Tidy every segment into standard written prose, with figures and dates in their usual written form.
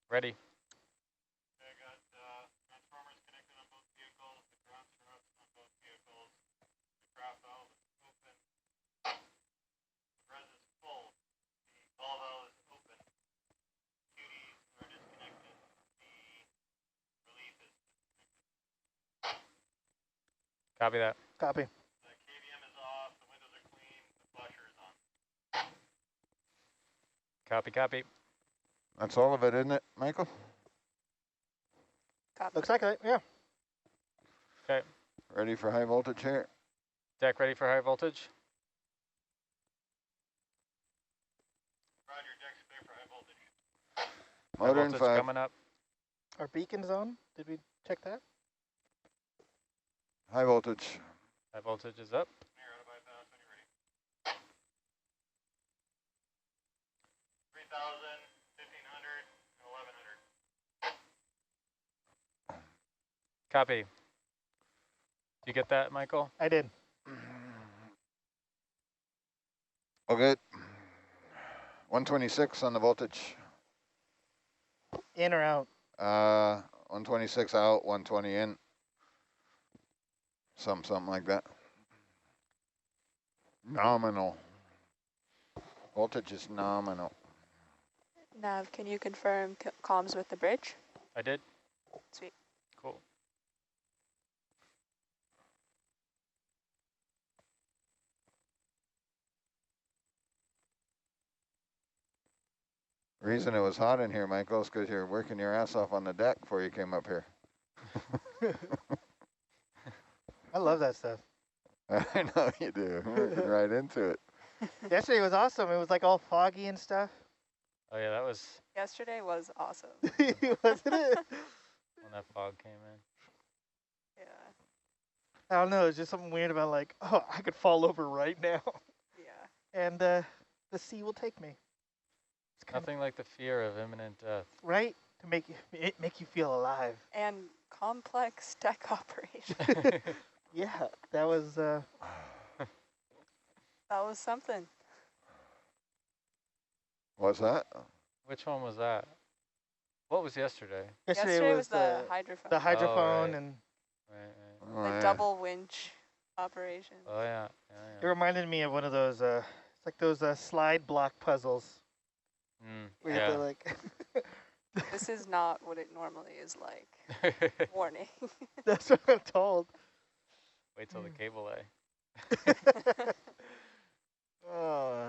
Ready. Okay, I got transformers connected on both vehicles, the ground struts on both vehicles, the craft valve is open, the res is full, the ball valve is open, QDs are disconnected, the relief is disconnected. Copy that. Copy. The KVM is off, the windows are clean, the flasher is on. Copy, copy. That's all of it, isn't it, Michael? Copy. Looks like it, yeah. Okay. Ready for high voltage here? Deck ready for high voltage? Roger, deck's clear for high voltage. Motor High in voltage 5. coming up. Our beacon's on. Did we check that? High voltage. High voltage is up. Near out of bypass when you're ready. 3,000, 1,500, and 1,100. Copy. You get that, Michael? I did. All good. 126 on the voltage. In or out? 126 out, 120 in. Something like that. Nominal. Voltage is nominal. Nav, can you confirm comms with the bridge? I did. Sweet. Cool. The reason it was hot in here, Michael, is because you're working your ass off on the deck before you came up here. I love that stuff. I know you do. Working right into it. Yesterday was awesome. It was like all foggy and stuff. Oh yeah, that was Yesterday was awesome. Wasn't it? when that fog came in. Yeah. I don't know. It's just something weird about like, oh, I could fall over right now. Yeah. And the sea will take me. It's kind Nothing like the fear of imminent death. of, right? To make you feel alive. And complex tech operation. Yeah, that was That was something. What's that? Which one was that? What was yesterday? yesterday was the hydrophone. the hydrophone right. and Right. Oh, The yeah. double winch operation. Oh yeah. it Yeah. reminded me of one of those it's like those slide block puzzles where you have to Yeah. like This is not what it normally is like. Warning. that's what I'm told. Wait till the cable lay. Oh.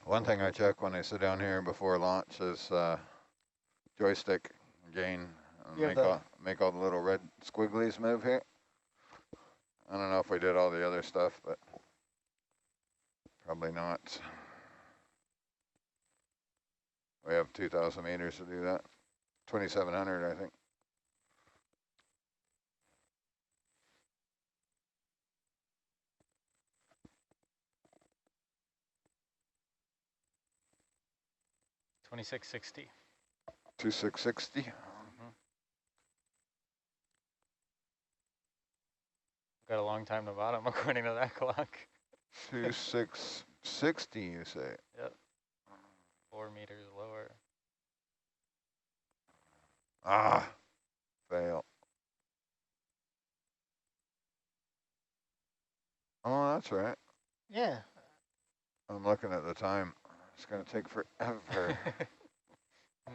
One thing I check when I sit down here before launch is joystick gain. Make all the little red squigglies move here. I don't know if we did all the other stuff, but probably not. We have 2,000 meters to do that. 2,700, I think. $26.60. 2660. Got a long time to bottom according to that clock. 2660, you say? Yep. 4 meters lower. Ah, fail. Oh, that's right. Yeah. I'm looking at the time. It's going to take forever.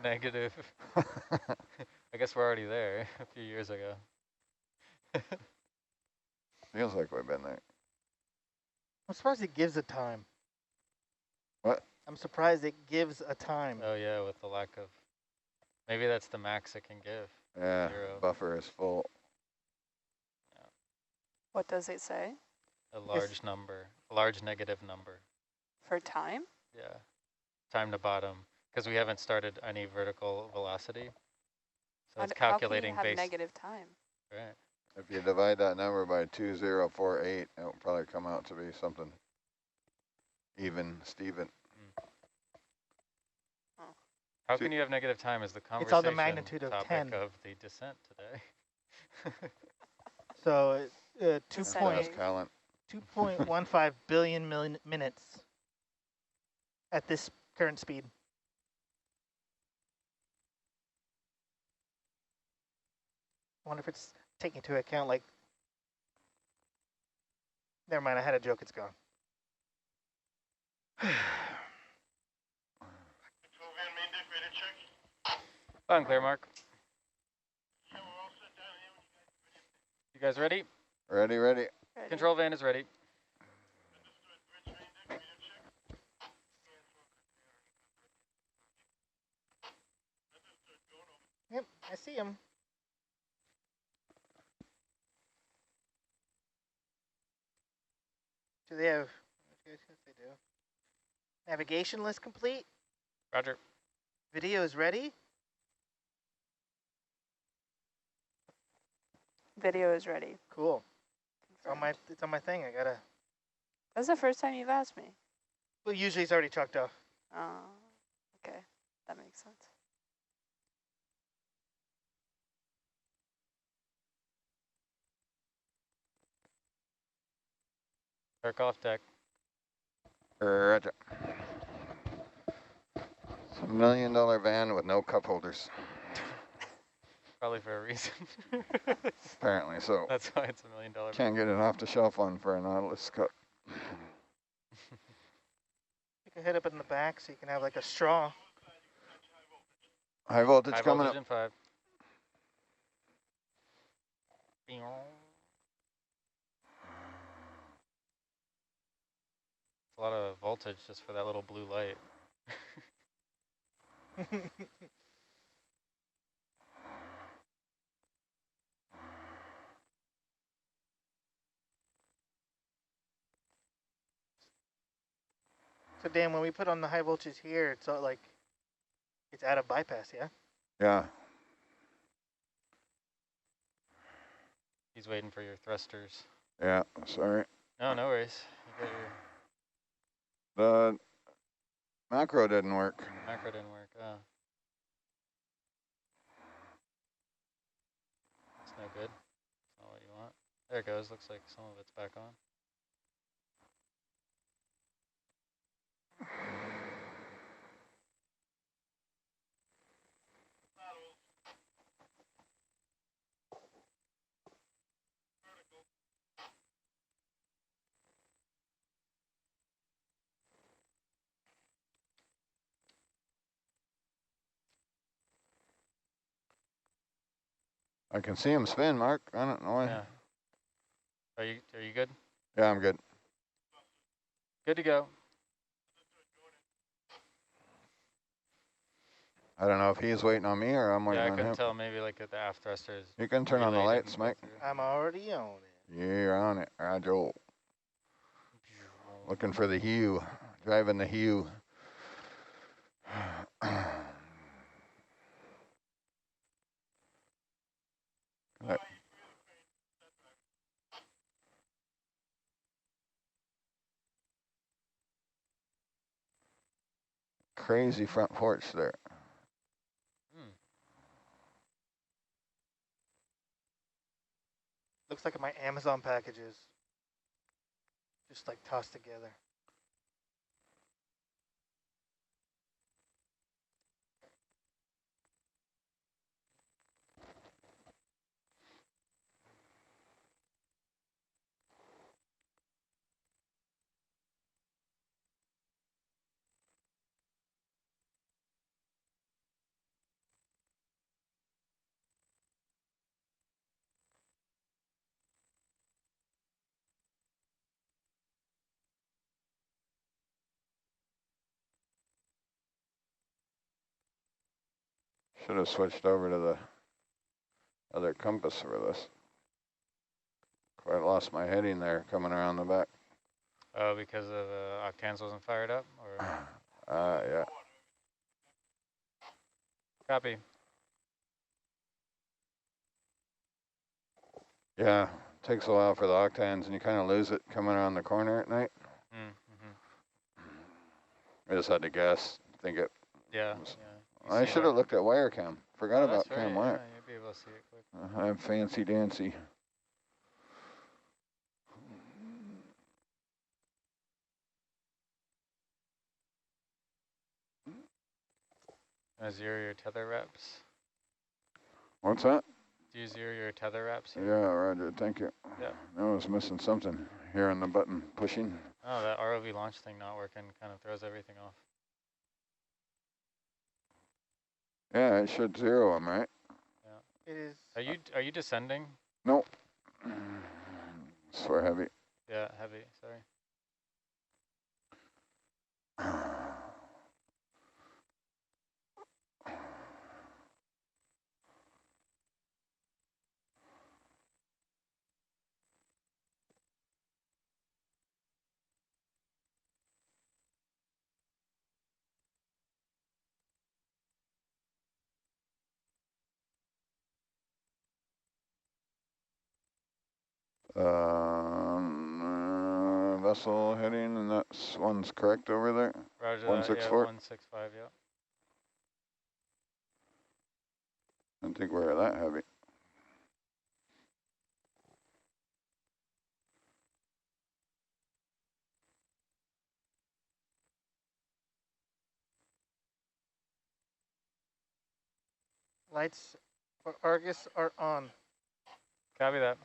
Negative. I guess we're already there a few years ago. Feels like we've been there. I'm surprised it gives a time. What? I'm surprised it gives a time. Oh yeah, with the lack of, maybe that's the max it can give. Yeah, 0. buffer is full. What does it say? A large number, a large negative number. For time? Yeah, time to bottom, because we haven't started any vertical velocity. So it's calculating how can you have based. negative time? Right. If you divide that number by 2048, it will probably come out to be something even, Steven. How can you have negative time is the conversation It's on the magnitude of topic 10. of the descent today. So Just Fast saying. Callan. 2.15 billion minutes at this current speed. I wonder if it's taking into account, like, never mind, I had a joke, it's gone. Control van main deck, ready to check? On clear, Mark. Yeah, we're all set down here. You guys ready? Ready, ready. Ready? Control van is ready. Understood. Bridge main deck, ready to check? Understood. Going over. Yep, I see him. Do they have, yes, they do. Navigation list complete? Roger. Video is ready? Video is ready. Cool. It's on Confirmed. my thing, I gotta, That's the first time you've asked me. well, usually it's already chalked off. Oh, okay. That makes sense. Dark off deck. Roger. It's $1 million van with no cup holders. Probably for a reason. Apparently so. That's why it's $1 million. Can't get an off-the-shelf one for a Nautilus cup. Stick a head up in the back so you can have like a straw. High voltage High coming voltage up. in 5. It's a lot of voltage just for that little blue light. So Dan, when we put on the high voltage here, it's all like, it's out of bypass, yeah? Yeah. He's waiting for your thrusters. Yeah, sorry. No, no worries. You got your The macro didn't work. macro didn't work. Oh. It's no good. It's not what you want. There it goes. Looks like some of it's back on. I can see him spin, Mark. I don't know why. Yeah. Are you good? Yeah, I'm good. Good to go. I don't know if he's waiting on me or I'm waiting Yeah, I on couldn't him. tell. Maybe like at the aft thrusters. You can turn on the relay lights, didn't go Mike. through. I'm already on it. Yeah, you're on it, Roger. Looking for the hue. Driving the hue. Crazy front porch there. Looks like my Amazon packages. Just like tossed together. Should have switched over to the other compass for this. Quite lost my heading there coming around the back. Oh, because of octans wasn't fired up, or Yeah. copy. Yeah, takes a while for the octans and you kind of lose it coming around the corner at night. I just had to guess, think it. Yeah, was- yeah. I should have looked at wire cam. Forgot Oh, about that's right, cam yeah, wire. you'll be able to see it quick. I'm fancy dancy. Zero your tether reps. What's that? Do you zero your tether reps here? Yeah, roger, thank you. Yeah. I was missing something here on the button pushing. Oh, that ROV launch thing not working kind of throws everything off. Yeah, it should zero them, right? Yeah. It is. Are you descending? Nope. It's for heavy. Yeah, heavy, sorry. Vessel heading, and that's one's correct over there. Roger 164. that, yeah, 165, yeah. I don't think we're that heavy. Lights for Argus are on. Copy that.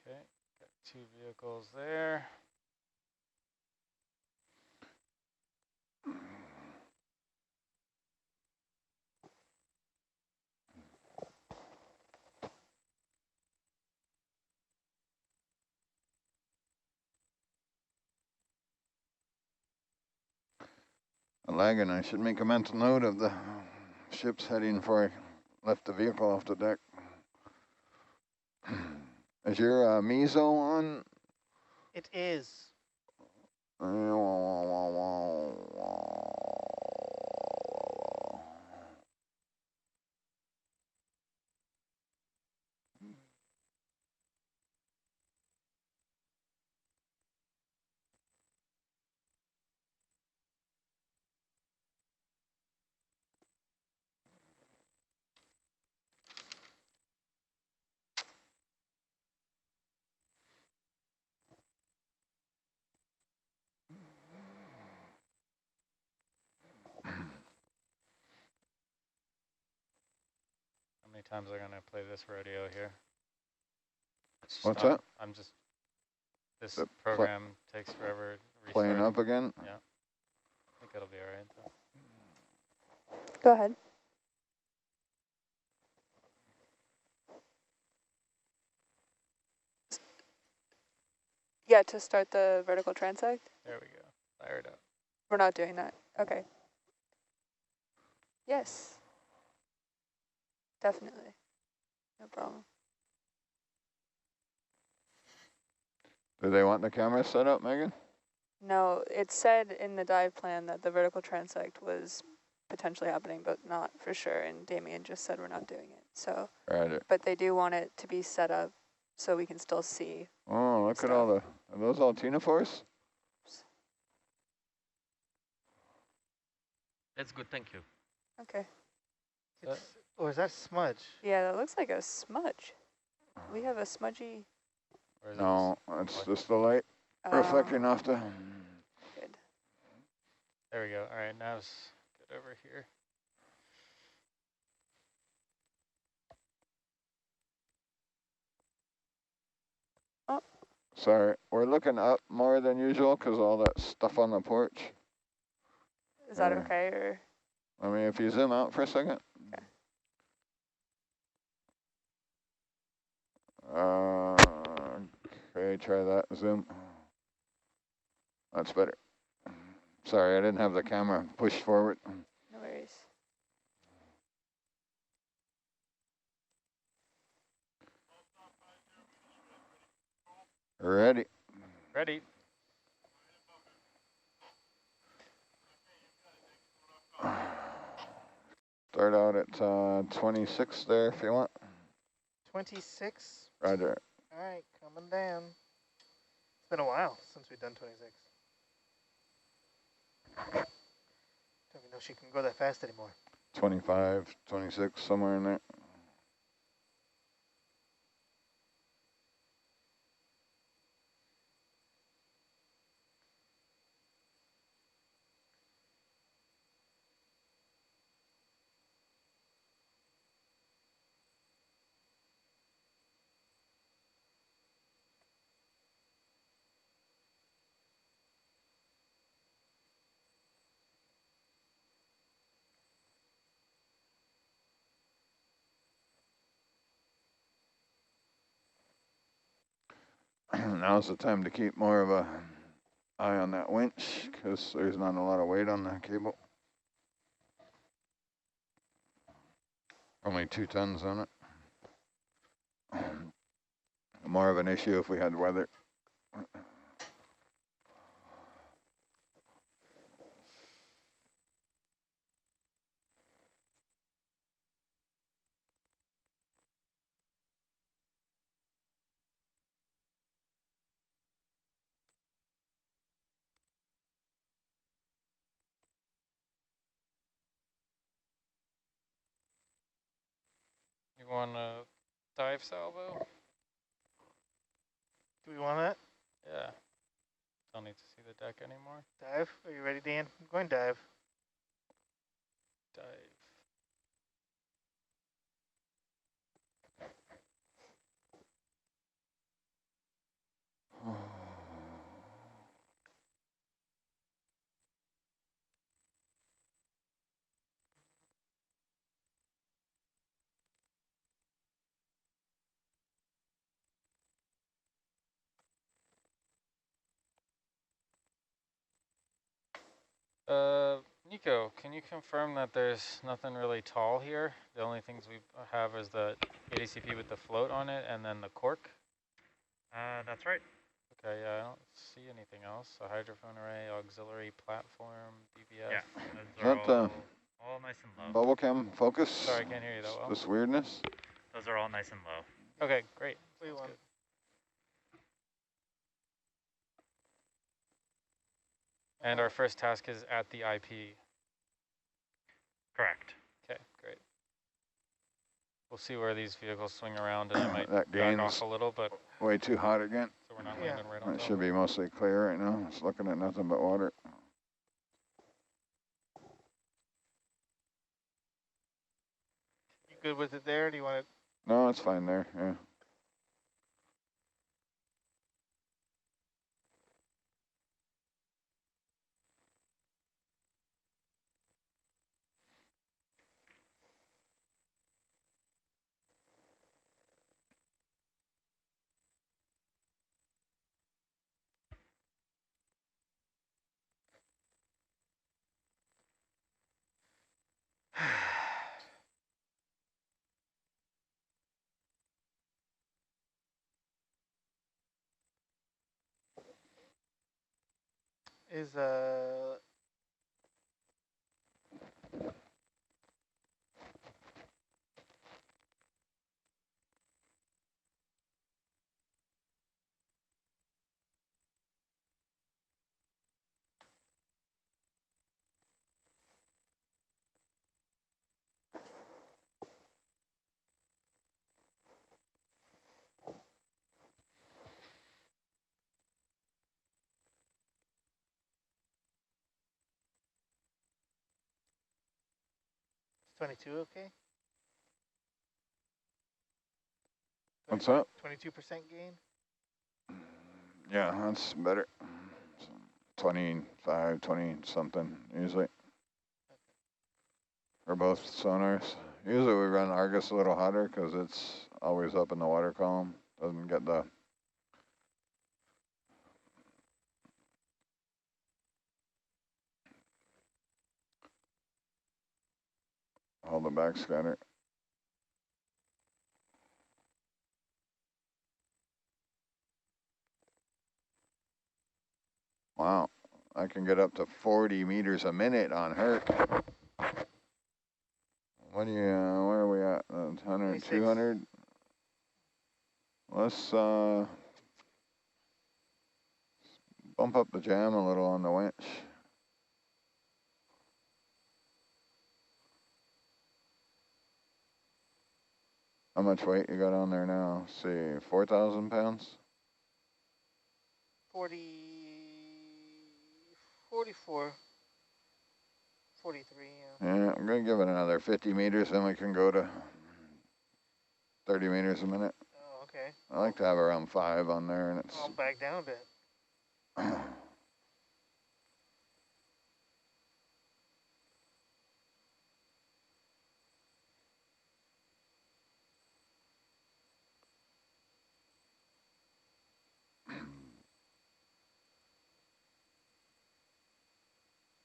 Okay, got 2 vehicles there. I'm lagging. I should make a mental note of the ship's heading before I left the vehicle off the deck. Is your meso on? It is. How many times are gonna play this rodeo here? What's that? I'm just, this The program takes forever Playing restarting. up again? Yeah. I think it'll be all right though. Go ahead. Yeah, to start the vertical transect? There we go. Fire it up. We're not doing that. Okay. Yes. Definitely. No problem. Do they want the camera set up, Megan? No, it said in the dive plan that the vertical transect was potentially happening, but not for sure. And Damien just said we're not doing it. So, Right. but they do want it to be set up so we can still see. Oh, look at all the, are those all Tinaforce? That's good, thank you. Okay. Or is that smudge? Yeah, that looks like a smudge. We have a smudgy. Or is No, it's just the light reflecting off the... Good. There we go. All right, now it's good over here. Oh. Sorry, we're looking up more than usual because all that stuff on the porch. Is that okay, or? I mean, if you zoom out for a second. Okay, try that, zoom. That's better. Sorry, I didn't have the camera pushed forward. No worries. Ready. Ready. Start out at 26 there if you want. 26. Roger. All right, coming down. been a while since we've done 26. Don't even know she can go that fast anymore. 25, 26, somewhere in there. Now's the time to keep more of a eye on that winch because there's not a lot of weight on the cable. Only 2 tons on it. More of an issue if we had weather. You want a dive salvo? Do we want that? Yeah. Don't need to see the deck anymore. Dive? Are you ready, Dan? I'm going dive. Dive. Nico, can you confirm that there's nothing really tall here? The only things we have is the ADCP with the float on it and then the cork? That's right. Okay, yeah, I don't see anything else. A hydrophone array, auxiliary platform, BBF. Yeah, Is those are that all nice and low. bubble cam focus? Sorry, I can't hear you that well. This weirdness? Those are all nice and low. Okay, great. We Sounds want. good. And our first task is at the IP. Correct. Okay, great. We'll see where these vehicles swing around, and I might That back gain's off a little, but way too hot again. so we're not Yeah. landing right on It top. should be mostly clear right now. It's looking at nothing but water. You good with it there? Do you want to? No, it's fine there, yeah. Is Is 22 okay? What's up? 22% gain? Yeah, that's better. 25, 20 something usually. For both sonars. Usually we run Argus a little hotter because it's always up in the water column. Doesn't get the all the backscatter. Wow, I can get up to 40 meters a minute on Herc. What do you, where are we at? 100, 26. 200? Let's, bump up the jam a little on the winch. How much weight you got on there now? Let's see, 4,000 pounds? 44, 43, yeah. Yeah, I'm gonna give it another 50 meters, then we can go to 30 meters a minute. Oh, okay. I like to have around 5 on there, and it's... I'll back down a bit.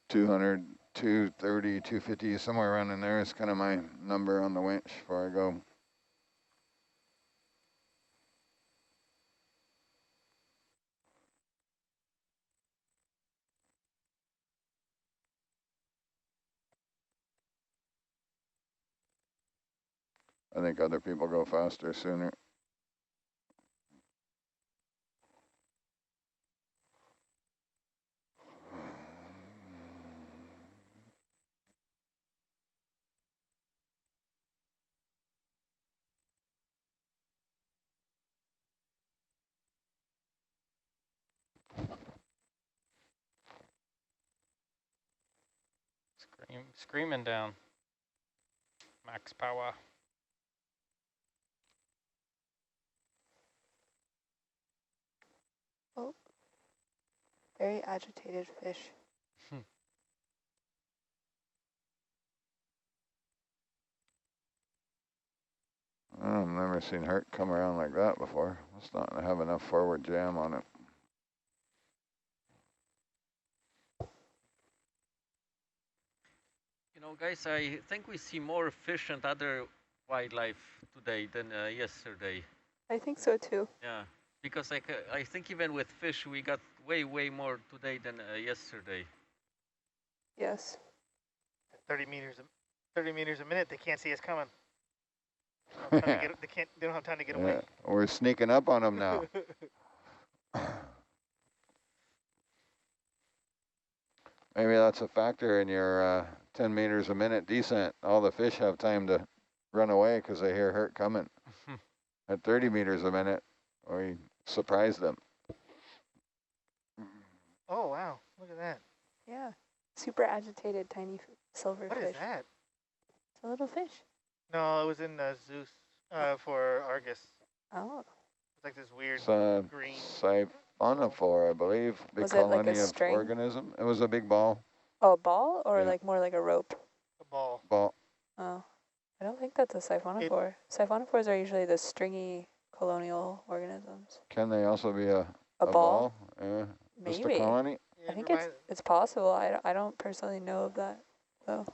200, 230, 250, somewhere around in there is kind of my number on the winch before I go. I think other people go faster sooner. Screaming down. Max power. Oh, very agitated fish. I've never seen Herc come around like that before. It's not gonna have enough forward jam on it. You know, guys, I think we see more fish and other wildlife today than yesterday. I think so too. Yeah, because like I think even with fish, we got way more today than yesterday. Yes. 30 meters a minute, they can't see us coming. They don't have time to get away. Yeah, we're sneaking up on them now. Maybe that's a factor in your 10 meters a minute descent. All the fish have time to run away because they hear Herc coming. At 30 meters a minute, we surprise them. Oh, wow. Look at that. Yeah. Super agitated tiny silver What fish. is that? It's a little fish. No, it was in Zeus for Argus. Oh. It's like this weird It's green. siphonophore, I believe. Big Was it like colony a of string? organism. It was a big ball. Oh, a ball or Yeah. like more like a rope? A ball. Ball. Oh. I don't think that's a siphonophore. Siphonophores are usually the stringy colonial organisms. Can they also be a ball? Yeah. Just a Maybe. colony? I think it's possible. I don't personally know of that, though.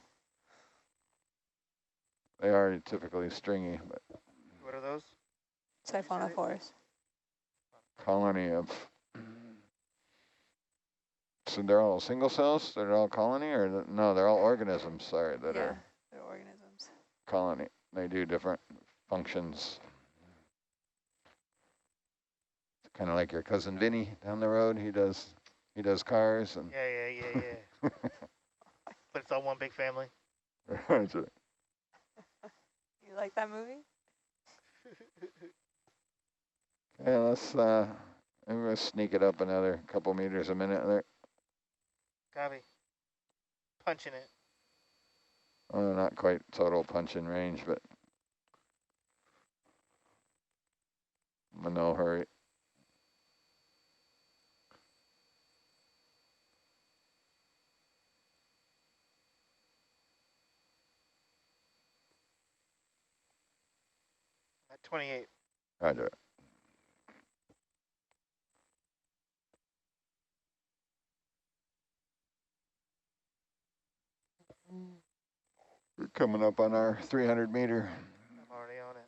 They are typically stringy, but What are those? Siphonophores. colony of... So they're all single cells? They're all colony? Or no, they're all organisms, sorry, that are they're organisms. colony. They do different functions. Kind of like your cousin Vinny down the road. He does cars and... Yeah. But it's all one big family. That's it. You like that movie? Yeah, I'm gonna sneak it up another couple meters a minute there. Copy. Punching it. Oh, not quite total punch in range, but I'm in no hurry. At 28. Roger. We're coming up on our 300 meter. I'm already on it.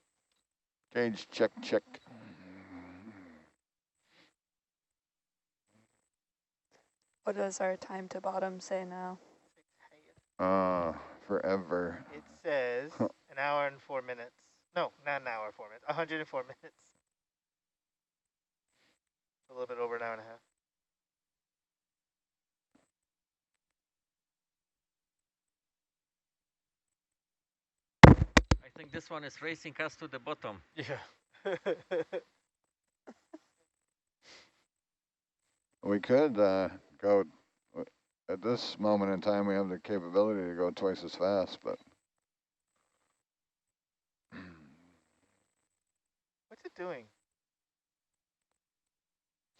Gauge check. What does our time to bottom say now? Forever. It says an hour and 4 minutes. No, not an hour, 4 minutes. 104 minutes. A little bit over an hour and a half. think this one is racing us to the bottom. Yeah. We could go, at this moment in time, we have the capability to go twice as fast, but What's it doing?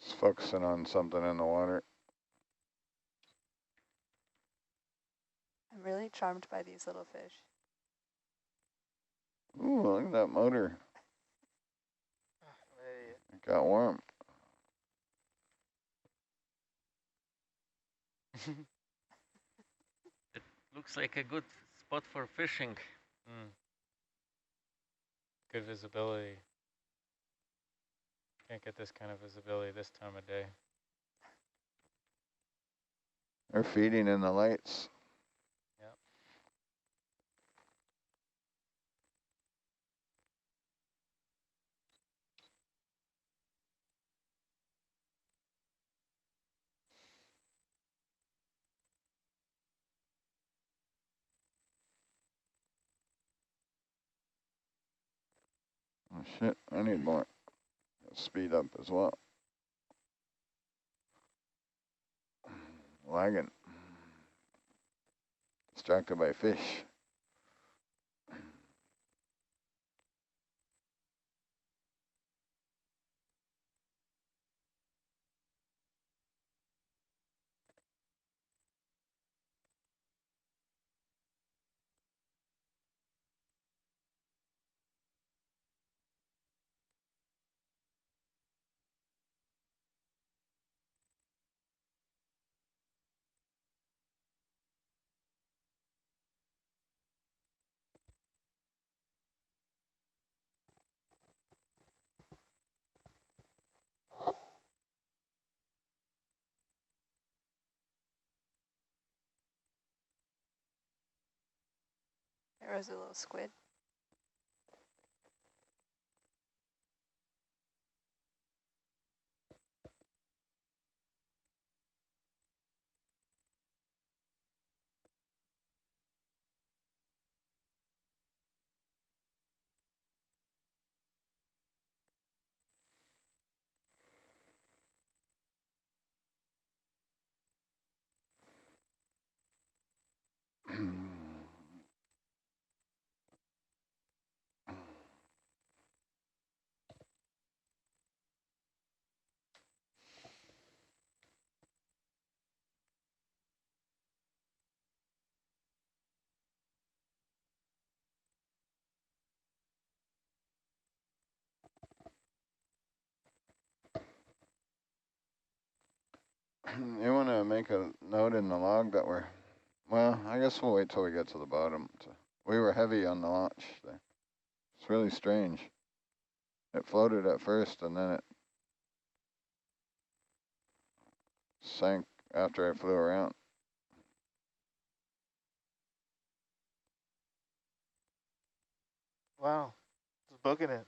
it's focusing on something in the water. I'm really charmed by these little fish. Ooh, look at that motor. Hey, It got warm. It looks like a good spot for fishing. Mm. Good visibility. Can't get this kind of visibility this time of day. They're feeding in the lights. Yep. Oh shit, I need more. Speed up as well. Lagging. Distracted by fish. There was a little squid. You want to make a note in the log that we're, well, I guess we'll wait till we get to the bottom. We were heavy on the launch there. It's really strange. It floated at first and then it sank after I flew around. wow, just booking it.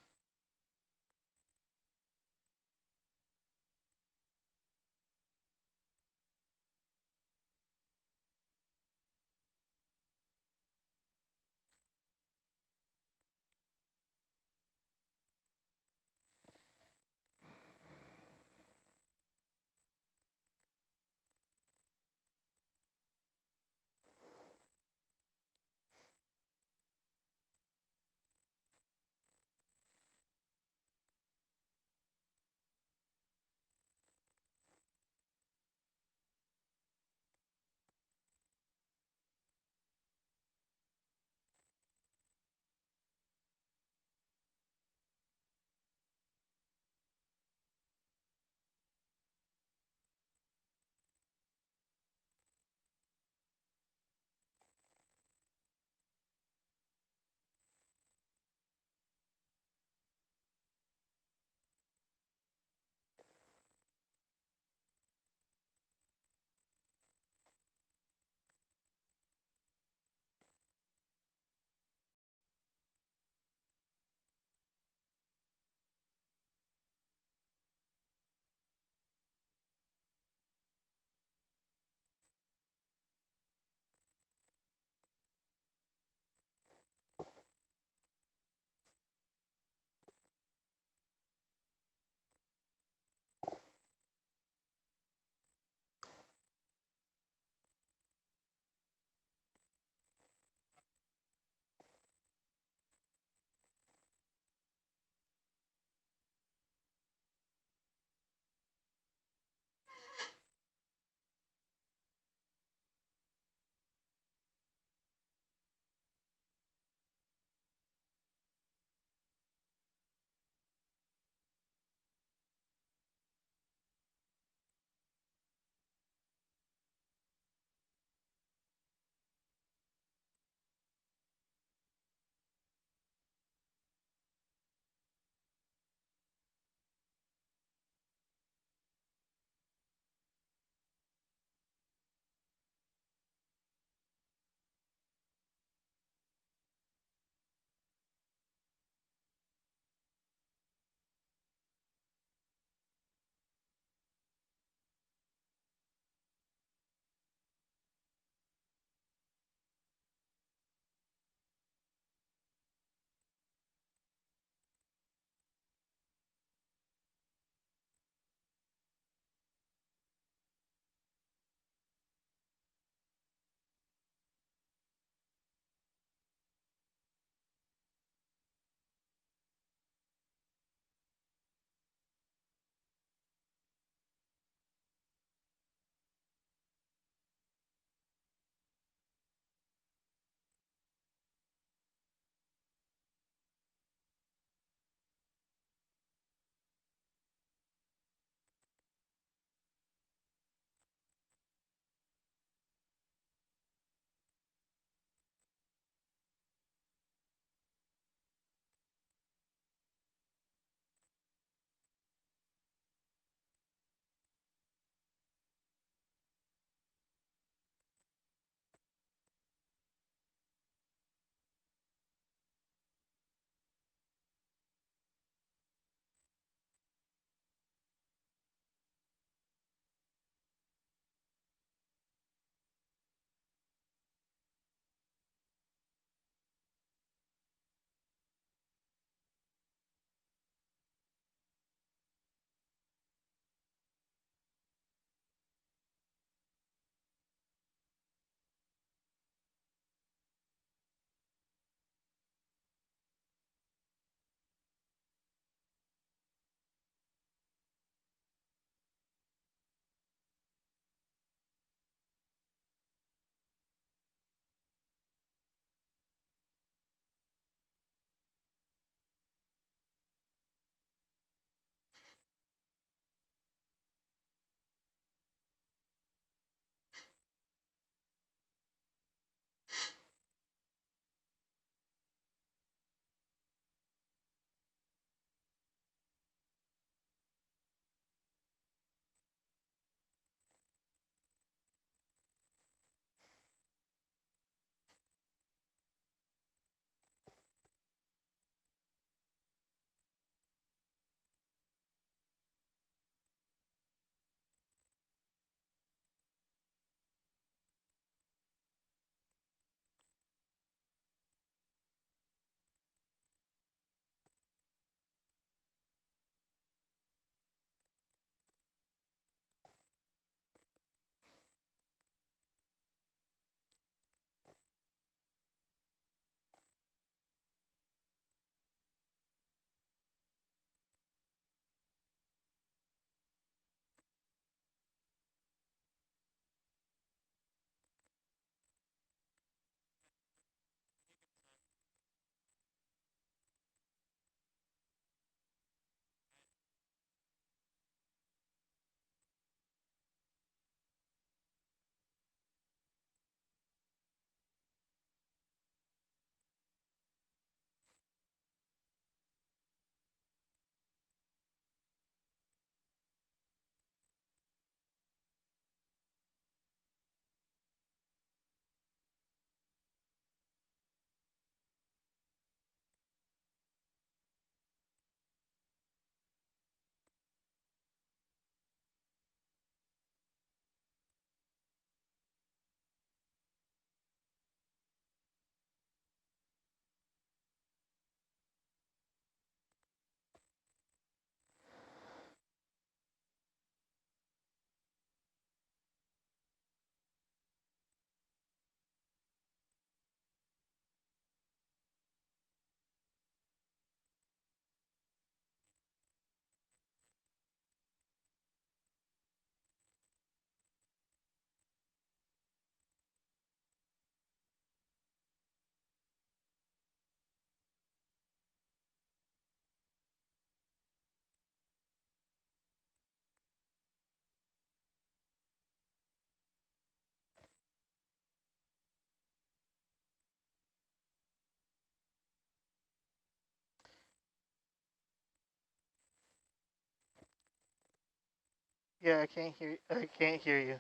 Yeah, I can't hear. I can't hear you.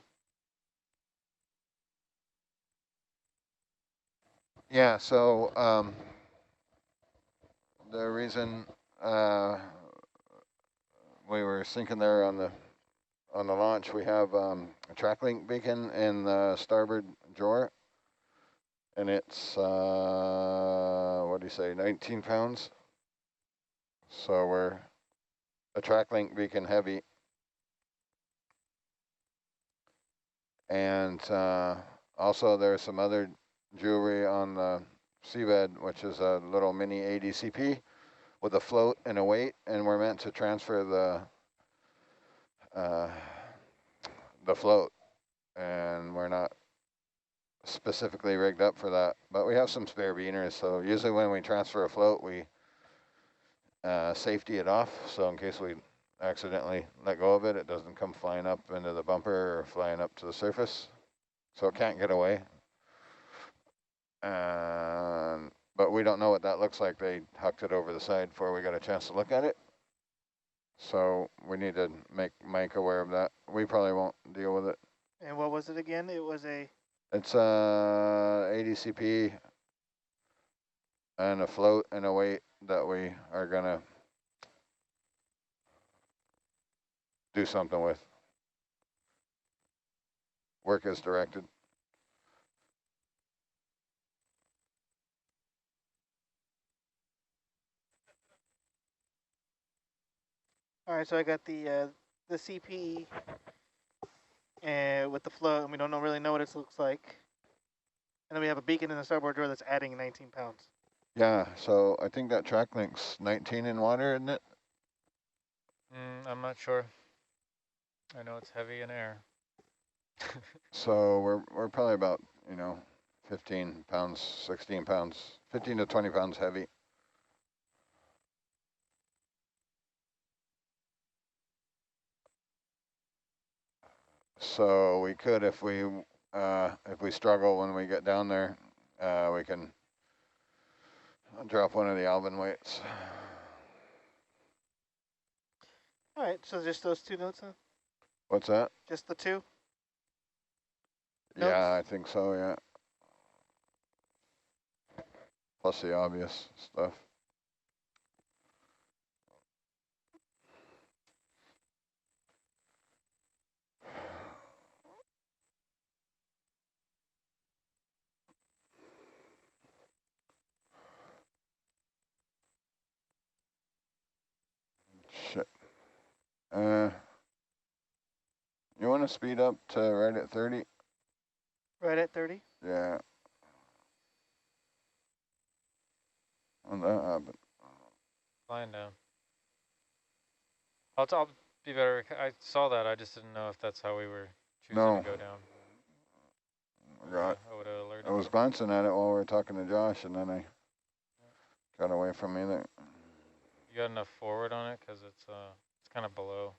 Yeah, so the reason we were sinking there on the launch, we have a track link beacon in the starboard drawer, and it's what do you say, 19 pounds. So we're a track link beacon heavy, and also there's some other jewelry on the seabed, which is a little mini ADCP with a float and a weight, and we're meant to transfer the float, and we're not specifically rigged up for that, but we have some spare beaners. So usually when we transfer a float, we safety it off, so in case we accidentally let go of it, it doesn't come flying up into the bumper or flying up to the surface, so it can't get away. But we don't know what that looks like. They hucked it over the side before we got a chance to look at it. So we need to make Mike aware of that. We probably won't deal with it. And what was it again? It was a... It's ADCP and a float and a weight that we are gonna do something with. Work as directed. All right, so I got the CPE with the float, and we don't really know what it looks like. And then we have a beacon in the starboard drawer that's adding 19 pounds. Yeah, so I think that track link's 19 in water, isn't it? I'm not sure. I know it's heavy in air. So we're probably about, 15 pounds, 16 pounds, 15 to 20 pounds heavy. So we could, if we struggle when we get down there, we can drop one of the Alvin weights. All right, so just those two notes, huh? What's that? Just the two? Yeah, Notes? I think so, yeah. Plus the obvious stuff. Shit. You want to speed up to right at 30? Right at 30? Yeah. When that happened. Flying down. I'll be better. I saw that. I just didn't know if that's how we were choosing No. to go down. Right. I would have alerted I was you. glancing at it while we were talking to Josh, and then I got away from me there. You got enough forward on it, because it's kind of below.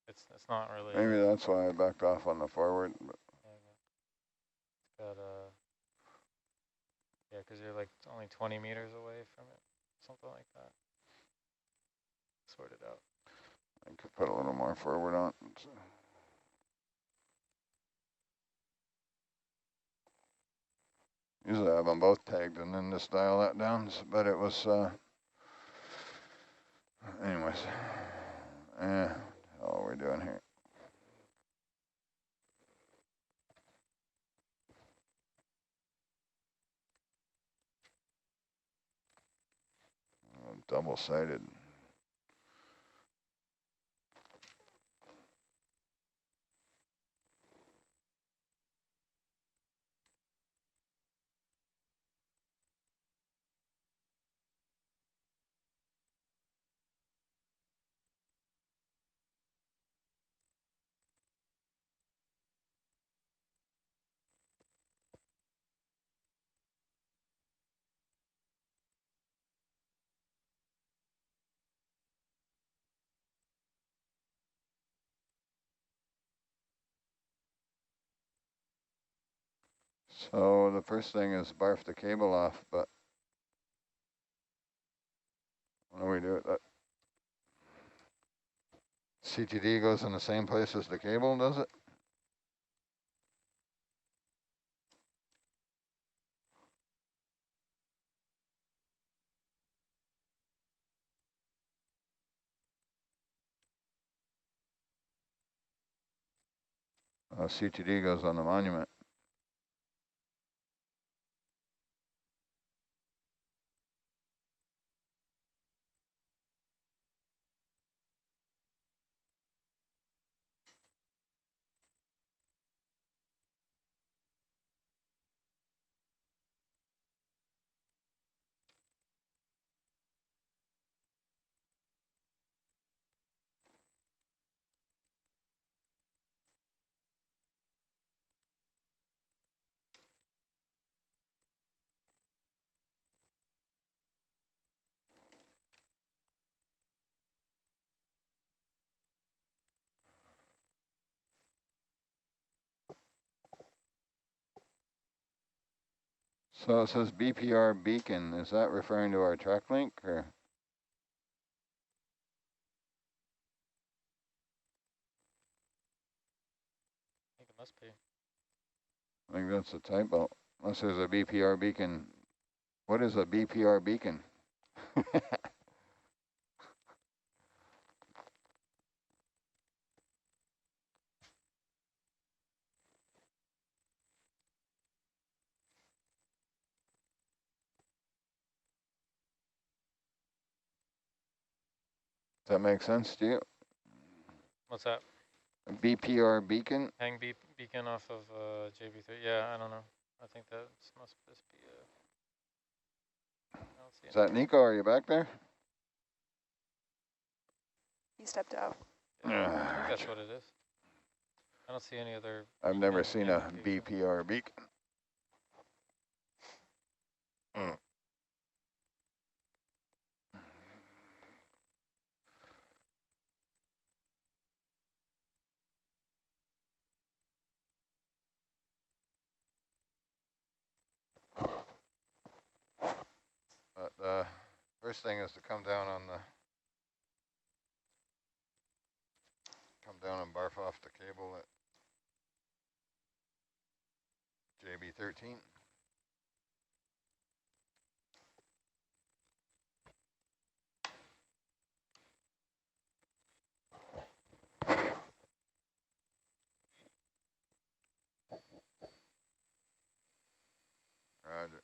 It's not really. Maybe that's why I backed off on the forward. But It's got yeah, because you're like only 20 meters away from it, something like that. Sort it out. I could put a little more forward on. So. Usually I have them both tagged and then just dial that down, but it was, anyways. How are we doing here? Double-sided. So the first thing is barf the cable off, but what do we do with that? CTD goes in the same place as the cable, does it? CTD goes on the monument. So it says BPR beacon. Is that referring to our track link or? I think it must be. I think that's a typo. Unless there's a BPR beacon. What is a BPR beacon? Does that make sense to you? What's that? A BPR beacon? Hang beacon off of JB3. Yeah, I don't know. I think that must just be I don't see Is that Nico? Are you back there? He stepped out. Yeah, I think that's what it is. I don't see any other. I've never beacon seen a indication. BPR beacon. But first thing is to come down and barf off the cable at JB13. Roger.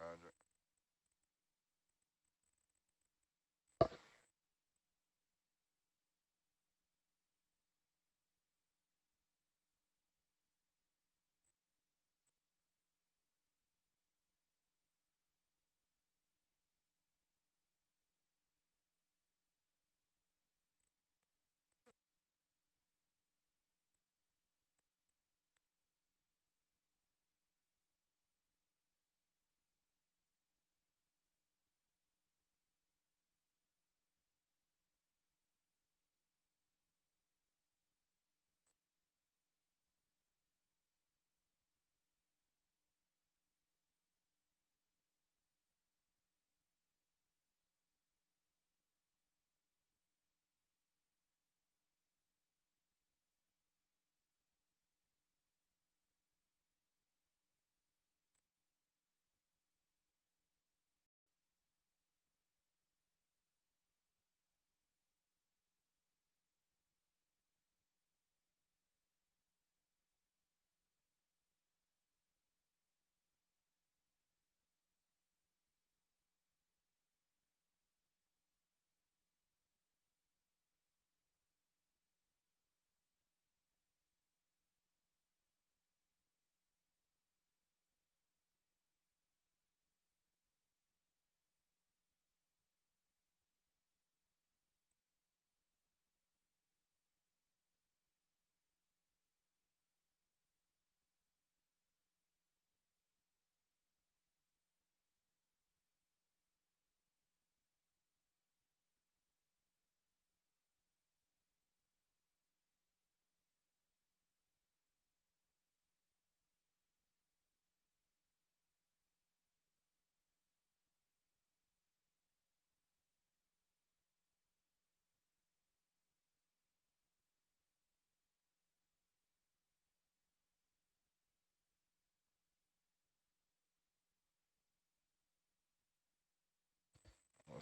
Roger.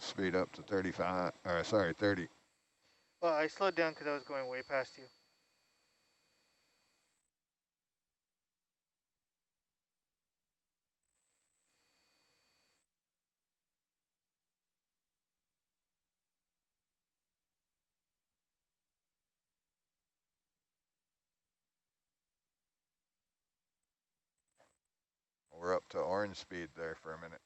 speed up to 35, or sorry, 30. Well, I slowed down because I was going way past you. We're up to orange speed there for a minute.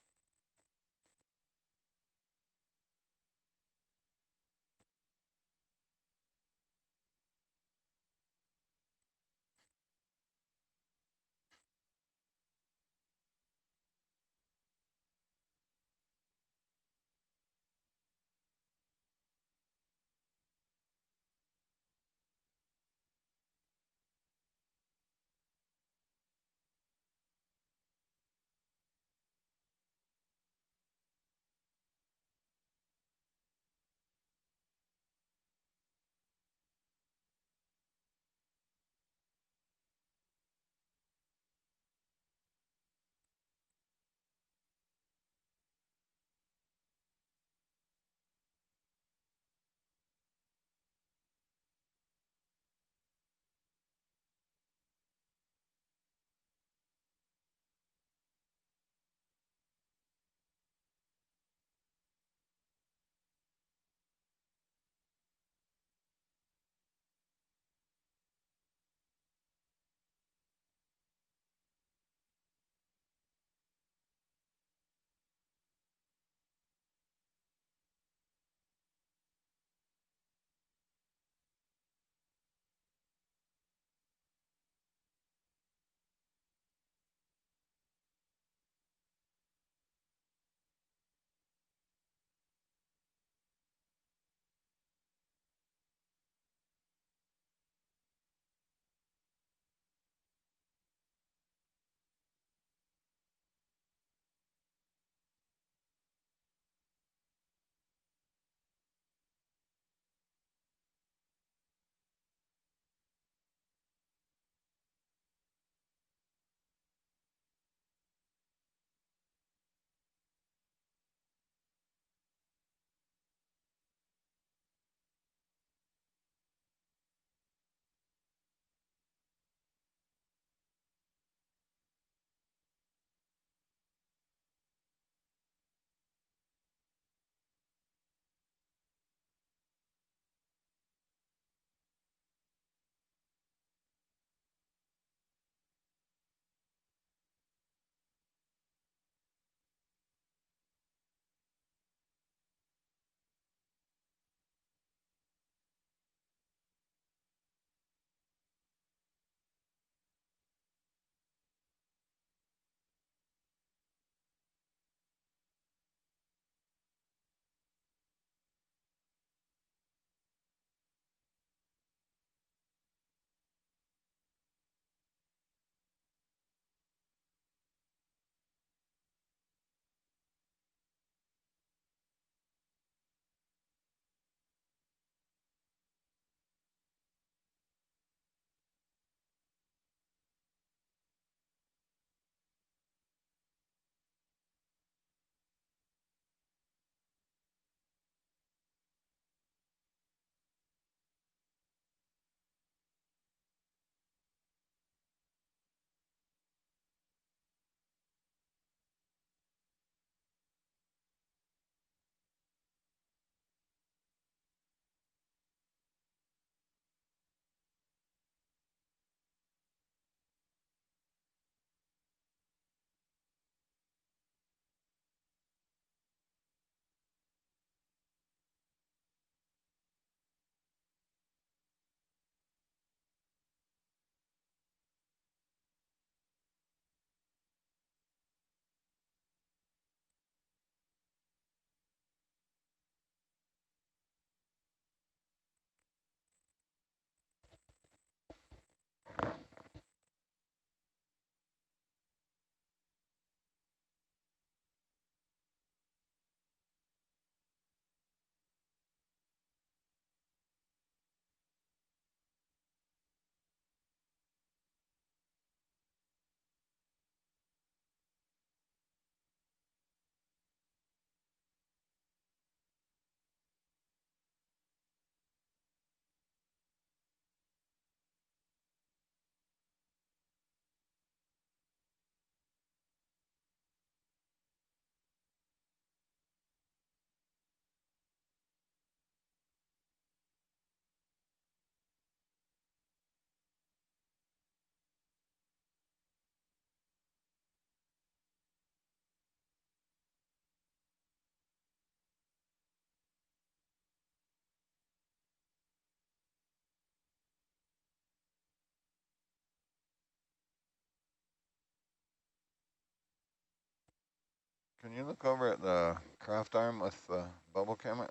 Can you look over at the craft arm with the bubble camera?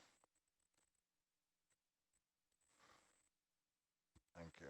Thank you.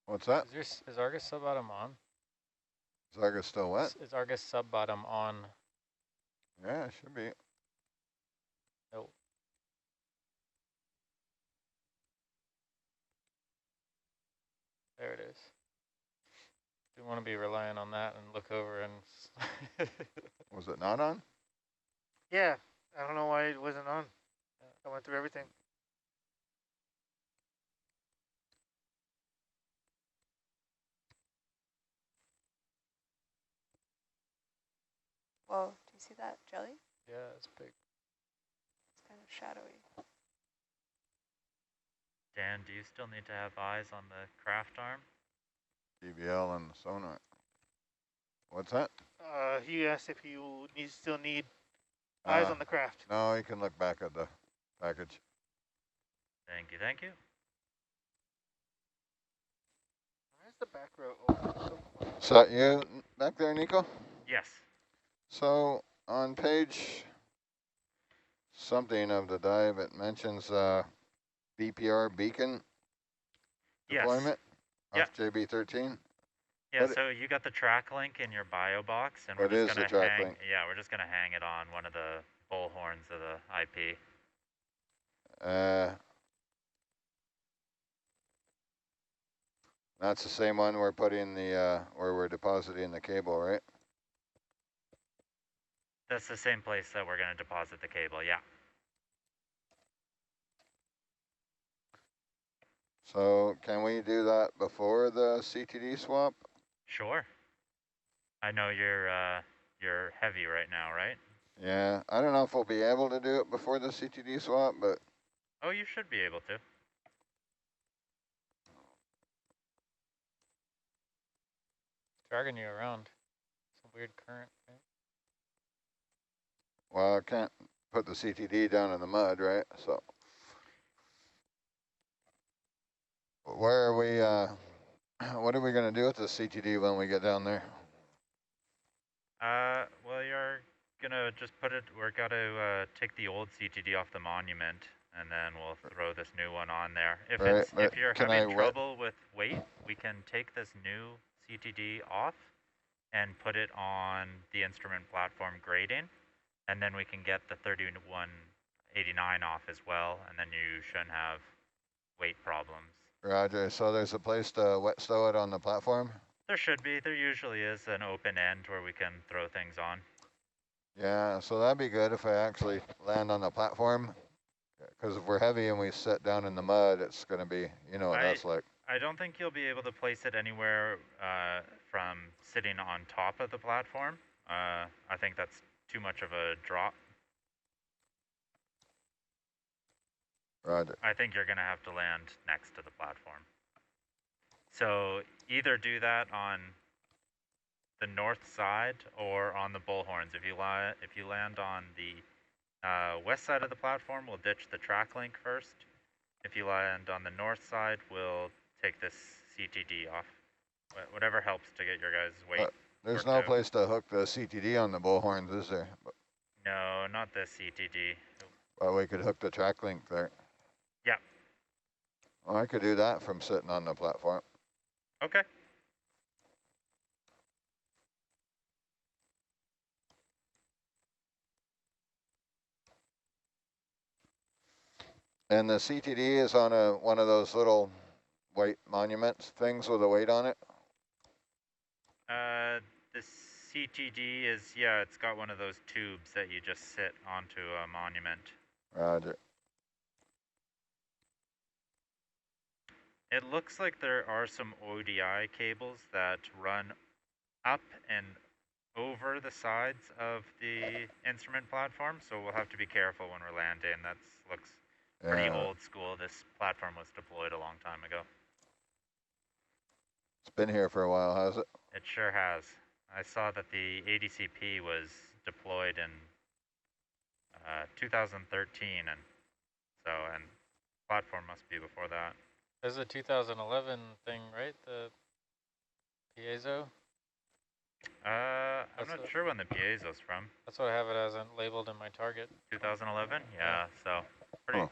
What's that? Is Argus sub bottom on? Is Argus still wet? Is Argus sub bottom on? Yeah, it should be. Nope. There it is. We want to be relying on that and look over and. Was it not on? Yeah, I don't know why it wasn't on. I went through everything. Whoa, do you see that jelly? Yeah, it's big. It's kind of shadowy. Dan, do you still need to have eyes on the craft arm? DVL and the sonar. What's that? He asked if you still need eyes on the craft. No, you can look back at the package. Thank you, thank you. Where's the back row open? Is that you back there, Nico? Yes. So on page something of the dive, it mentions BPR beacon deployment off JB13. Yeah, so you got the track link in your bio box, and What we're is just the gonna track hang. link? Yeah, we're just gonna hang it on one of the bullhorns of the IP. That's the same one we're putting the where we're depositing the cable, right? That's the same place that we're gonna deposit the cable. Yeah. So can we do that before the CTD swap? Sure. I know you're heavy right now, right? Yeah, I don't know if we'll be able to do it before the CTD swap, but Oh, you should be able to. Dragging you around. It's a weird current, right? well, I can't put the CTD down in the mud, right? So where are we, what are we going to do with the CTD when we get down there? Well, you're gonna just put it. We're gonna take the old CTD off the monument, and then we'll throw this new one on there. If Right, it's if you're can having I trouble with weight, we can take this new CTD off and put it on the instrument platform grading, and then we can get the 3189 off as well, and then you shouldn't have weight problems. Roger, so there's a place to wet stow it on the platform? There should be. There usually is an open end where we can throw things on. Yeah, so that'd be good if I actually land on the platform. Because if we're heavy and we sit down in the mud, it's going to be, you know what that's like. I don't think you'll be able to place it anywhere from sitting on top of the platform. I think that's too much of a drop. Roger. I think you're going to have to land next to the platform. So either do that on the north side or on the bullhorns. If you land on the west side of the platform, we'll ditch the track link first. If you land on the north side, we'll take this CTD off. Whatever helps to get your guys' weight. There's or no two. place to hook the CTD on the bullhorns, is there? No, not the CTD. Well, we could hook the track link there. Yeah. Well, I could do that from sitting on the platform. Okay. And the CTD is on one of those little white monuments things with a weight on it. The CTD is, yeah, it's got one of those tubes that you just sit onto a monument. Roger. It looks like there are some ODI cables that run up and over the sides of the instrument platform, so we'll have to be careful when we're landing. That looks pretty old school. This platform was deployed a long time ago. It's been here for a while, has it? It sure has. I saw that the ADCP was deployed in 2013, and platform must be before that. There's a 2011 thing, right? The piezo? I'm not sure when the piezo's from. That's what I have it as labeled in my target. 2011? Yeah, so pretty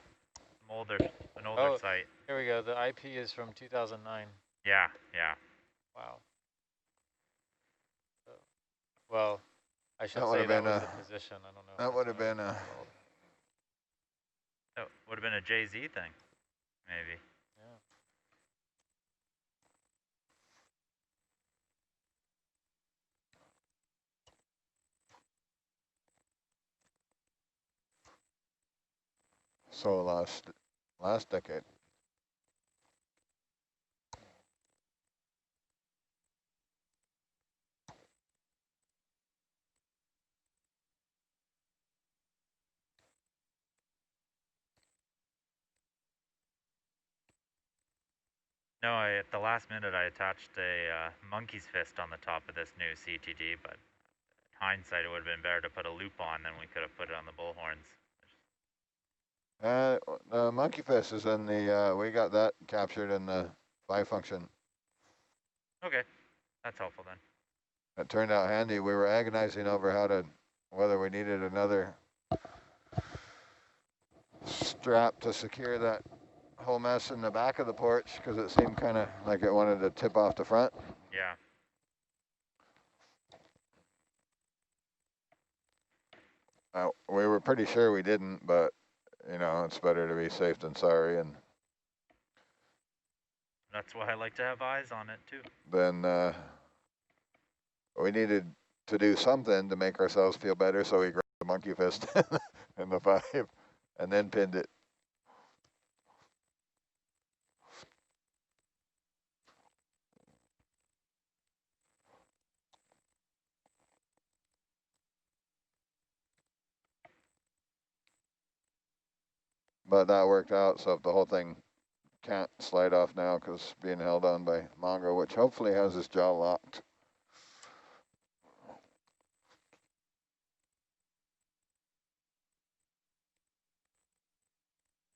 older, an older Oh, site. Here we go. The IP is from 2009. Yeah, yeah. Wow. So, well, I should That say would have that been was the position. I don't know. That would have been That would have been a JZ thing, maybe. Yeah. So last decade. No, at the last minute I attached a monkey's fist on the top of this new CTD, but in hindsight it would have been better to put a loop on, then we could have put it on the bullhorns. The monkey fist is in the, we got that captured in the 5-function. Okay, that's helpful then. It turned out handy. We were agonizing over whether we needed another strap to secure that whole mess in the back of the porch because it seemed kind of like it wanted to tip off the front. Yeah. We were pretty sure we didn't, but you know, it's better to be safe than sorry. And that's why I like to have eyes on it too. Then we needed to do something to make ourselves feel better, so we grabbed the monkey fist in the 5 and then pinned it. But that worked out, so if the whole thing can't slide off now because being held on by Mongo, which hopefully has his jaw locked.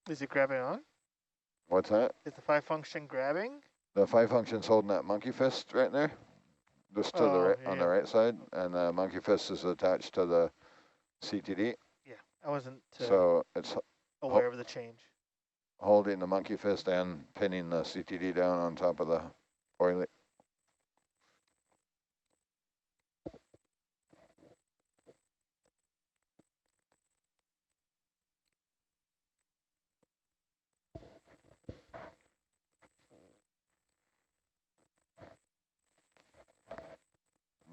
Is it grabbing on? What's that? Is the 5-function grabbing? The 5-function's holding that monkey fist right there, just to the right, on the right side, and the monkey fist is attached to the CTD. Yeah, I wasn't so it's aware of the change. Holding the monkey fist and pinning the CTD down on top of the oilie.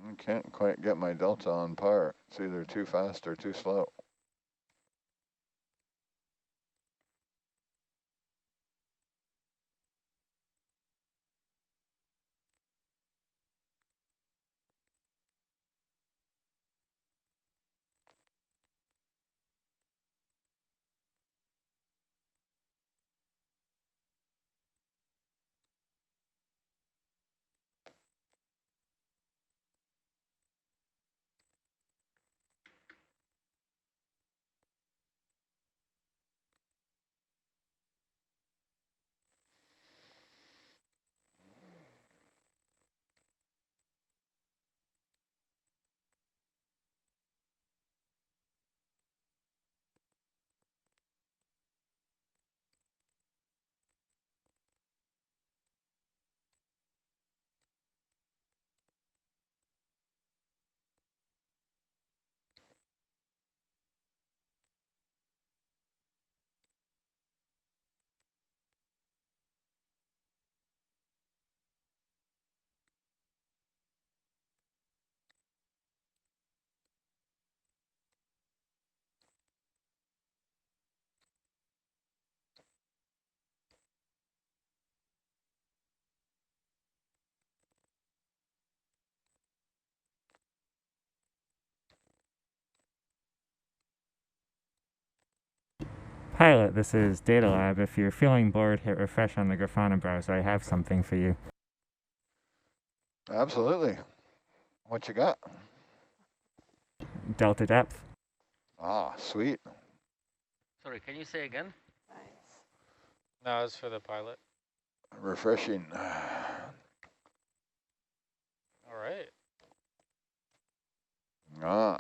I can't quite get my delta on par. It's either too fast or too slow. Pilot, this is Data Lab. If you're feeling bored, hit refresh on the Grafana browser. I have something for you. Absolutely. What you got? Delta depth. Ah, sweet. Sorry, can you say again? Nice. No, it's for the pilot. Refreshing. All right. Ah,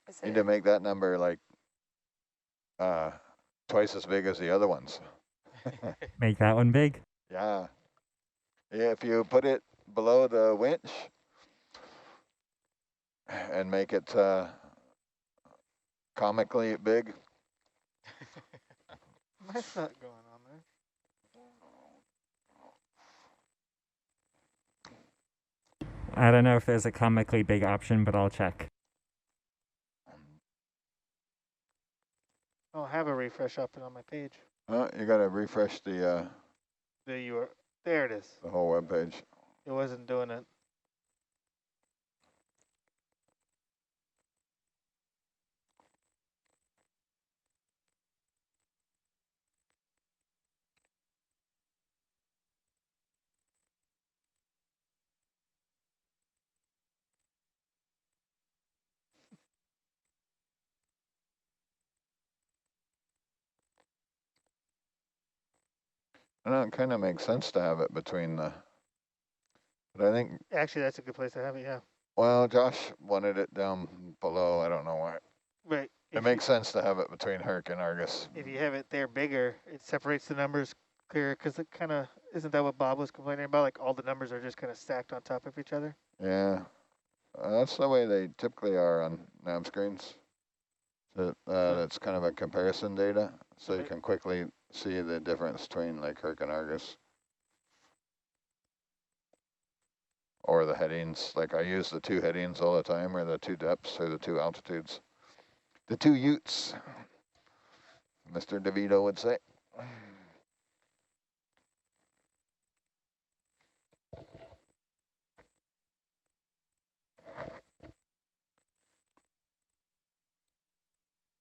Is need it to make that number like twice as big as the other ones. Make that one big. Yeah. Yeah, if you put it below the winch and make it comically big. That's not going on there. I don't know if there's a comically big option, but I'll check. I don't have a refresh up on my page. Oh, you got to refresh the There it is. whole web page. It wasn't doing it. I know it kind of makes sense to have it between the, but I think, Actually, that's a good place to have it, yeah. well, Josh wanted it down below. I don't know why. Right. It makes sense to have it between Herc and Argus. If you have it there bigger, it separates the numbers clearer, because it kind of, isn't that what Bob was complaining about? Like all the numbers are just kind of stacked on top of each other? Yeah, that's the way they typically are on nav screens. That's kind of a comparison data, so you can quickly see the difference between like Herc and Argus. Or the headings, like I use the two headings all the time, or the two depths, or the two altitudes. The two Utes, Mr. DeVito would say.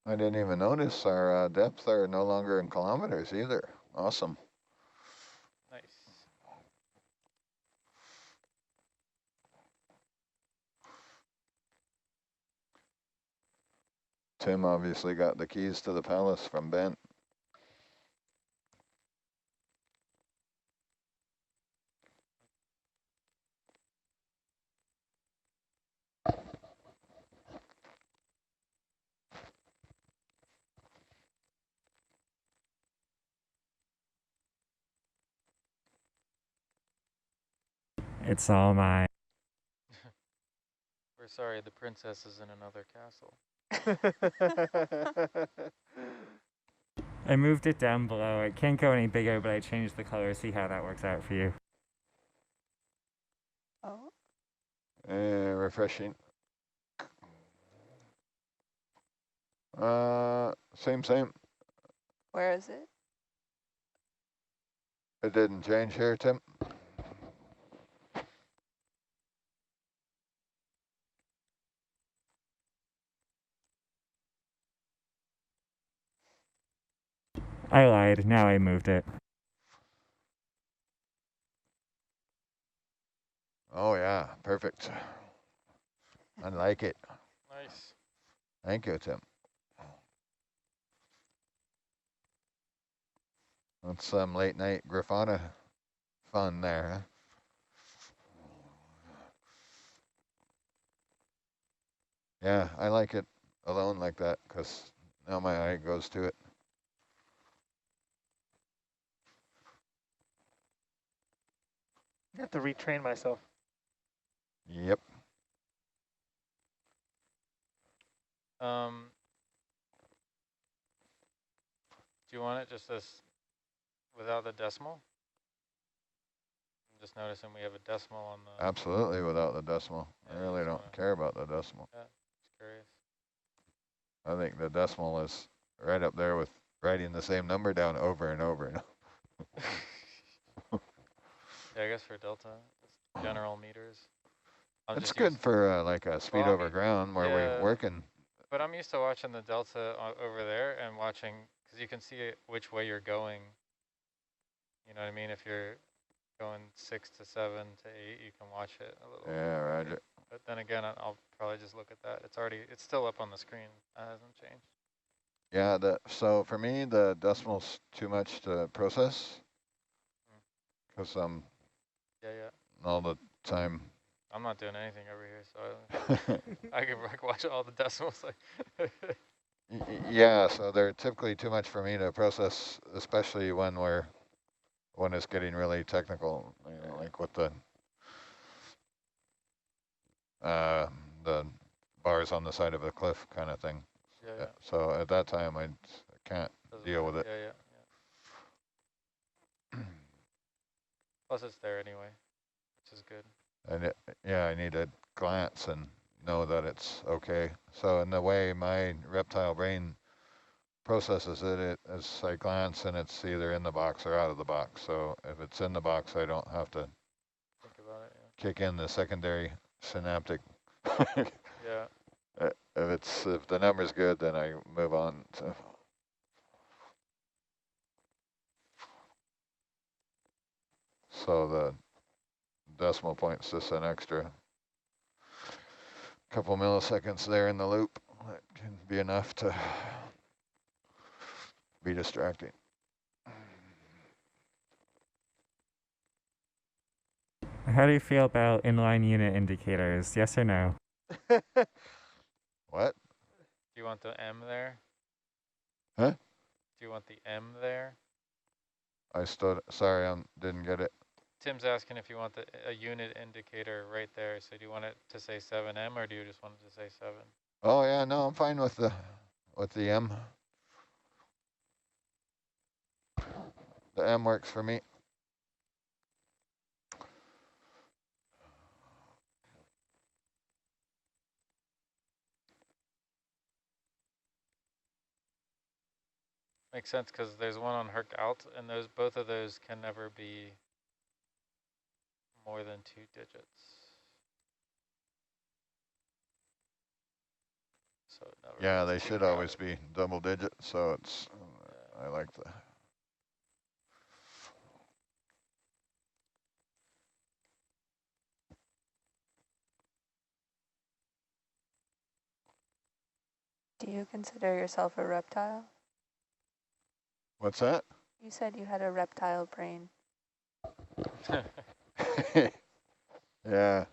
I didn't even notice our depths are no longer in kilometers either. Awesome. Nice. Tim obviously got the keys to the palace from Ben. It's all mine. We're sorry, the princess is in another castle. I moved it down below. It can't go any bigger, but I changed the color. See how that works out for you. Oh, Refreshing. Same. where is it? It didn't change here, Tim. I lied. Now I moved it. Oh yeah, perfect. I like it. Nice. Thank you, Tim. That's some late night Grafana fun there, huh? Yeah, I like it alone like that because now my eye goes to it. I have to retrain myself. Yep. Do you want it just as without the decimal? I'm just noticing we have a decimal on the. Absolutely without the decimal. Yeah, I really don't care about the decimal. Yeah, just curious. I think the decimal is right up there with writing the same number down over and over and over. Yeah, I guess for delta, it's general meters. It's good for like a speed over ground where we're working. But I'm used to watching the delta over there and watching because you can see which way you're going. You know what I mean? If you're going 6 to 7 to 8, you can watch it a little. Yeah, roger. But then again, I'll probably just look at that. It's still up on the screen. That hasn't changed. Yeah, so for me, the decimal's too much to process. Because Yeah. all the time. I'm not doing anything over here, so I can watch all the decimals. Yeah, so they're typically too much for me to process, especially when it's getting really technical, you know, like with the bars on the side of a cliff kind of thing. Yeah. So at that time, I can't deal with it. Yeah. Plus, it's there anyway, which is good. And I need to glance and know that it's okay. So in the way my reptile brain processes it, as I glance and it's either in the box or out of the box. So if it's in the box, I don't have to think about it. Kick in the secondary synaptic. Yeah. If the number's good, then I move on to. So the decimal point's just an extra couple milliseconds there in the loop. That can be enough to be distracting. How do you feel about inline unit indicators? Yes or no? What? Do you want the M there? Huh? Do you want the M there? Sorry, didn't get it. Tim's asking if you want a unit indicator right there. So do you want it to say 7M or do you just want it to say 7? Oh yeah, no, I'm fine with the M. The M works for me. Makes sense because there's one on Herc Alt, and both of those can never be more than 2 digits. So it never Yeah, gets they too should crowded. always be double digit. So it's I like the. Do you consider yourself a reptile? What's that? You said you had a reptile brain. Yeah.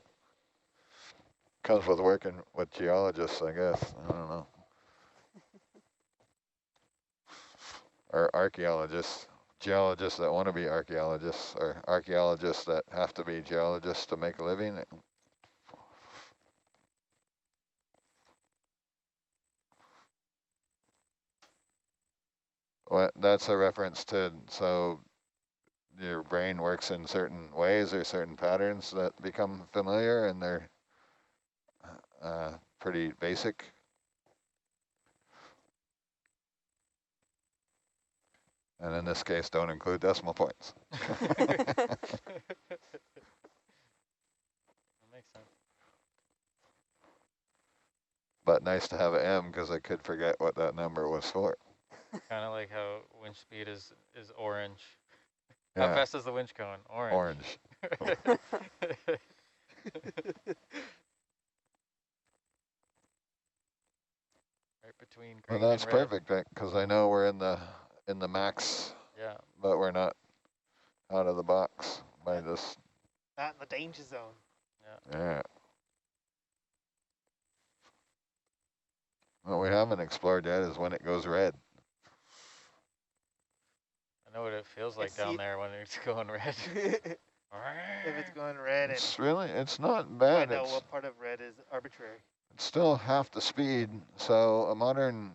Comes with working with geologists, I guess. I don't know. Or archaeologists. Geologists that want to be archaeologists, or archaeologists that have to be geologists to make a living. Well, that's a reference to, so your brain works in certain ways or certain patterns that become familiar, and they're pretty basic. And in this case, don't include decimal points. That makes sense. But nice to have an M because I could forget what that number was for. Kind of like how winch speed is orange. Yeah. How fast is the winch going? Orange. Orange. Right between green Well, that's and red. perfect because I know we're in the max. Yeah. But we're not out of the box by this. Not in the danger zone. Yeah. What we haven't explored yet is when it goes red. I know what it feels like down there when it's going red. If it's going red, It's not bad. I know what part of red is arbitrary. It's still half the speed. So a modern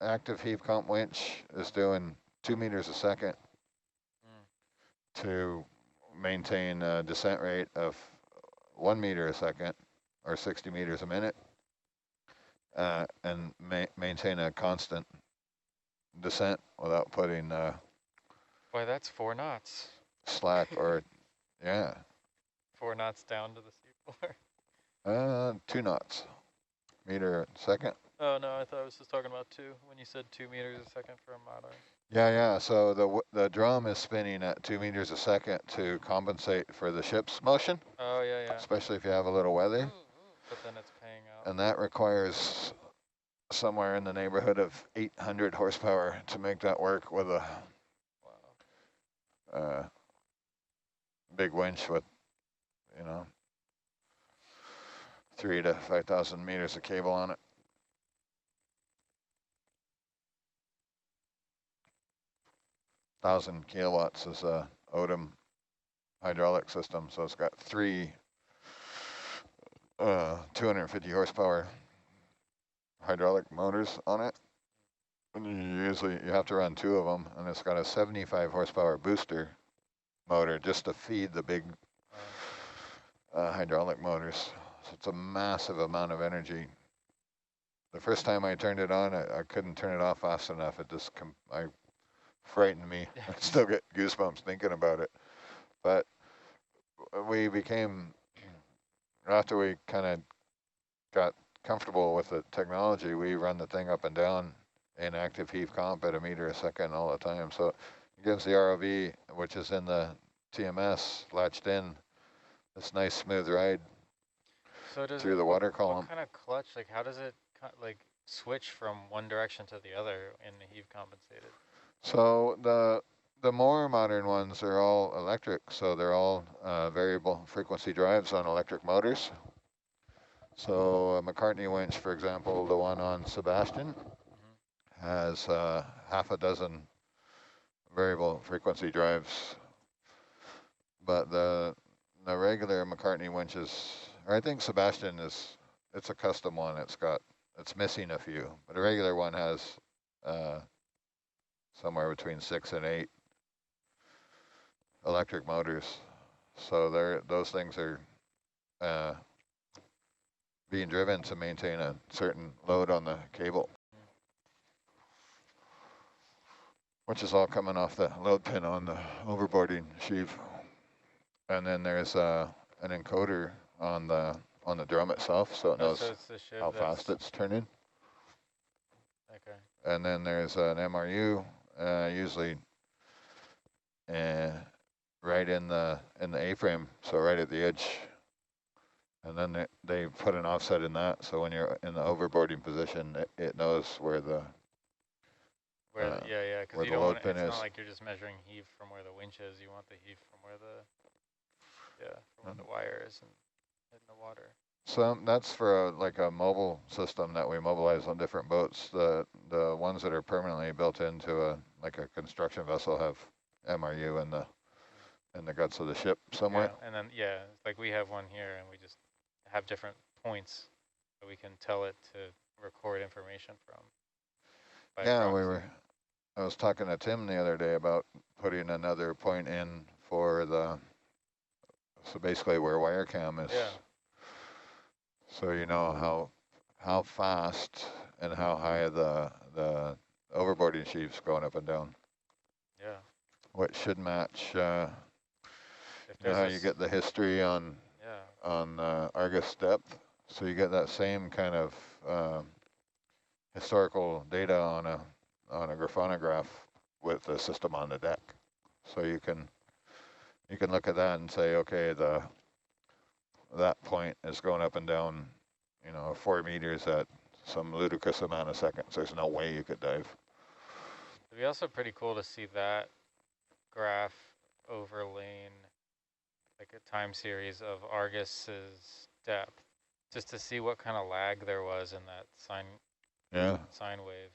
active heave comp winch is doing 2 meters a second to maintain a descent rate of 1 meter a second or 60 meters a minute, and maintain a constant descent without putting Boy, that's 4 knots. slack or, yeah. 4 knots down to the seafloor. 2 knots, meter a second. Oh no, I thought I was just talking about 2 when you said 2 meters a second for a modern. Yeah. So the drum is spinning at 2 meters a second to compensate for the ship's motion, Oh yeah. especially if you have a little weather. But then it's paying out. And that requires somewhere in the neighborhood of 800 horsepower to make that work with a big winch with, 3 to 5,000 meters of cable on it. Wow. 1,000 kilowatts is a Odom hydraulic system, so it's got 3 250 horsepower hydraulic motors on it. And you have to run 2 of them, and it's got a 75 horsepower booster motor just to feed the big hydraulic motors. So it's a massive amount of energy. The first time I turned it on, I couldn't turn it off fast enough. It just frightened me. I still get goosebumps thinking about it. But we became, after we kind of got comfortable with the technology, we run the thing up and down in active heave comp at 1 meter a second all the time. So it gives the ROV, which is in the TMS, latched in, this nice smooth ride through the water column. What kind of clutch, like how does it like switch from one direction to the other in the heave compensated? So the more modern ones are all electric, so they're all variable frequency drives on electric motors. So a McCartney winch, for example, the one on Sebastian, has half a dozen variable frequency drives. But the regular McCartney winches, or I think Sebastian it's a custom one. It's missing a few, but a regular one has somewhere between 6 and 8 electric motors. So those things are being driven to maintain a certain load on the cable, which is all coming off the load pin on the overboarding sheave. And then there's an encoder on the drum itself, so it knows how fast it's turning. Okay. And then there's an MRU, usually right in the A-frame, so right at the edge. And then they put an offset in that, so when you're in the overboarding position, it knows where the because you don't want it's not like you're just measuring heave from where the winch is. You want the heave from where the wire is in the water. So that's for like a mobile system that we mobilize on different boats. The ones that are permanently built into like a construction vessel have MRU in the guts of the ship somewhere. Yeah, and then like we have one here, and we just have different points that we can tell it to record information from. Yeah, I was talking to Tim the other day about putting another point in for so basically where wire cam is. Yeah. So you know how fast and how high the overboarding sheave's going up and down. Yeah. What should match how you get the history on Argus depth. So you get that same kind of historical data on a graphonograph with the system on the deck. So you can look at that and say, okay, that point is going up and down, 4 meters at some ludicrous amount of seconds. There's no way you could dive. It'd be also pretty cool to see that graph overlaying like a time series of Argus's depth, just to see what kind of lag there was in that sine wave,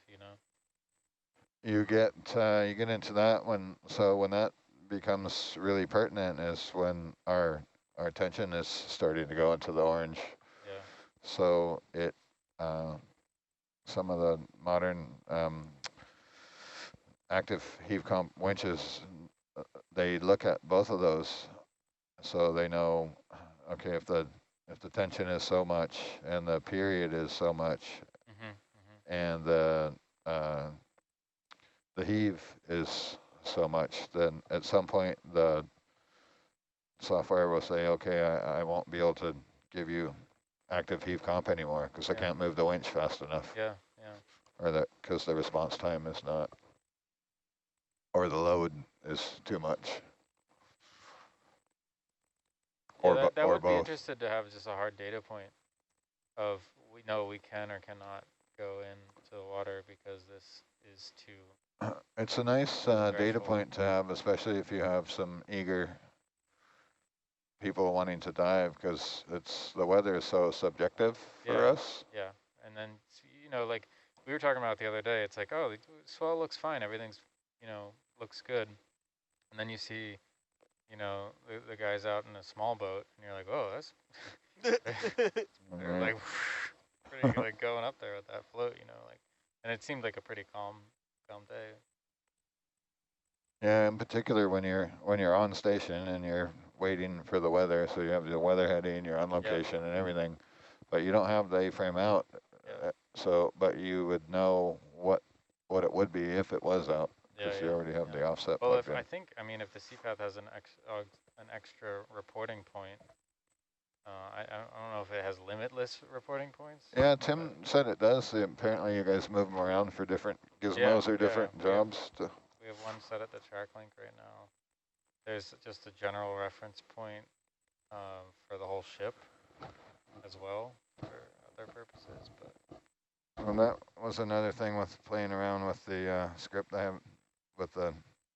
You get into that when that becomes really pertinent is when our tension is starting to go into the orange. Yeah. So some of the modern active heave comp winches, they look at both of those, so they know, okay, if the tension is so much and the period is so much, and the heave is so much, then at some point the software will say, okay, I won't be able to give you active heave comp anymore because I Yeah. can't move the winch fast enough. Yeah, yeah. Or that because the response time is not, or the load is too much. Yeah, Or, that or would be both. interested to have just a hard data point of we know we can or cannot go into the water because this is too It's a nice data threshold. point to have, especially if you have some eager people wanting to dive, because the weather is so subjective for us. Yeah, and then you know, like we were talking about the other day, it's like, oh, the swell looks fine, everything's, you know, looks good, and then you see, you know, the guys out in a small boat, and you're like, oh, that's they're like pretty like going up there with that float, you know, like, and it seemed like a pretty calm day. Yeah, in particular when you're on station and you're waiting for the weather, so you have the weather heading, you're on location and everything, but you don't have the A-frame out. So, but you would know what it would be if it was out, because you already have the offset Well, plugged if in. I think, I mean, if the CPATH has an extra reporting point, I don't know if it has limitless reporting points. Yeah, Tim said it does. Apparently you guys move them around for different gizmos or different jobs. We have one set at the track link right now. There's just a general reference point for the whole ship as well for other purposes. But well, that was another thing with playing around with the script I have with the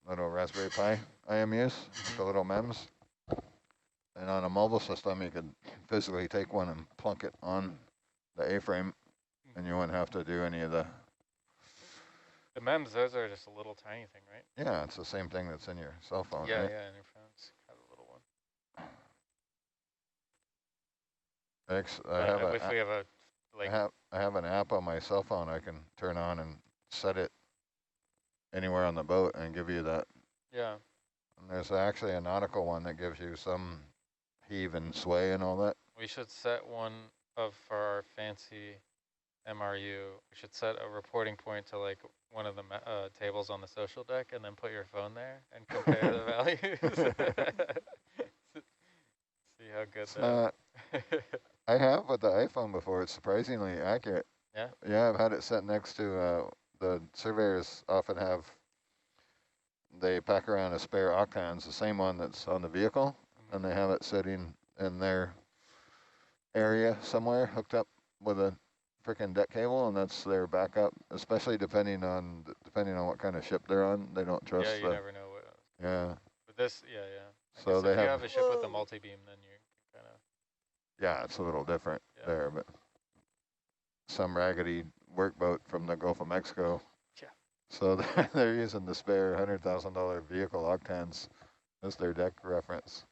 little Raspberry Pi IMUs, the little MEMS. And on a mobile system, you could physically take one and plunk it on the A-frame, and you wouldn't have to do any of the... The MEMS, those are just a little tiny thing, right? Yeah, it's the same thing that's in your cell phone, yeah, right? Yeah, in your phone's kind of a little one. If we have a, like... I have an app on my cell phone I can turn on and set it anywhere on the boat and give you that. Yeah. And there's actually a nautical one that gives you some heave and sway and all that. We should set one for our fancy MRU. We should set a reporting point to like one of the tables on the social deck, and then put your phone there and compare the values. See how good that. I have with the iPhone before. It's surprisingly accurate. Yeah. Yeah, I've had it set next to the surveyors often have. They pack around a spare octans, the same one that's on the vehicle, and they have it sitting in their area somewhere, hooked up with a freaking deck cable, and that's their backup. Especially depending on what kind of ship they're on, they don't trust. Yeah, you never know what. Yeah. But this, yeah. So if you have a ship with a multi-beam, then you kind of. Yeah, it's a little different there, but some raggedy workboat from the Gulf of Mexico. Yeah. So they're using the spare $100,000 vehicle octans as their deck reference.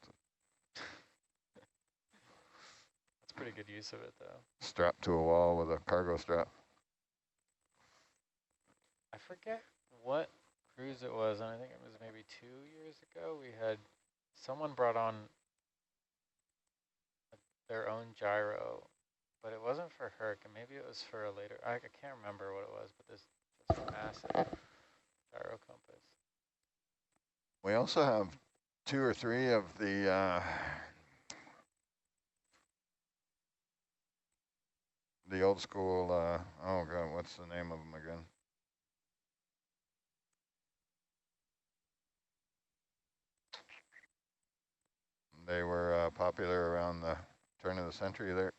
That's pretty good use of it, though. Strapped to a wall with a cargo strap. I forget what cruise it was, and I think it was maybe 2 years ago. We had someone brought on their own gyro, but it wasn't for Herc, and maybe it was for a later. I can't remember what it was, but this massive gyro compass. We also have 2 or 3 of the old school. Oh god, what's the name of them again? They were popular around the turn of the century there.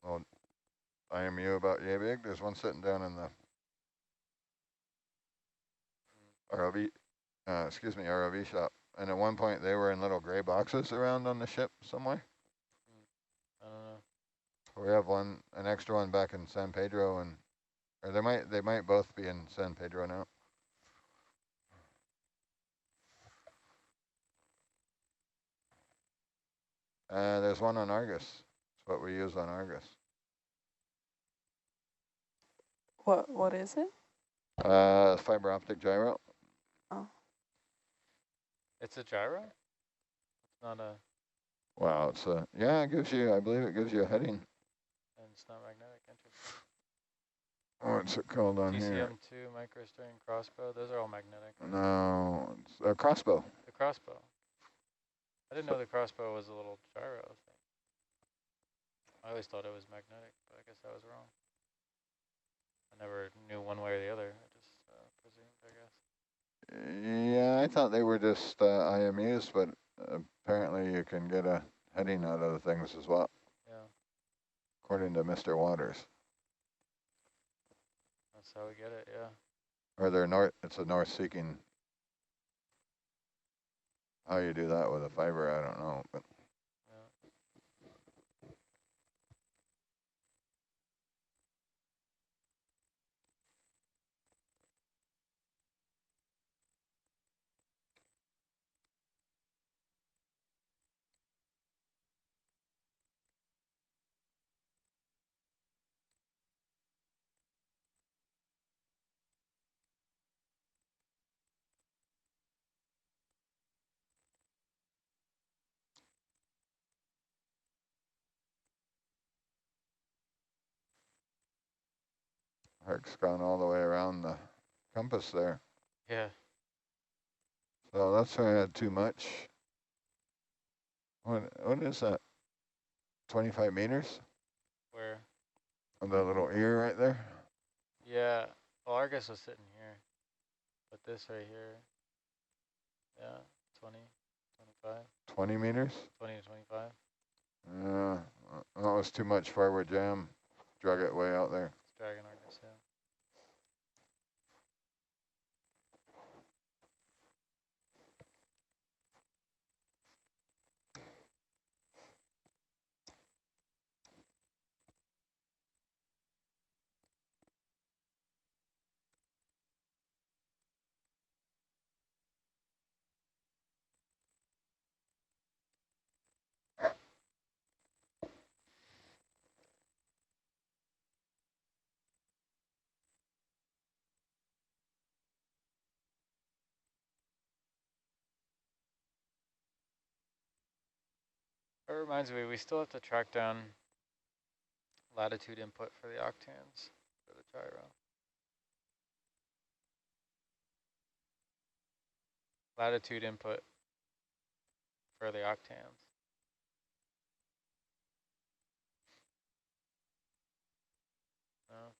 Well, IMU about yay big. There's one sitting down in the ROV, ROV shop. And at one point they were in little gray boxes around on the ship somewhere. I don't know. We have an extra one back in San Pedro, or they might both be in San Pedro now. There's one on Argus. It's what we use on Argus. What is it? Fiber optic gyro. Oh. It's a gyro? It's not a... Wow, it's a... Yeah, it gives you... I believe it gives you a heading. And it's not magnetic. Interesting. What's it called on here? TCM2, microstring, crossbow. Those are all magnetic. Right? No, it's a crossbow. The crossbow. I didn't know the crossbow was a little gyro thing. I always thought it was magnetic, but I guess I was wrong. I never knew one way or the other. I just presumed, I guess. Yeah, I thought they were just IMUs, but apparently you can get a heading out of the things as well, Yeah, according to Mr. Waters. that's how we get it, yeah. Or they're north, it's a north-seeking. How you do that with a fiber, I don't know. But Yeah. Herc's gone all the way around the compass there. Yeah. So that's why I had too much. What is that? 25 meters? Where? On the little ear right there? Yeah. Well, Argus was sitting here. But this right here, yeah, 20, 25. 20 meters? 20 to 25. That was too much forward jam. Drug it way out there. It's dragging Argus, yeah. It reminds me, we still have to track down latitude input for the octans for the gyro. Latitude input for the octans. No.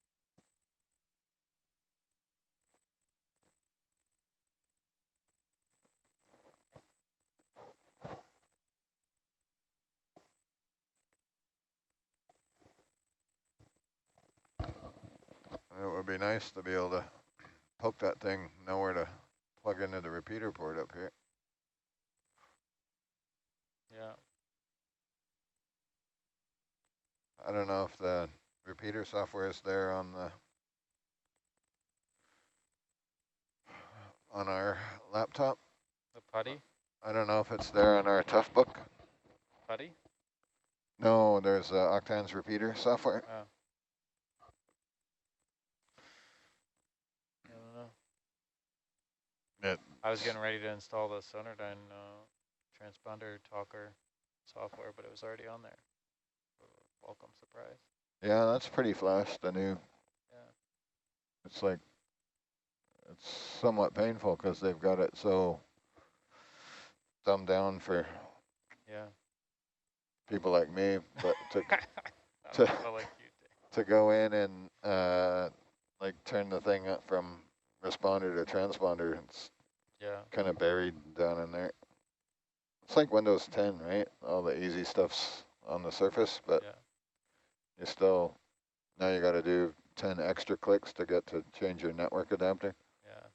It would be nice to be able to poke that thing, know where to plug into the repeater port up here. Yeah. I don't know if the repeater software is there on our laptop. The putty? I don't know if it's there on our tough book. Putty? No, there's Octan's repeater software. Oh. I don't know. I was getting ready to install the Sonardyne transponder talker software, but it was already on there. Welcome surprise. Yeah, that's pretty flash, the new. Yeah. It's like, it's somewhat painful because they've got it so dumbed down for people like me, but to go in and like turn the thing up from responder to transponder, it's kind of buried down in there. It's like Windows 10, right? All the easy stuff's on the surface, but you still, now you got to do 10 extra clicks to get to change your network adapter. Yeah.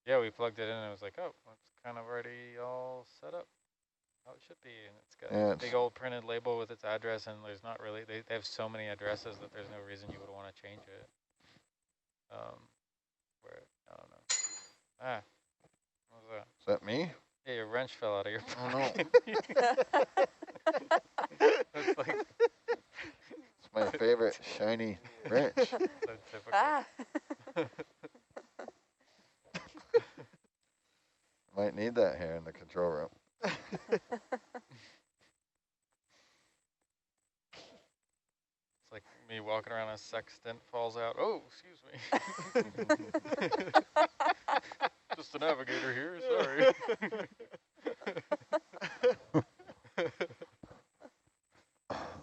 Yeah, we plugged it in and it was like, oh, it's kind of already all set up how it should be. And it's got a big old printed label with its address, and there's not really, they have so many addresses that there's no reason you would want to change it. Where, I don't know. Ah, what was that? Is that me? Yeah, your wrench fell out of your pocket. Oh no. It's like, it's my favorite shiny wrench. so typical. Ah. Might need that here in the control room. It's like me walking around, a sextant falls out. Oh, excuse me. just the navigator here, sorry.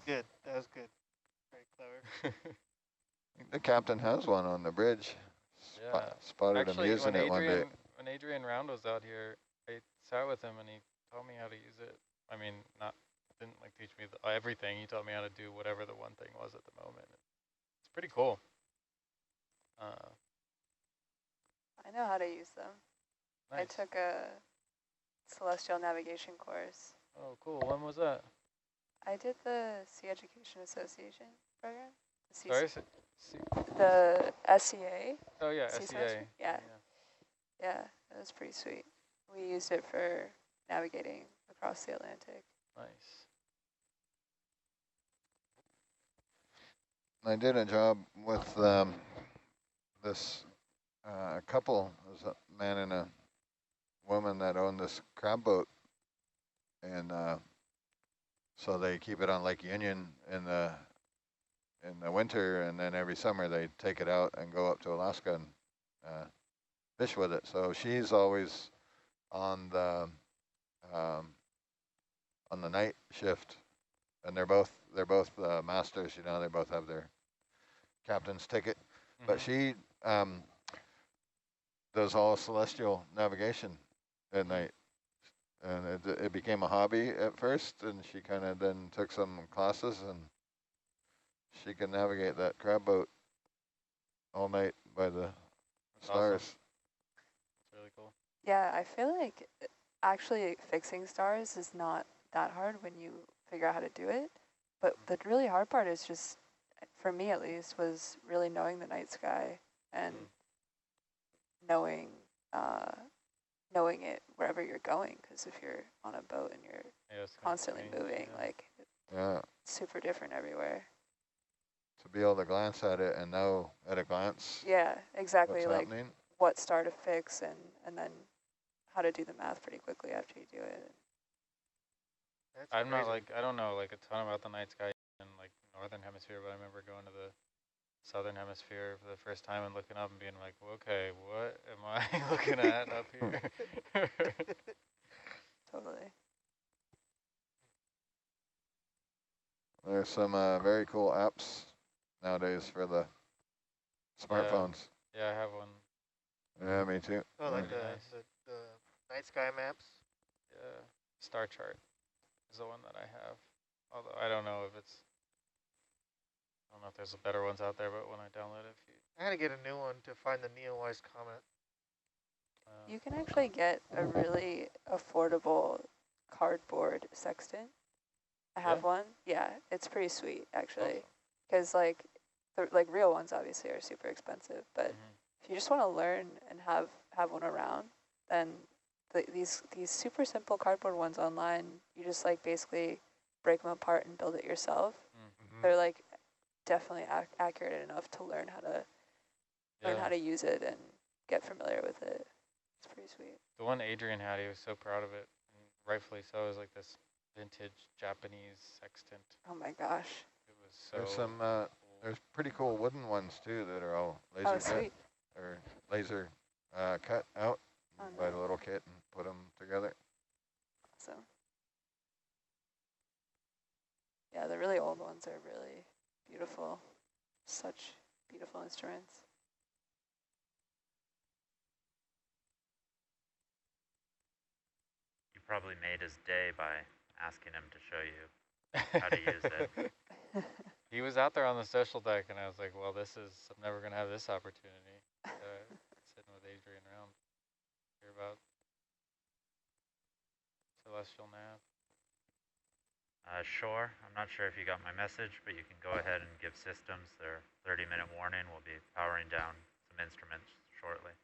Good. That was good. Very clever. The captain has one on the bridge. Yeah. Spotted Actually, him using it one day. when Adrian Round was out here, I sat with him and he taught me how to use it. I mean, didn't like teach me everything. He taught me how to do whatever the one thing was at the moment. It's pretty cool. I know how to use them. Nice. I took a celestial navigation course. Oh, cool. When was that? I did the Sea Education Association program. Sorry? The SEA. Oh, yeah, Sea SEA. semester? Yeah. Yeah, it was pretty sweet. We used it for navigating across the Atlantic. Nice. I did a job with this couple, there's a man and a woman that own this crab boat, and so they keep it on Lake Union in the winter, and then every summer they take it out and go up to Alaska and fish with it. So she's always on the night shift, and they're both masters. You know, they both have their captain's ticket, but she does all celestial navigation at night, and it became a hobby at first, and she kind of then took some classes, and she can navigate that crab boat all night by the stars. Awesome. That's really cool. Yeah, I feel like actually fixing stars is not that hard when you figure out how to do it. But the really hard part is just, for me at least, was really knowing the night sky and knowing it wherever you're going. Because if you're on a boat and you're constantly moving, like it's super different everywhere. To be able to glance at it and know at a glance. Yeah, exactly. What's like happening. What star to fix and then how to do the math pretty quickly after you do it. That's I don't know like a ton about the night sky in like northern hemisphere, but I remember going to the southern hemisphere for the first time and looking up and being like, okay, what am I looking at up here? Totally. There's some very cool apps nowadays for the smartphones. Yeah, I have one. Yeah, me too. Oh, like Nice. the night sky maps? Yeah, Star Chart is the one that I have. Although I don't know if there's better ones out there, but when I download it, I gotta get a new one to find the Neowise comet. You can actually get a really affordable cardboard sextant. I have one. Yeah, it's pretty sweet actually, because like real ones obviously are super expensive, but if you just want to learn and have one around, then these super simple cardboard ones online, you just like basically break them apart and build it yourself. They're like definitely accurate enough to learn how to use it and get familiar with it. It's pretty sweet. The one Adrian had, he was so proud of it, and rightfully so. It was like this vintage Japanese sextant. Oh my gosh. It was so There's some cool. there's pretty cool wooden ones too that are all laser cut or laser cut out by the little kit and put them together. Awesome. Yeah, the really old ones are really beautiful. Such beautiful instruments. You probably made his day by asking him to show you how to use it. He was out there on the social deck, and I was like, well, I'm never going to have this opportunity. Sitting with Adrian around, hear about celestial nav. Sure. I'm not sure if you got my message, but you can go ahead and give systems their 30-minute warning. We'll be powering down some instruments shortly.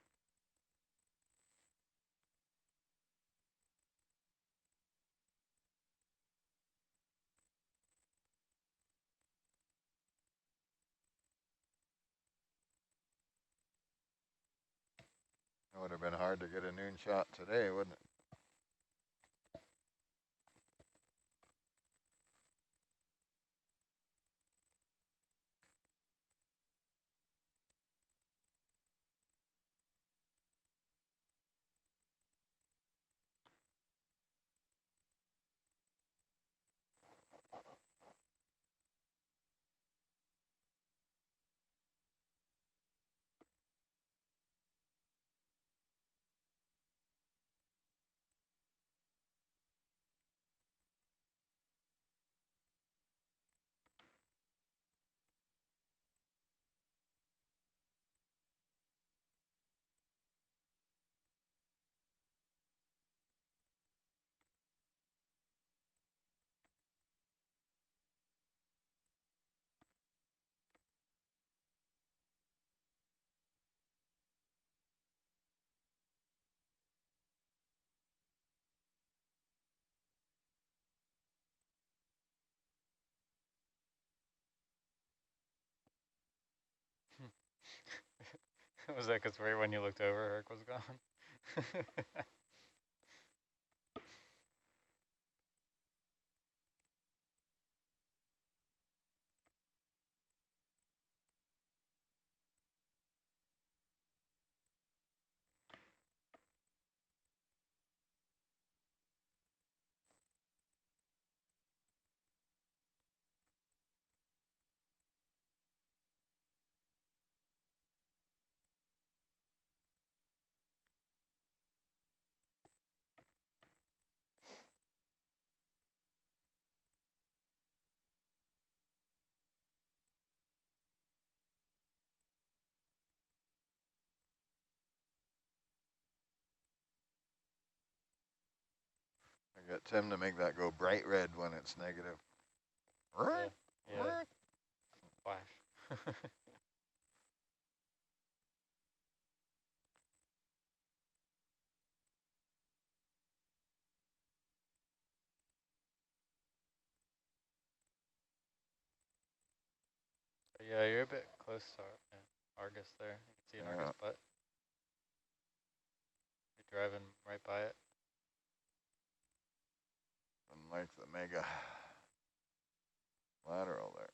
It would have been hard to get a noon shot today, wouldn't it? Was that because right when you looked over, Herc was gone? I got Tim to make that go bright red when it's negative. Yeah, yeah. Flash. Yeah, you're a bit close to Argus there. You can see an Argus butt. You're driving right by it. Unlike the mega lateral there.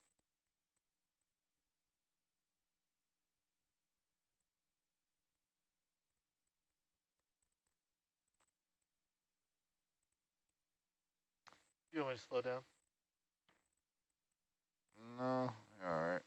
You want me to slow down? No, all right.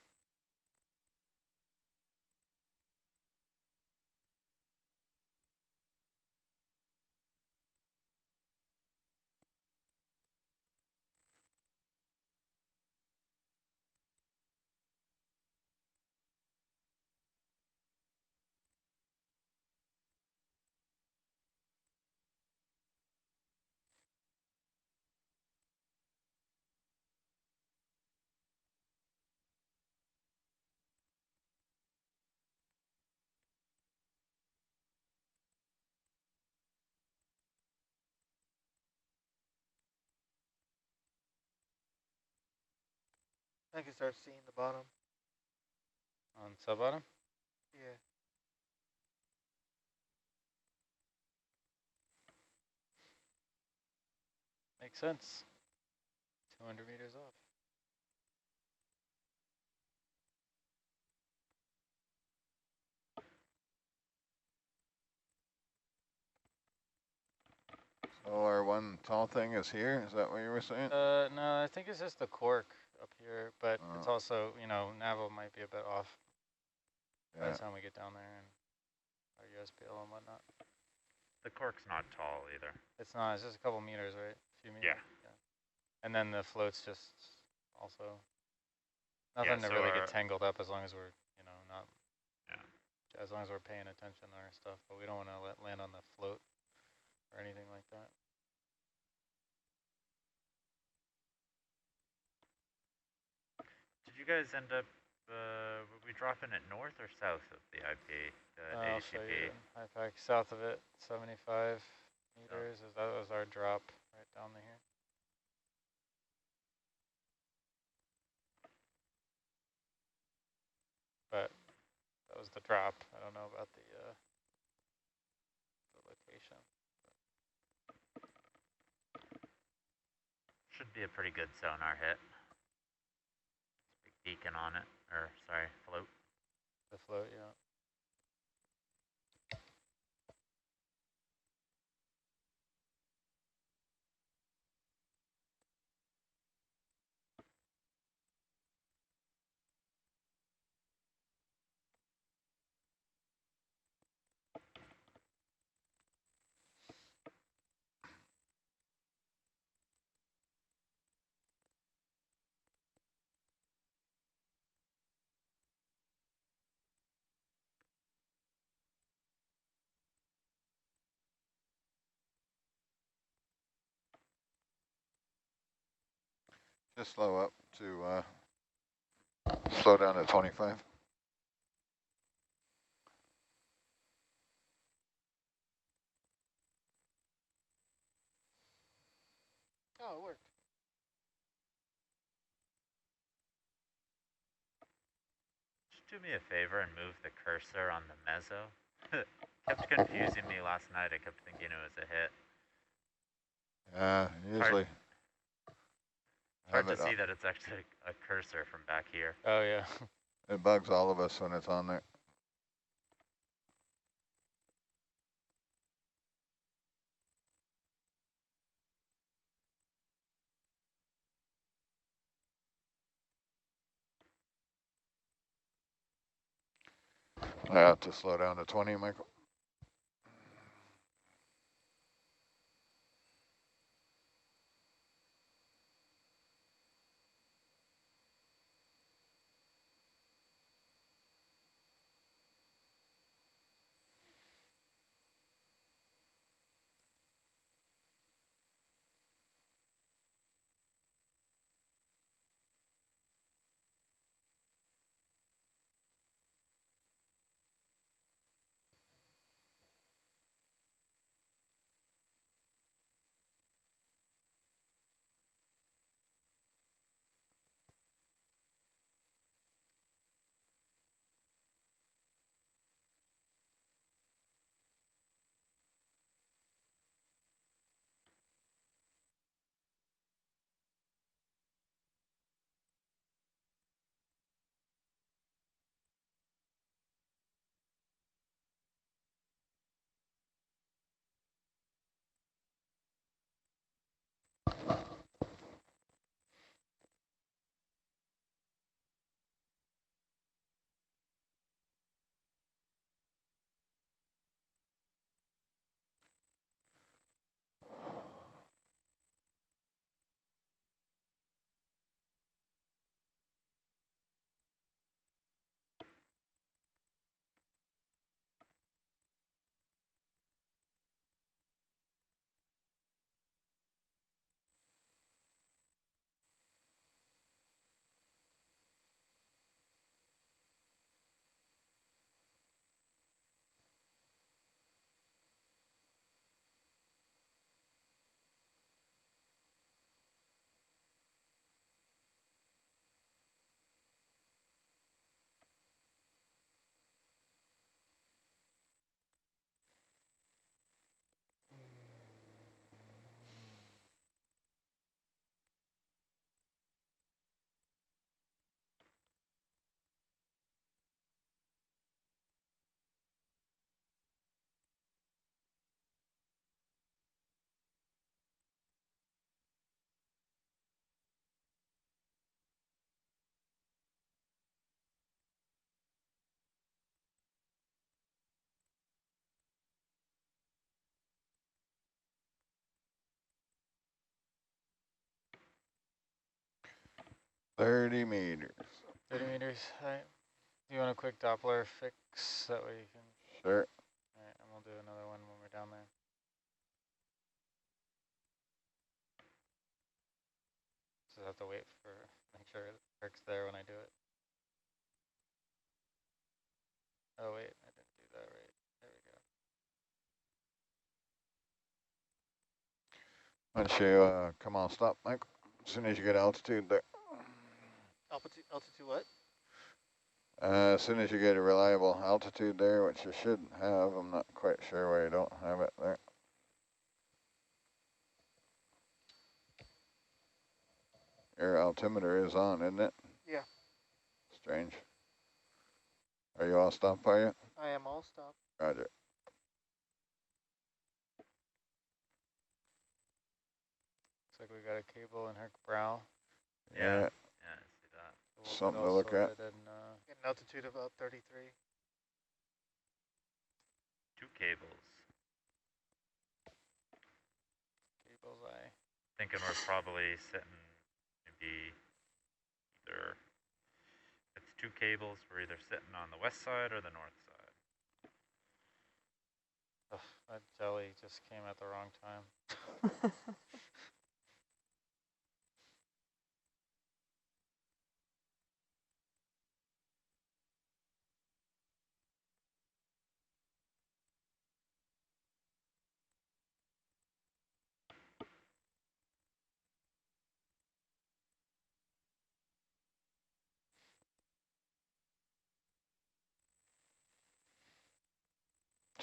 I can start seeing the bottom. On sub-bottom? Yeah. Makes sense. 200 meters off. So our one tall thing is here. Is that what you were saying? No, I think it's just the cork up here, but it's also, you know, Naval might be a bit off by the time we get down there and our USBL and whatnot. The cork's not tall either. It's not, it's just a couple meters, right? A few meters. Yeah. And then the float's just also nothing to really get tangled up as long as we're, you know, not, as long as we're paying attention to our stuff, but we don't want to land on the float or anything like that. Did you guys end up, were we dropping it north or south of the IP, I'll show you in HIPAC. South of it, 75 meters. That was our drop right down here. But that was the drop. I don't know about the location. Should be a pretty good sonar hit. Big beacon on it, or sorry, float. The float, yeah. Just slow up to slow down to 25. Oh, it worked. do me a favor and move the cursor on the mezzo? Kept confusing me last night. I kept thinking it was a hit. Usually. Hard to see that it's actually a cursor from back here. Oh, yeah. It bugs all of us when it's on there. I have to slow down to 20, Michael. $30 meters. 30 meters. All right. Do you want a quick Doppler fix? That way you can... Sure. All right, and we'll do another one when we're down there. Just have to wait for, make sure it works there when I do it. Oh wait, I didn't do that right. There we go. Why don't you come on, stop, Mike. As soon as you get altitude there. Altitude what? As soon as you get a reliable altitude there, which you should have, I'm not quite sure why you don't have it there. Your altimeter is on, isn't it? Yeah. Strange. Are you all stopped by you? I am all stopped. Roger. Looks like we got a cable in her brow. Yeah, I see that. So we'll Something get to all look at. sorted and, Get an altitude of about 33. 2 cables. cables eye. Thinking we're probably sitting maybe either, if it's 2 cables, we're either sitting on the west side or the north side. Ugh, that jelly just came at the wrong time.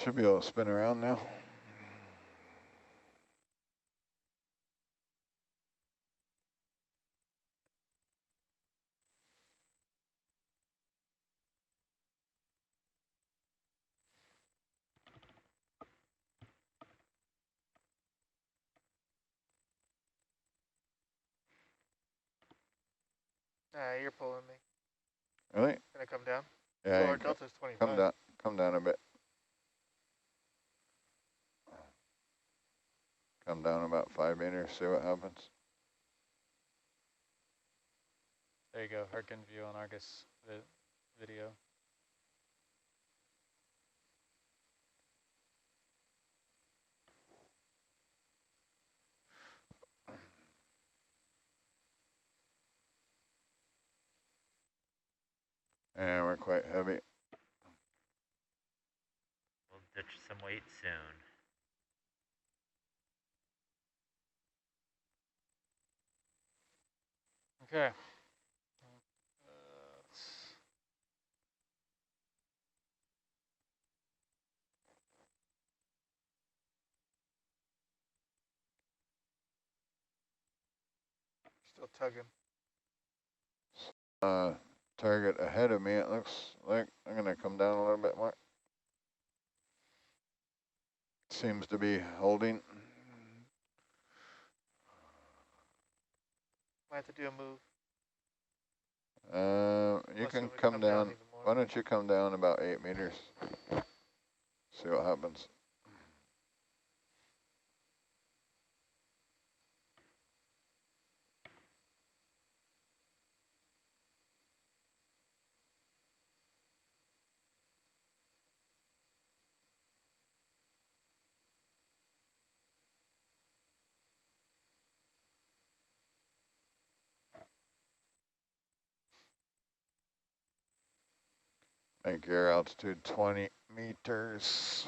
Should be able to spin around now. Nah, you're pulling me. Really? Gonna come down? Yeah, Well, our delta's 25. come down a bit. Come down about 5 meters, see what happens. There you go, Hercules view on Argus video. And we're quite heavy. We'll ditch some weight soon. Okay. Still tugging. Target ahead of me, it looks like. I'm gonna come down a little bit more. Seems to be holding. Might have to do a move. You Unless can it would come down. even more. Why don't you come down about 8 meters? See what happens. Make your altitude 20 meters.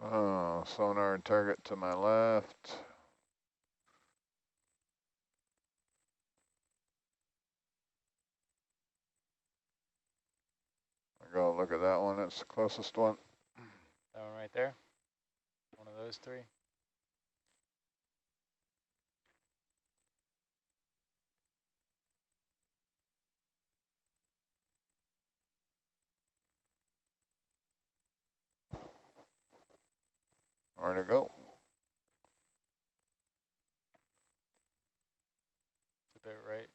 Oh, sonar target to my left. Go look at that one, it's the closest one. That one right there. One of those three. Where to go? It's a bit right.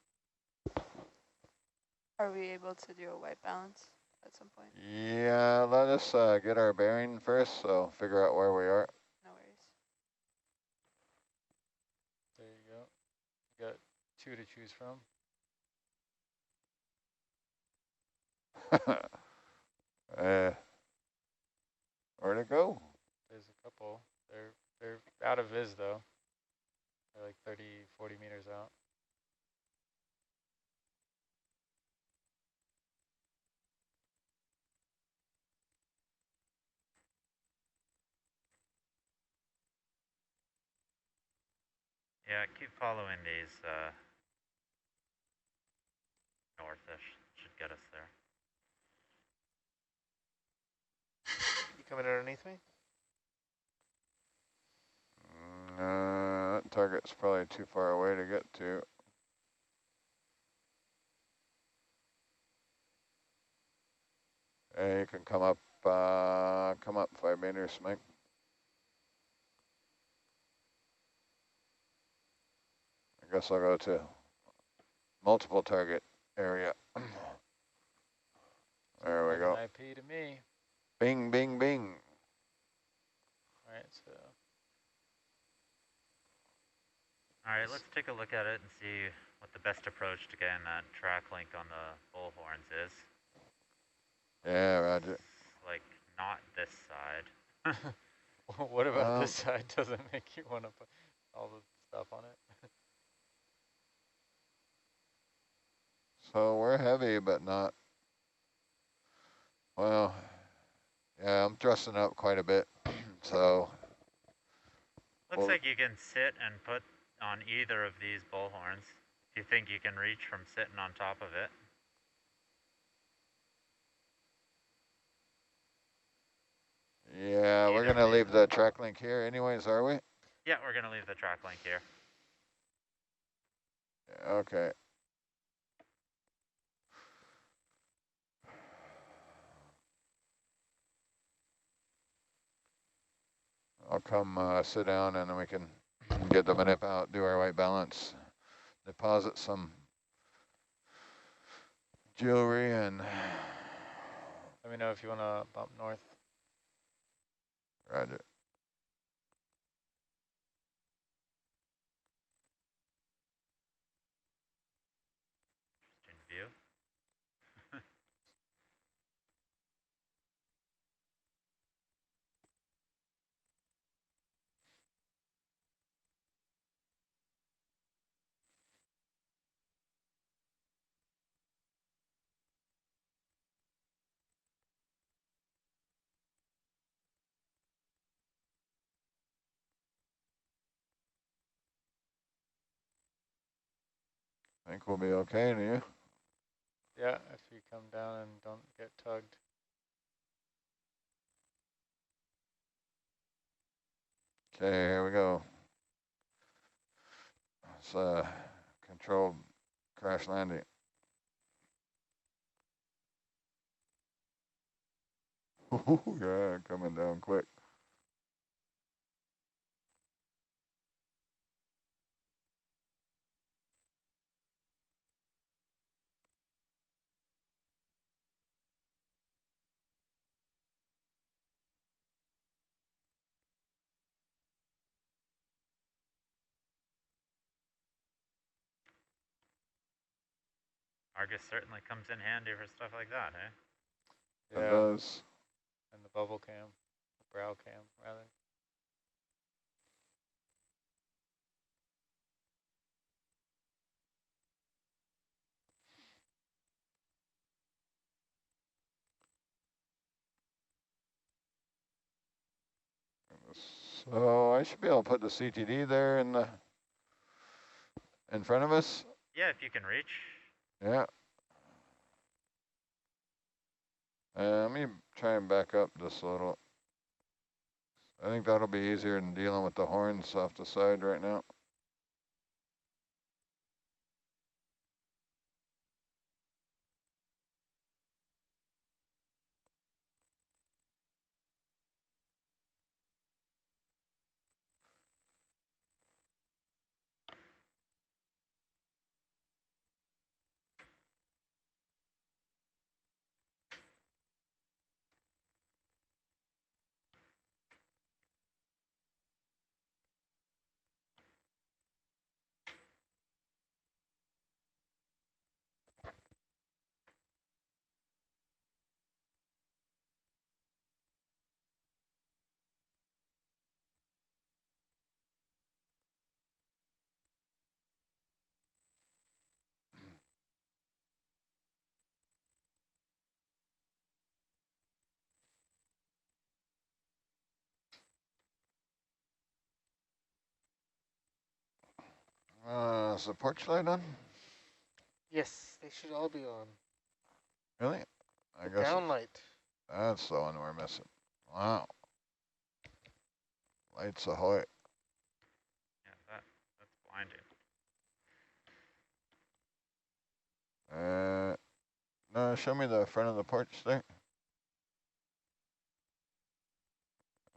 Are we able to do a white balance at some point? Yeah, let us get our bearing first, so figure out where we are. No worries. There you go. You got 2 to choose from. Where to go? There's a couple. They're out of viz though. They're like 30, 40 meters out. Yeah, keep following these northish. Should get us there. You coming underneath me? That target's probably too far away to get to. Hey, you can come up 5 meters, Mike. I guess I'll go to multiple target area. There we go. IP to me. Bing, bing, bing. All right, so. All right, let's take a look at it and see what the best approach to getting that track link on the bullhorns is. Yeah, roger. It's like not this side. What about this side doesn't make you want to put all the stuff on it? So we're heavy, but not, well, Yeah, I'm thrusting up quite a bit, so. Looks like you can sit and put on either of these bullhorns if you think you can reach from sitting on top of it. Yeah, we're gonna leave the track link here anyways, are we? Yeah, we're gonna leave the track link here. Okay. I'll come sit down and then we can get the manip out, do our white balance, deposit some jewelry, and Let me know if you want to bump north. roger. Interesting view. I think we'll be okay, do you? Yeah, if you come down and don't get tugged. Okay, here we go. It's a controlled crash landing. Yeah, coming down quick. Argus certainly comes in handy for stuff like that, eh? Yeah. It does. And the bubble cam, the brow cam, rather. So I should be able to put the CTD there in front of us. Yeah, if you can reach. Yeah. Let me try and back up just a little. I think that'll be easier than dealing with the horns off the side right now. Is the porch light on? Yes, they should all be on. Really? I The guess down light. that's the one we're missing. Wow. Lights ahoy. Yeah, that's blinding. No, show me the front of the porch there.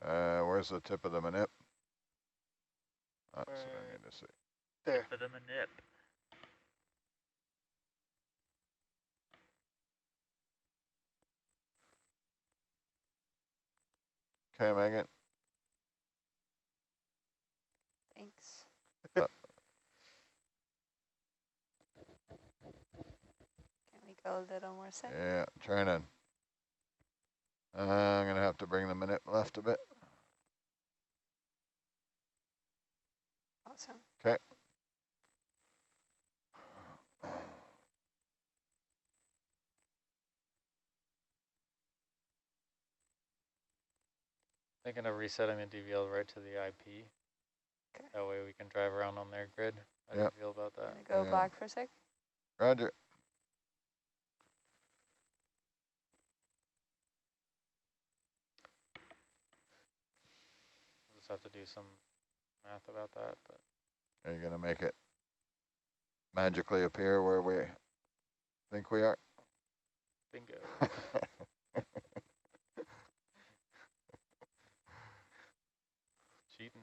Where's the tip of the manip? That's what I need to see. There. Tip of the manip. Okay, Megan. Thanks. Uh, Can we go a little more south? yeah, trying to. I'm gonna have to bring the manip left a bit. Awesome. Okay. Thinking of resetting the DVL right to the IP. Okay. That way we can drive around on their grid. How do you feel about that? Gonna go black for a sec. Roger. We'll just have to do some math about that, but Are you going to make it magically appear where we think we are? bingo. Cheating.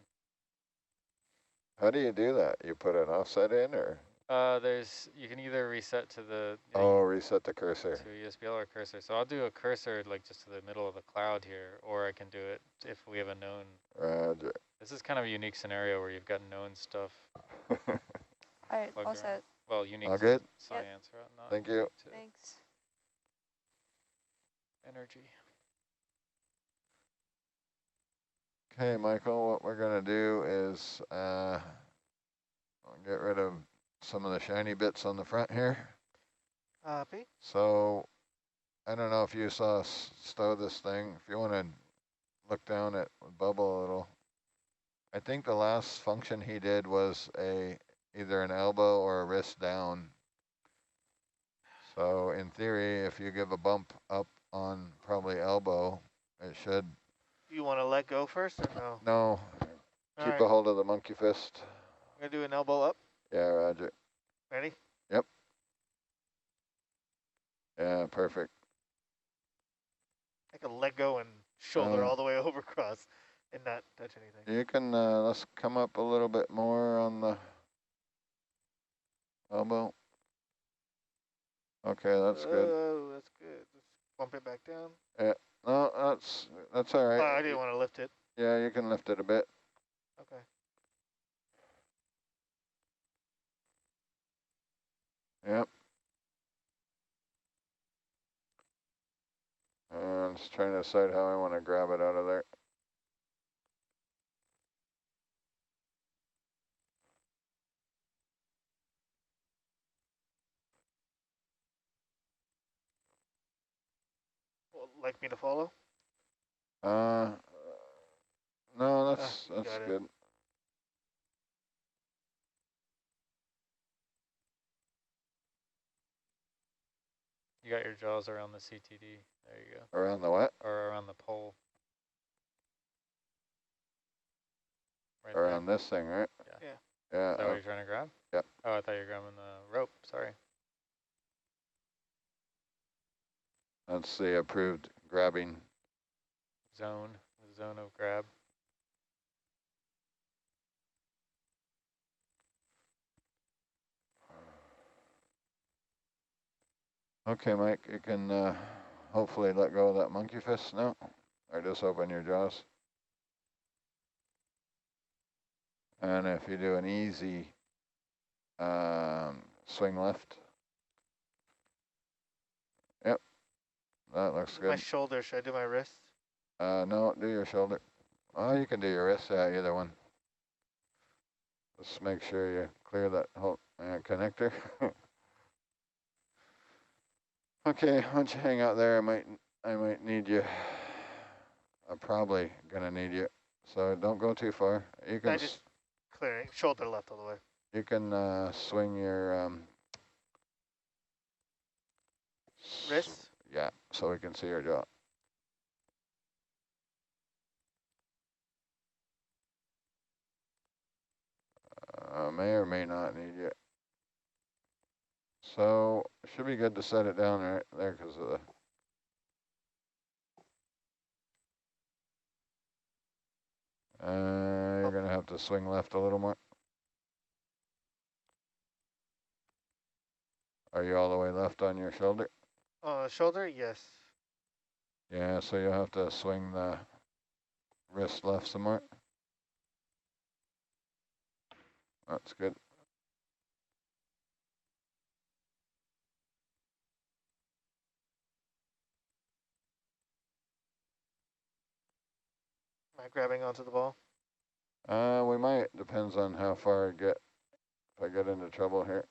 How do you do that? You put an offset in, or? You can either reset to the Reset the cursor. to ESBL or cursor. So I'll do a cursor like just to the middle of the cloud here, or I can do it if we have a known. Roger. This is kind of a unique scenario where you've got known stuff. Alright, all set. Well, unique All good? science, right? Not Thank you. unique to Thanks. energy. Okay, Michael, what we're going to do is get rid of some of the shiny bits on the front here. Pete? So I don't know if you saw us stow this thing. If you want to look down at Bubble a little. I think the last function he did was either an elbow or a wrist down. So in theory, if you give a bump up on probably elbow, it should. You want to let go first or no? No, keep a hold of the monkey fist. I'm going to do an elbow up. Yeah, roger. Ready? Yep. Yeah, perfect. I can let go and shoulder all the way over across and not touch anything. You can, let's come up a little bit more on the elbow. Okay, that's good. Oh, that's good. Let's bump it back down. Yeah, no, that's all right. Oh, I didn't want to lift it. Yeah, you can lift it a bit. Okay. Yep. I'm just trying to decide how I want to grab it out of there. Like me to follow? No, that's good. You got your jaws around the CTD. There you go. Around the what? Or around the pole. Right Around there. this thing, right? Yeah. Yeah. Is that what you're trying to grab? Yep. Oh, I thought you were grabbing the rope. Sorry. That's the approved grabbing zone. The zone of grab. Okay, Mike, you can hopefully let go of that monkey fist now, or just open your jaws. And if you do an easy swing left. Yep, that looks good. My shoulder, should I do my wrist? No, do your shoulder. Oh, you can do your wrist, yeah, either one. Just make sure you clear that whole connector. Okay, why don't you hang out there? I might need you. I'm probably gonna need you, so don't go too far. You can just clearing shoulder left all the way. You can swing your wrist. Yeah, so we can see your jaw. May or may not need you. So should be good to set it down right there because of the. You're gonna have to swing left a little more. Are you all the way left on your shoulder? Shoulder, yes. Yeah, so you'll have to swing the wrist left some more. That's good. Am I grabbing onto the ball? We might. Depends on how far I get. If I get into trouble here.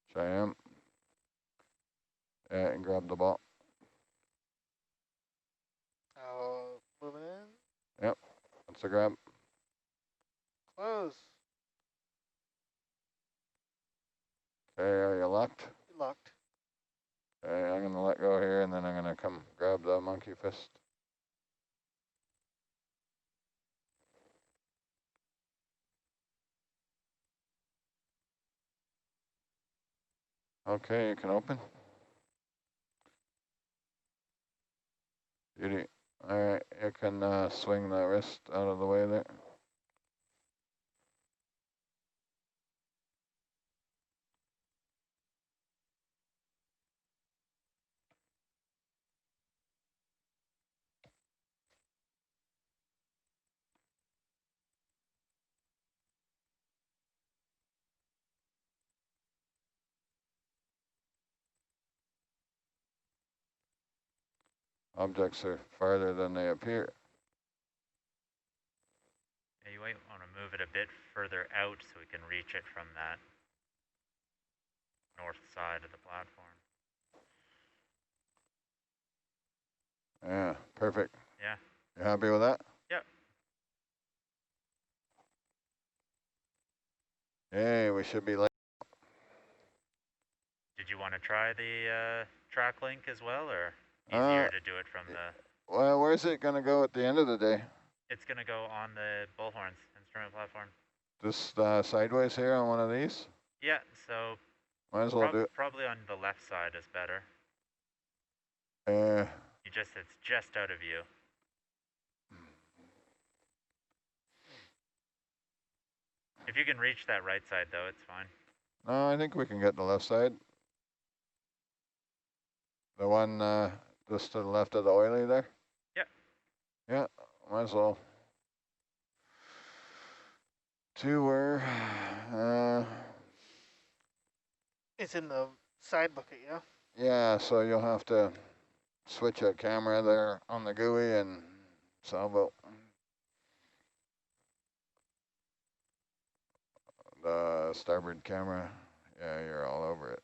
Which I am. Yeah, and grab the ball. wants to grab. Close. Okay, are you locked? Locked. Okay, I'm gonna let go here and then I'm gonna come grab the monkey fist. Okay, you can open. Beauty. All right, you can swing the wrist out of the way there. Objects are farther than they appear. Yeah, you might want to move it a bit further out so we can reach it from that north side of the platform. Yeah, perfect. Yeah. You happy with that? Yep. Hey, we should be late. Did you want to try the track link as well, or easier to do it from the... Well, where's it going to go at the end of the day? It's going to go on the bullhorns instrument platform. Just sideways here on one of these? Yeah, so might as well do it. Probably on the left side is better. It's just out of view. If you can reach that right side though, it's fine. No, I think we can get the left side. The one just to the left of the oily there? Yeah. Yeah, might as well. To where? It's in the side bucket, yeah? Yeah, so you'll have to switch a camera there on the GUI and salvo. The starboard camera, yeah, you're all over it.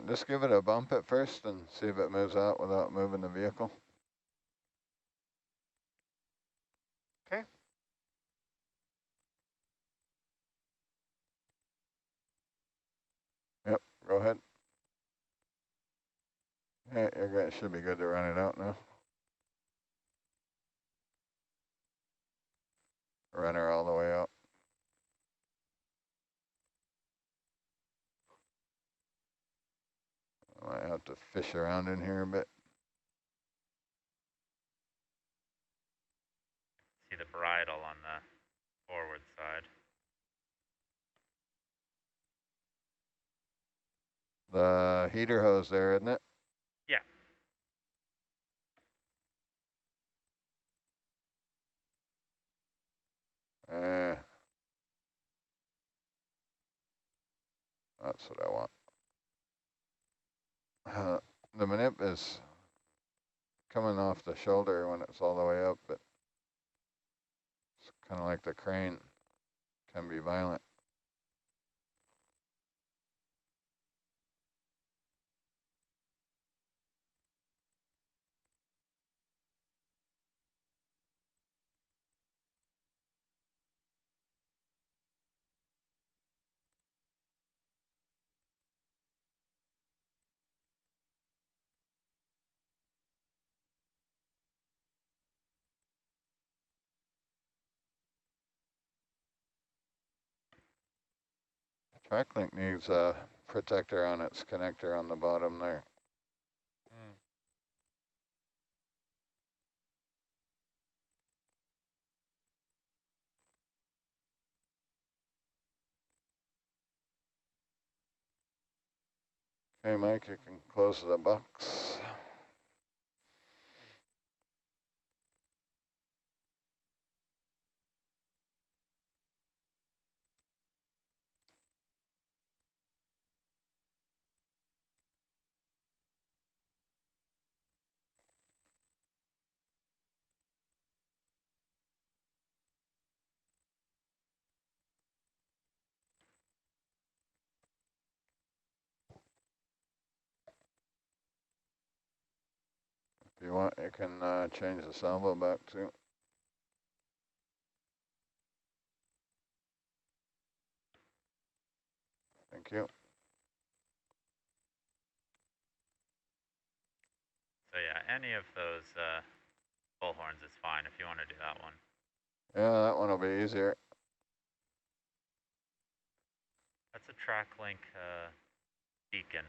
Just give it a bump at first and see if it moves out without moving the vehicle. Okay. Yep, go ahead. Yeah, it should be good to run it out now. Run her all the way out. I might have to fish around in here a bit. See the bridle on the forward side. The heater hose there, isn't it? Yeah. That's what I want. The manip is coming off the shoulder when it's all the way up, but it's kind of like the crane can be violent. Track link needs a protector on its connector on the bottom there. Okay, Mike, you can close the box. you can change the salvo back to. Thank you. So yeah, any of those bullhorns is fine if you want to do that one. Yeah, that one will be easier. That's a track link beacon.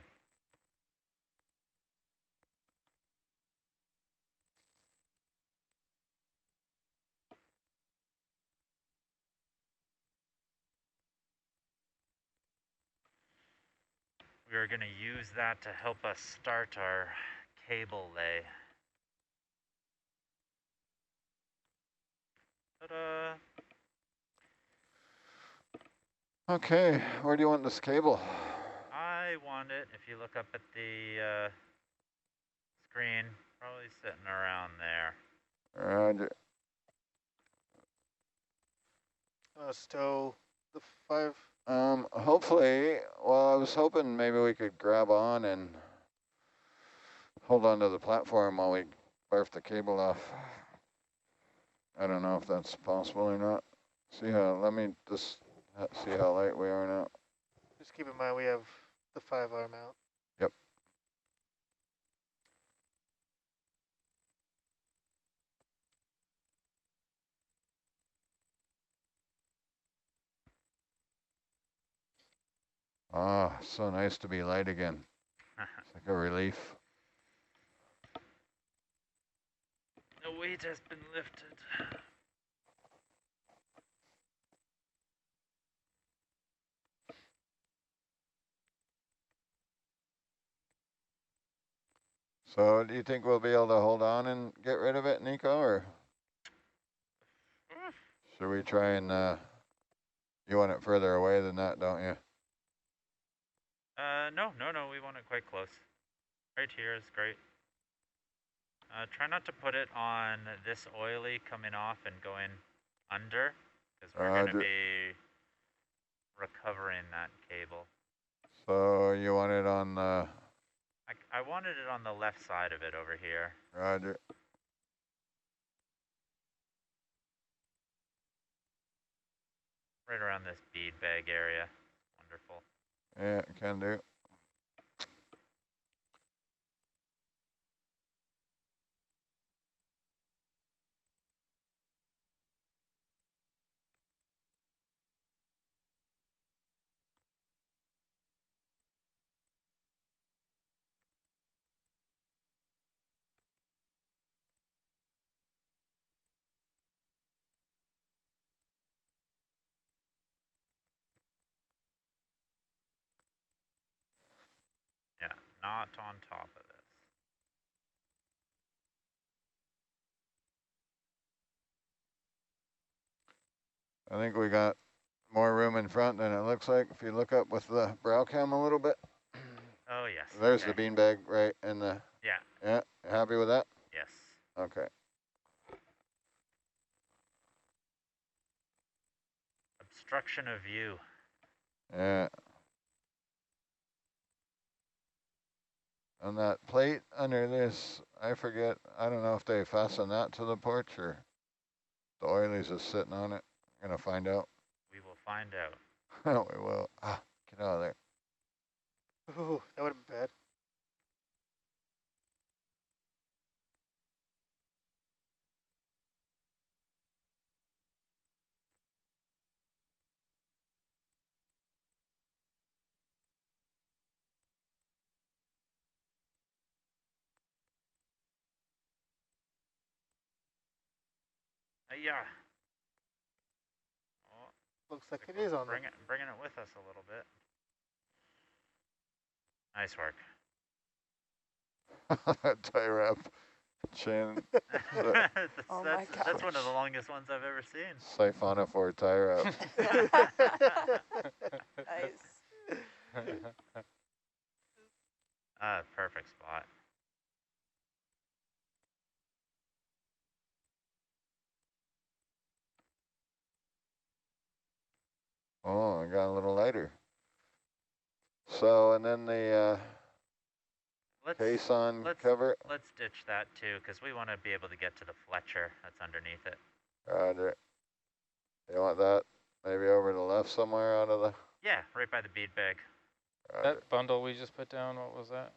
We are going to use that to help us start our cable lay. Ta-da! Okay, where do you want this cable? I want it, if you look up at the screen, probably sitting around there. Roger. Stow the 5. Hopefully, well, I was hoping maybe we could grab on and hold on to the platform while we barf the cable off. I don't know if that's possible or not. Let me just see how light we are now. Just keep in mind we have the 5R mount. Yep. Ah, so nice to be light again. It's like a relief. The weight has been lifted. So do you think we'll be able to hold on and get rid of it, Nico, or should we try and, you want it further away than that, don't you? No, we want it quite close. Right here is great. Try not to put it on this oily coming off and going under, because we're going to be recovering that cable. So you want it on the... I wanted it on the left side of it over here. Roger. Right around this bead bag area. Wonderful. Yeah, can do. Yeah, not on top of this. I think we got more room in front than it looks like. If you look up with the brow cam a little bit. Oh, yes. There's okay. the beanbag right in the... Yeah. Yeah, happy with that? Yes. Okay. Obstruction of view. Yeah. And that plate under this, I forget, I don't know if they fasten that to the porch or the oilies is sitting on it. I'm gonna find out. We will find out. We will. Ah, get out of there. Ooh, that would have been bad. Yeah. Oh, Looks like it is on bringing it with us a little bit. Nice work. Tie wrap chain. Oh my gosh. That's one of the longest ones I've ever seen. Siphonophore tie wrap. Nice. Perfect spot. Oh, I got a little lighter. So, and then the... case on let's cover. let's ditch that too, because we want to be able to get to the Fletcher that's underneath it. Roger. You want that maybe over to the left somewhere out of the... Yeah, right by the bead bag. Roger. That bundle we just put down, what was that?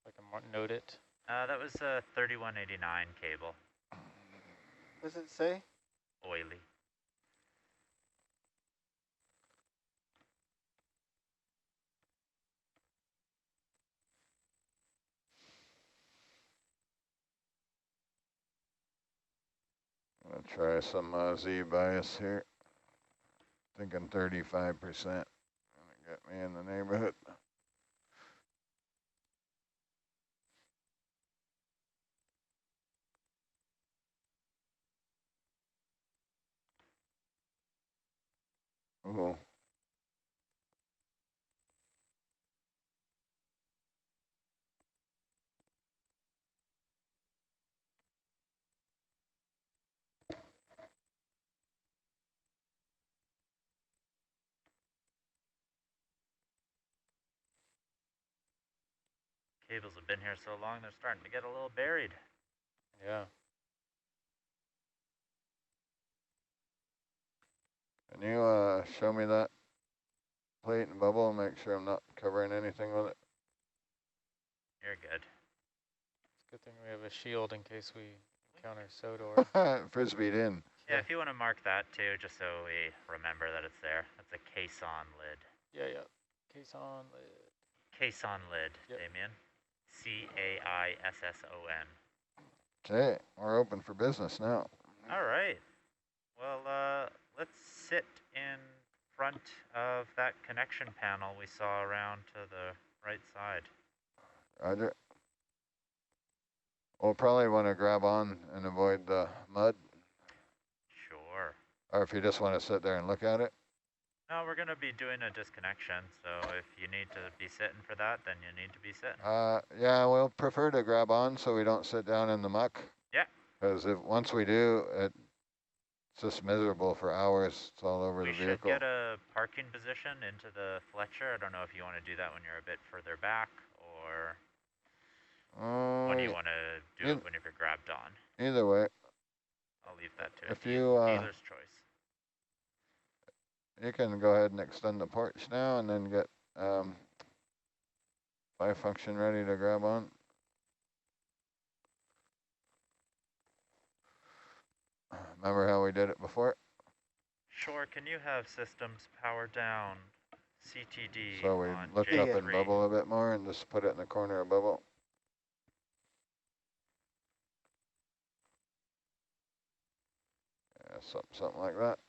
So I can note it. That was a 3189 cable. What does it say? Oily. I'm gonna try some Z bias here. Thinking 35%. Gonna get me in the neighborhood. Ooh. Cables have been here so long, they're starting to get a little buried. Yeah. Can you show me that plate and bubble and make sure I'm not covering anything with it? You're good. It's a good thing we have a shield in case we encounter Sodor. Frisbeed in. Yeah, if you want to mark that too, just so we remember that it's there. That's a caisson lid. Yeah. Case on lid. Caisson lid, Yep. Damien. C-A-I-S-S-O-N. Okay, we're open for business now. All right. Well, let's sit in front of that connection panel we saw around to the right side. Roger. We'll probably want to grab on and avoid the mud. Sure. Or if you just want to sit there and look at it. No, we're going to be doing a disconnection, so if you need to be sitting for that, then you need to be sitting. Yeah, we'll prefer to grab on so we don't sit down in the muck. Yeah. Because if once we do, it's just miserable for hours. It's all over the vehicle. We should get a parking position into the Fletcher. I don't know if you want to do that when you're a bit further back, or when you want to do it when you're grabbed on. Either way. I'll leave that to if you, dealer's choice. You can go ahead and extend the porch now and then get fly function ready to grab on. Remember how we did it before? Sure, can you have systems power down CTD So we on look J3? up and bubble a bit more and just put it in the corner of bubble. Yeah, something like that.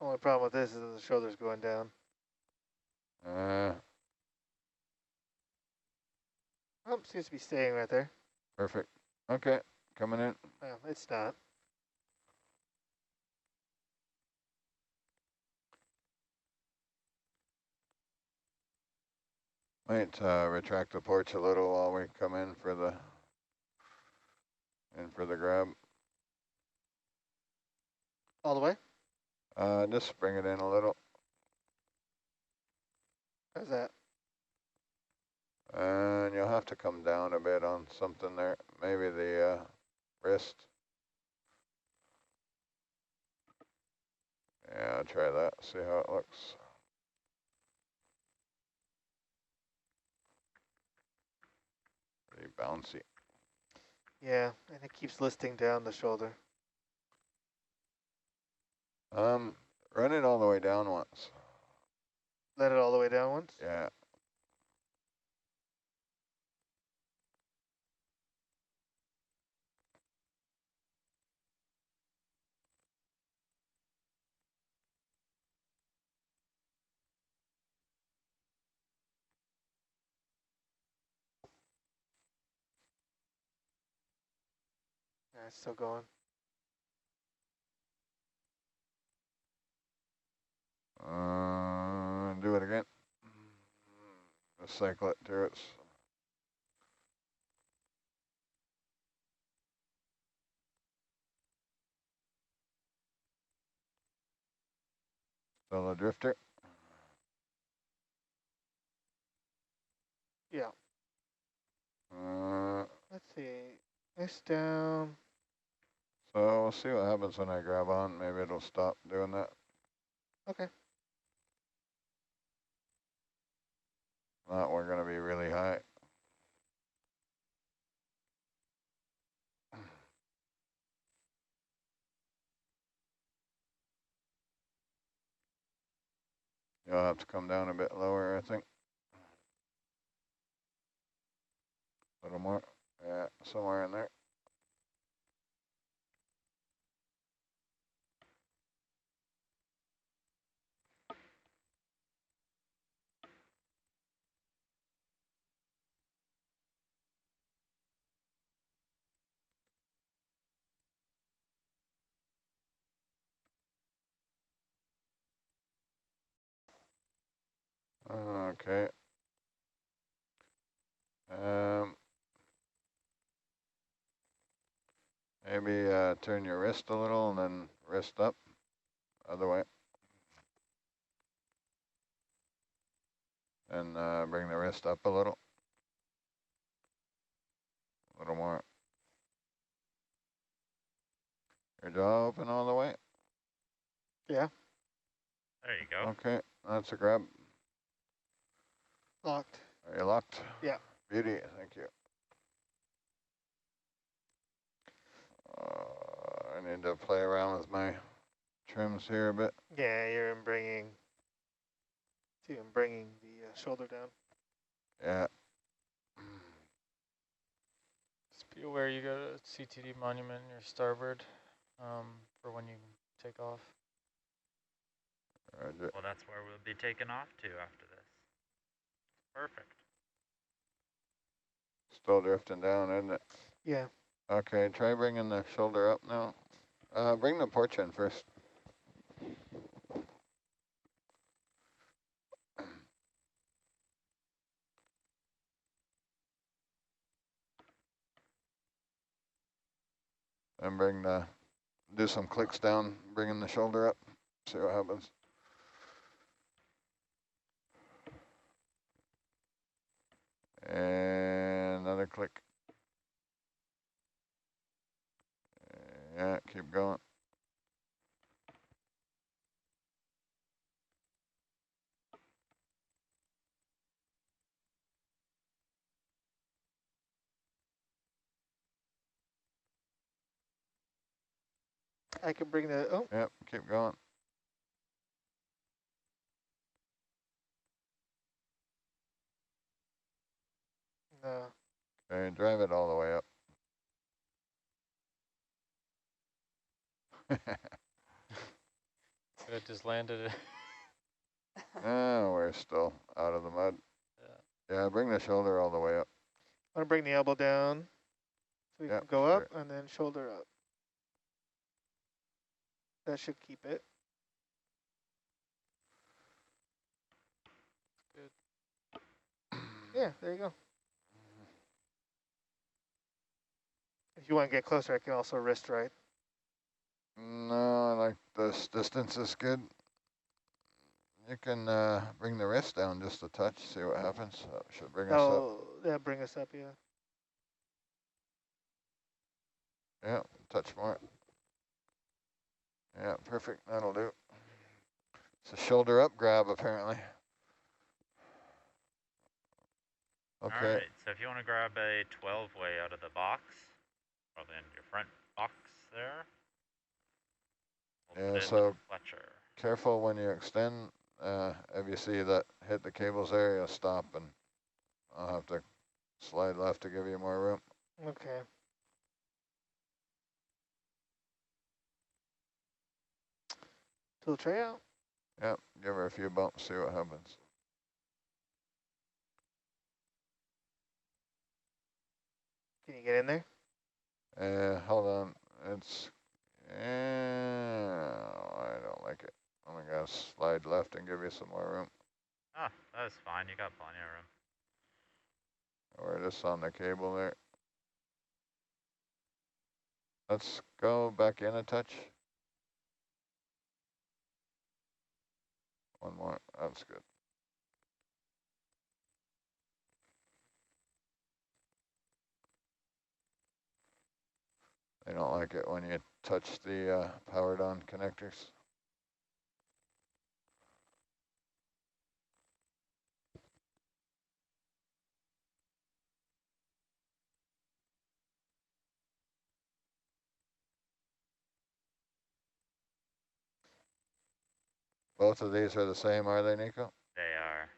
Only problem with this is that the shoulder's going down. Oh, seems to be staying right there. Perfect. Okay, coming in. Well, it's not. Might retract the porch a little while we come in for the grab. All the way? Just bring it in a little. How's that? And you'll have to come down a bit on something there. Maybe the wrist. Yeah, I'll try that, see how it looks. Pretty bouncy. Yeah, and it keeps listing down the shoulder. Run it all the way down once. Let it all the way down once? Yeah. it's still going. Do it again. Let's cycle it through its. Still a drifter. Yeah. Uh, Let's see. This down. so we'll see what happens when I grab on. Maybe it'll stop doing that. Okay. Not, we're going to be really high. You'll have to come down a bit lower, I think. A little more. Yeah, somewhere in there. Okay. Maybe turn your wrist a little and then wrist up. Other way. And bring the wrist up a little. A little more. Your jaw open all the way. Yeah. There you go. Okay, that's a grab. Locked. Are you locked? Yeah. Beauty, thank you. I need to play around with my trims here a bit. Yeah, you're bringing. See, I'm bringing the shoulder down. Yeah. Just be aware you got a CTD monument in your starboard for when you take off. Roger. Well, that's where we'll be taking off to after this. Perfect. Still drifting down, isn't it? Yeah. Okay, try bringing the shoulder up now. Bring the porch in first. And bring the, do some clicks down, bringing the shoulder up. See what happens. And another click. Yeah, keep going. I can bring the. Oh. Yep, keep going. No. Okay, drive it all the way up. It just landed it. Oh, we're still out of the mud. Yeah. Yeah, bring the shoulder all the way up. I'm going to bring the elbow down so we Yep, can go sure. up and then shoulder up. That should keep it. Good. Yeah, there you go. If you want to get closer, I can also wrist right. No, I like this distance is good. You can bring the wrist down just a touch, see what happens. That should bring us up. Oh, that bring us up, yeah. Yeah, touch more. Yeah, perfect. That'll do. It's a shoulder up grab, apparently. Okay. All right, so if you want to grab a 12-way out of the box, probably in your front box there. We'll Yeah, put it so in the Fletcher. careful when you extend. If you see that hit the cables there, you'll stop, and I'll have to slide left to give you more room. Okay. Pull the tray out. Yep, give her a few bumps, see what happens. Can you get in there? Hold on. It's, I don't like it. I'm gonna slide left and give you some more room. Ah, that's fine. You got plenty of room. Or just on the cable there. Let's go back in a touch. One more. That's good. They don't like it when you touch the powered on connectors. Both of these are the same, are they, Nico? They are.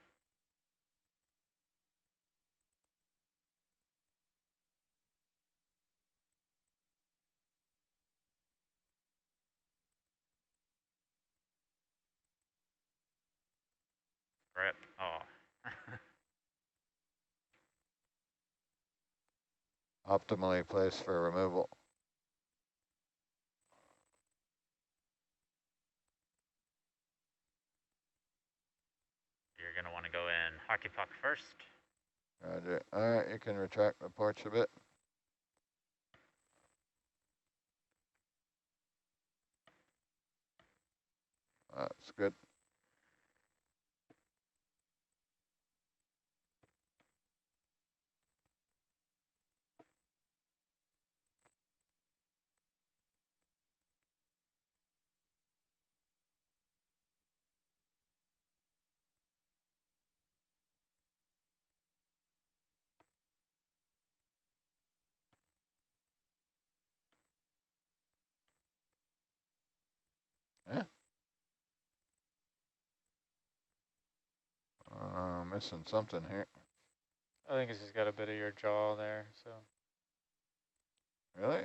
Rip. Oh. Optimally placed for removal. You're going to want to go in hockey puck first. Roger. All right, you can retract the porch a bit. That's good. Yeah. Missing something here. I think it's just got a bit of your jaw there, so. Really?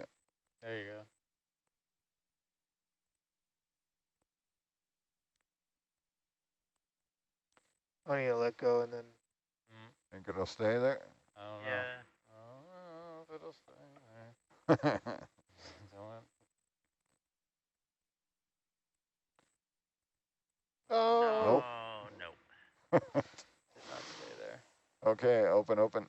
There you go. I need to let go and then. Think it'll stay there? I don't know. Yeah. I don't know if it'll stay there. Don't. Oh. Oh, nope. Did not stay there. Okay, open, open.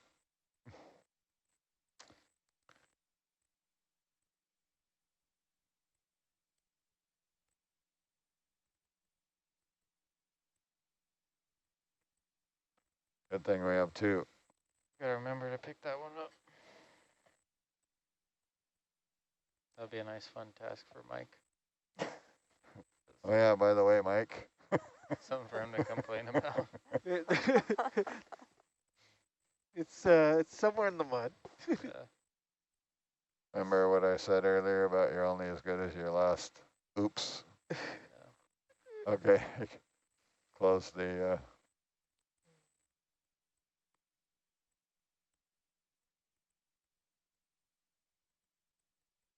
Good thing we have two. Gotta remember to pick that one up. That'd be a nice fun task for Mike. Oh yeah, by the way, Mike. Something for him to complain about. It's somewhere in the mud. Yeah. Remember what I said earlier about you're only as good as your last oops? Yeah. Okay, close the...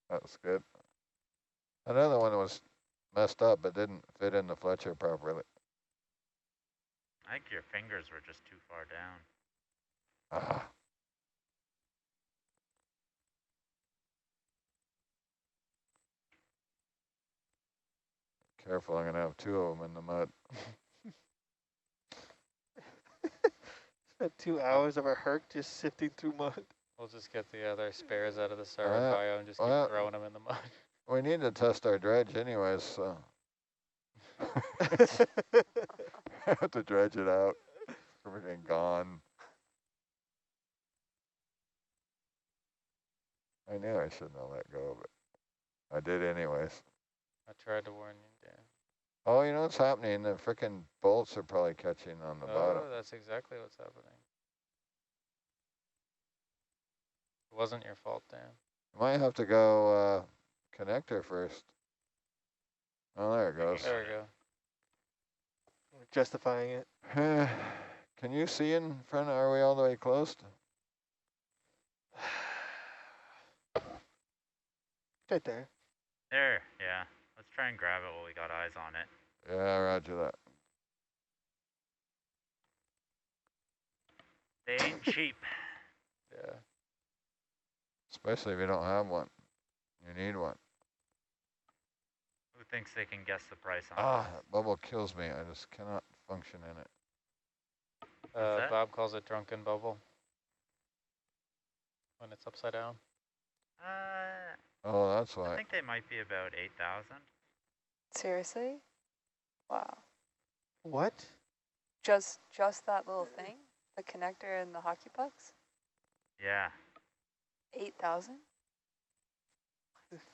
That's good. Another one was messed up but didn't fit in the Fletcher properly. I think your fingers were just too far down. Ah. Careful, I'm going to have two of them in the mud. Spent 2 hours of a herc just sifting through mud. We'll just get the other spares out of the starboard bio and just keep throwing them in the mud. We need to test our dredge anyways, so. Have to dredge it out. Everything gone. I knew I shouldn't have let go, but I did anyways. I tried to warn you, Dan. Oh, you know what's happening? The frickin' bolts are probably catching on the bottom. Oh, that's exactly what's happening. It wasn't your fault, Dan. You might have to go connector first. Oh, there it goes. There we go. Justifying it. Can you see in front? Are we all the way closed? Right there. There, yeah. Let's try and grab it while we got eyes on it. Yeah, roger that. They ain't cheap. Yeah. Especially if you don't have one. You need one. Who thinks they can guess the price on Ah, this? that bubble kills me. I just cannot function in it. Bob calls it drunken bubble when it's upside down. Oh, that's I why. think they might be about 8,000. Seriously? Wow. What? Just that little thing? The connector and the hockey pucks? Yeah, 8,000?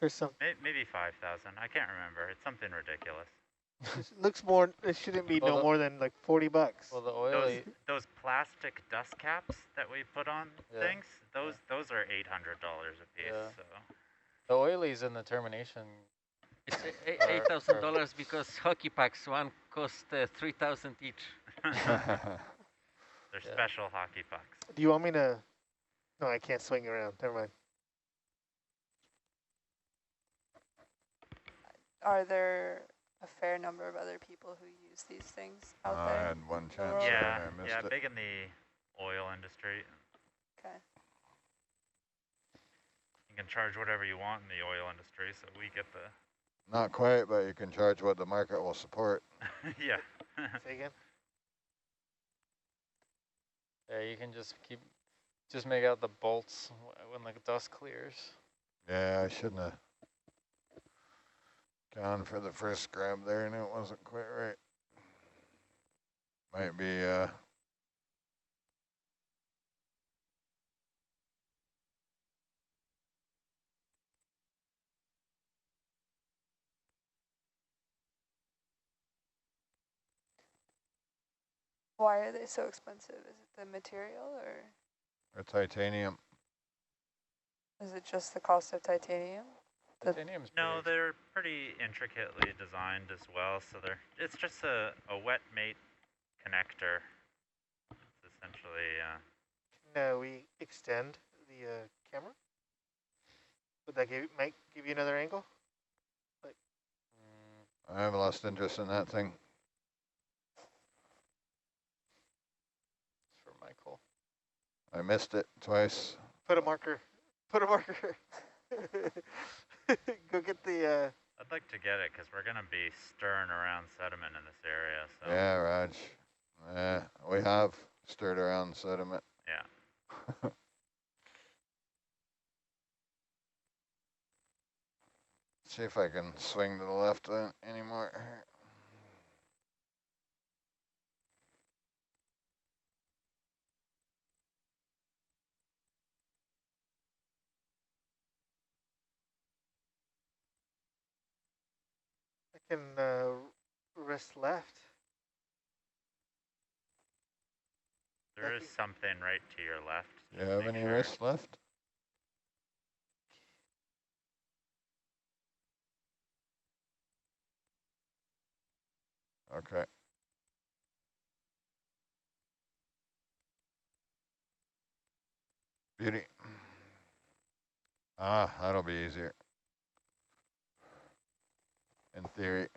For some, maybe 5,000. I can't remember. It's something ridiculous. it looks more. It shouldn't be no more than like $40. Well, the oily. Those plastic dust caps that we put on things, those are $800 a piece. Yeah. So. The oilies in the termination. It's $8,000 because hockey packs one cost 3,000 each. They're special hockey pucks. Do you want me to? No, I can't swing around. Never mind. Are there a fair number of other people who use these things out there? I had one chance world? there Yeah, and I missed yeah, it. big in the oil industry. Okay. You can charge whatever you want in the oil industry, so we get the... Not quite, but you can charge what the market will support. Yeah. Say again. Yeah, you can just make out the bolts when the dust clears. Yeah, I shouldn't have gone for the first grab there, and it wasn't quite right. Might be, Why are they so expensive? Is it the material or a titanium. is it just the cost of titanium? Titanium's No, pretty they're pretty intricately designed as well, so it's just a wet mate connector. It's essentially, Can we extend the camera? Would that might give you another angle? I've lost interest in that thing. It's for Michael. I missed it twice. Put a marker. Put a marker. Go get the. I'd like to get it because we're going to be stirring around sediment in this area. So. Yeah, Raj. Yeah, we have stirred around sediment. Yeah. See if I can swing to the left anymore. I can wrist left. There is something right to your left. Do you have any wrist left? Okay. Beauty. Ah, that'll be easier. In theory.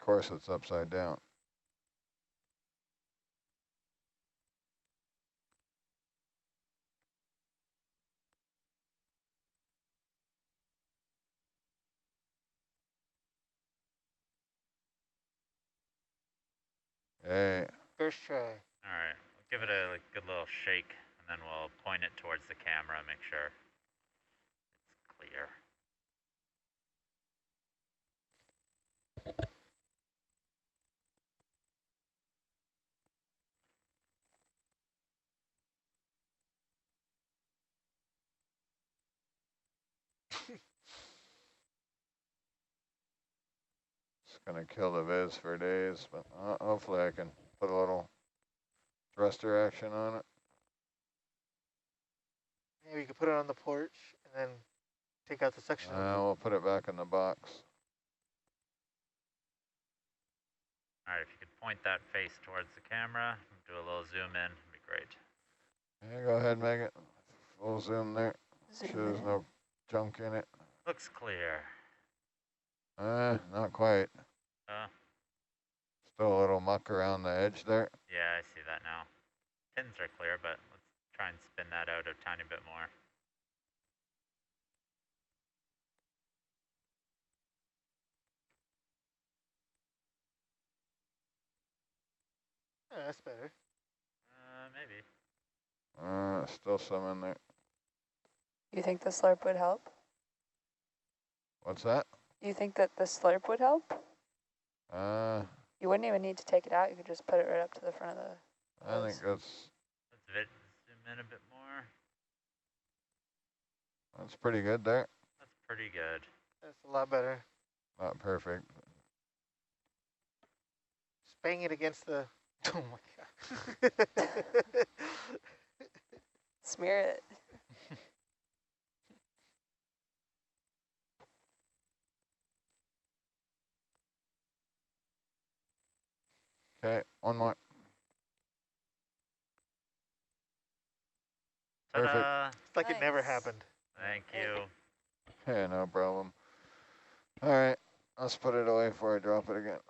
Of course, it's upside down. Hey. First try. All right. Give it a good little shake, and then we'll point it towards the camera, make sure it's clear. It's going to kill the viz for days, but hopefully I can put a little thruster action on it. Maybe you could put it on the porch and then take out the suction. We'll put it back in the box. All right, if you could point that face towards the camera, do a little zoom in, it'd be great. Yeah, go ahead, Megan. Full zoom there. Zoom Sure there's in. no junk in it. Looks clear. Not quite. Still a little muck around the edge there. Yeah, I see that now. Pins are clear, but let's try and spin that out a tiny bit more. Yeah, that's better. Maybe. Still some in there. You think the slurp would help? What's that? You think that the slurp would help? I You wouldn't even need to take it out. You could just put it right up to the front of the hose. think that's Let's zoom in a bit more. that's pretty good there. That's pretty good. That's a lot better. Not perfect. Just bang it against the... Oh my god. Smear it. Okay, one more. Perfect. It's like it never Nice. happened. Thank you. Okay, no problem. All right, let's put it away before I drop it again.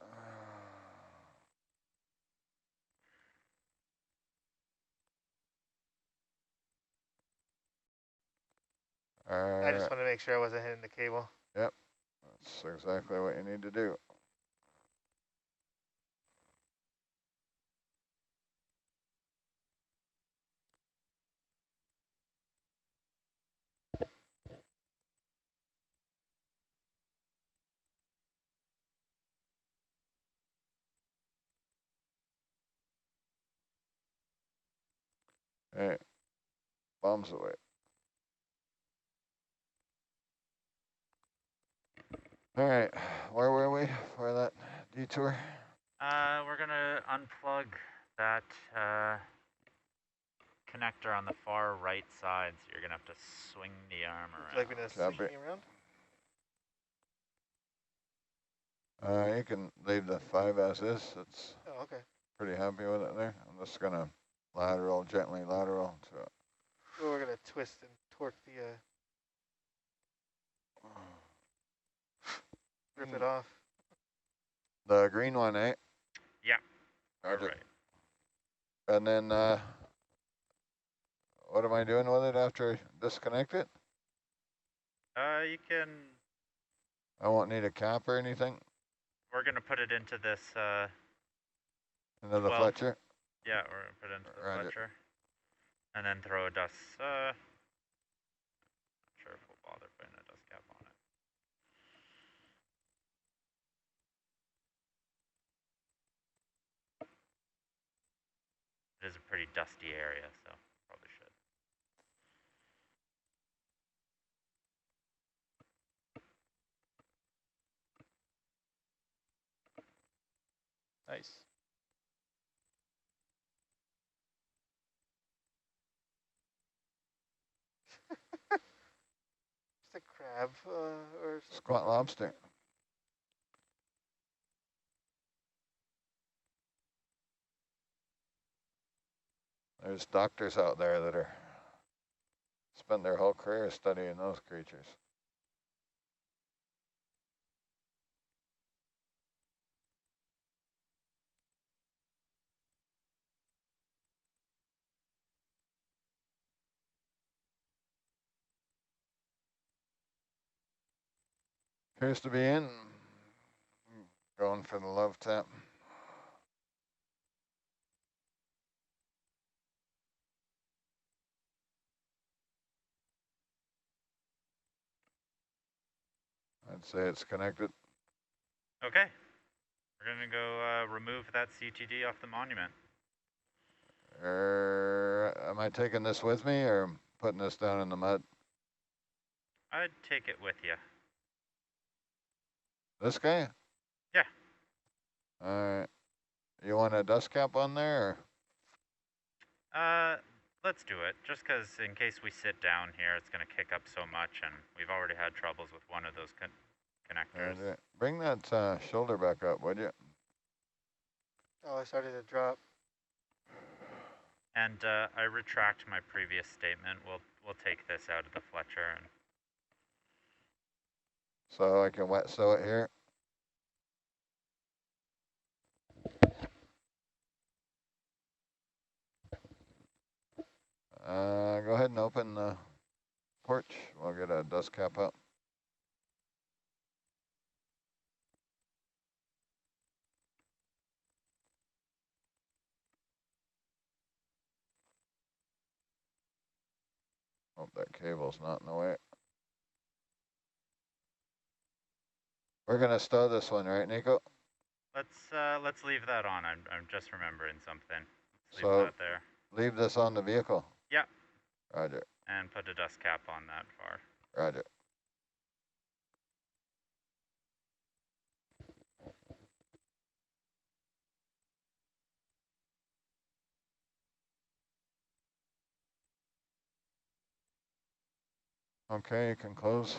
I just want to make sure I wasn't hitting the cable. Yep, that's exactly what you need to do. Hey, bombs away. All right, where were we for that detour? We're gonna unplug that connector on the far right side, so you're gonna have to swing the arm Would around. you like me to swing me around? You can leave the 5 as is. It's Oh, okay. pretty happy with it there. I'm just gonna gently lateral to it. Well, we're going to twist and torque the... rip it off. The green one, eh? Yeah. Roger. Right. And then, what am I doing with it after I disconnect it? You can. I won't need a cap or anything We're gonna put it into this. into the Fletcher. Yeah, we're gonna put it into the Roger. Fletcher, and then throw a dust. Not sure if we'll bother putting a dust cap on it. It is a pretty dusty area, so probably should. Nice. Just a crab or something. Squat lobster. There's doctors out there that are spend their whole career studying those creatures. Appears to be in. Going for the love tap. I'd say it's connected. Okay. We're gonna go remove that CTD off the monument. Am I taking this with me or putting this down in the mud? I'd take it with you. This guy? Yeah. All right. You want a dust cap on there? Or? Let's do it. Just because in case we sit down here, it's gonna kick up so much, and we've already had troubles with one of those connectors. Right. Bring that shoulder back up, would you? Oh, I started to drop. And I retract my previous statement. We'll take this out of the Fletcher. And so I can wet sew it here. Go ahead and open the porch. We'll get a dust cap up. Hope that cable's not in the way. We're gonna stow this one, right, Nico? Let's leave that on. I'm just remembering something. Let's leave So that there. leave this on the vehicle. Yeah. Roger. And put a dust cap on that far. Roger. Okay, you can close.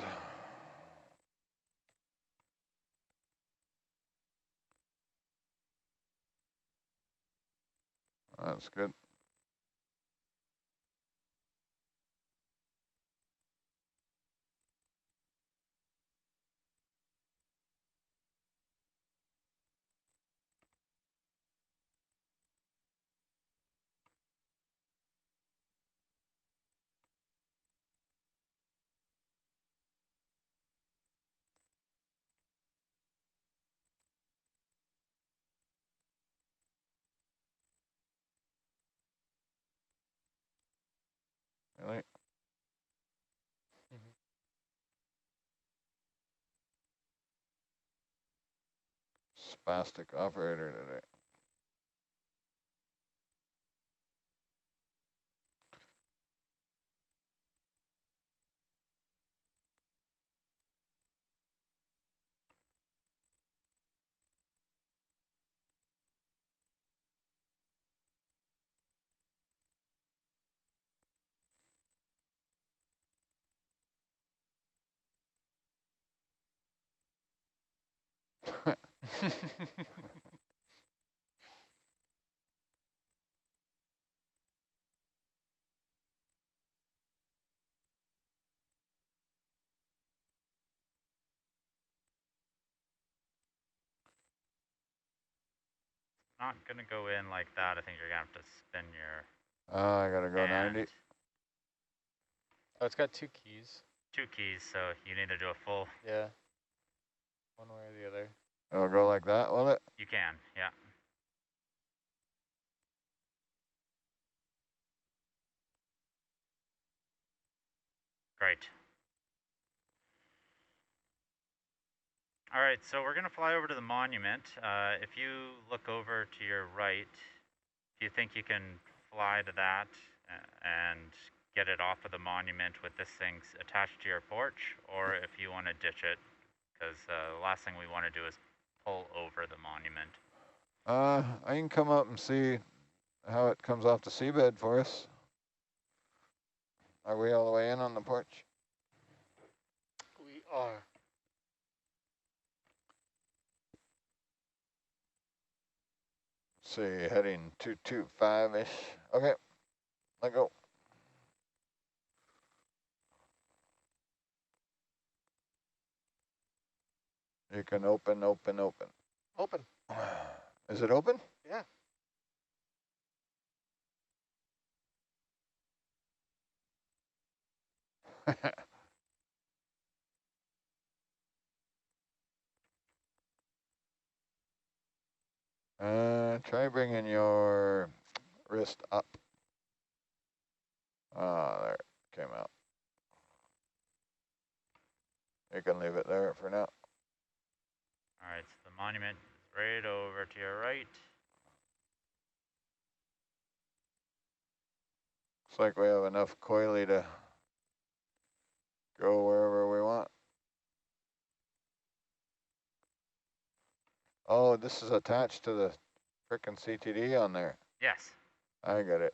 That's good. Really? Spastic operator today. Not gonna go in like that. I think you're gonna have to spin your I gotta go hand. 90. Oh, it's got 2 keys. 2 keys, so you need to do a full. Yeah. One way or the other. It'll go like that, will it? You can, yeah. Great. All right, so we're gonna fly over to the monument. If you look over to your right, if you think you can fly to that and get it off of the monument with this thing attached to your porch, or if you want to ditch it, because the last thing we want to do is pull over the monument. I can come up and see how it comes off the seabed for us. Are we all the way in on the porch? We are. See, heading 225-ish. Okay, let go. You can open. Open. Is it open? Yeah. Try bringing your wrist up. There it came out. You can leave it there for now. All right, so the monument is right over to your right. Looks like we have enough coily to go wherever we want. Oh, this is attached to the frickin' CTD on there. Yes. I get it.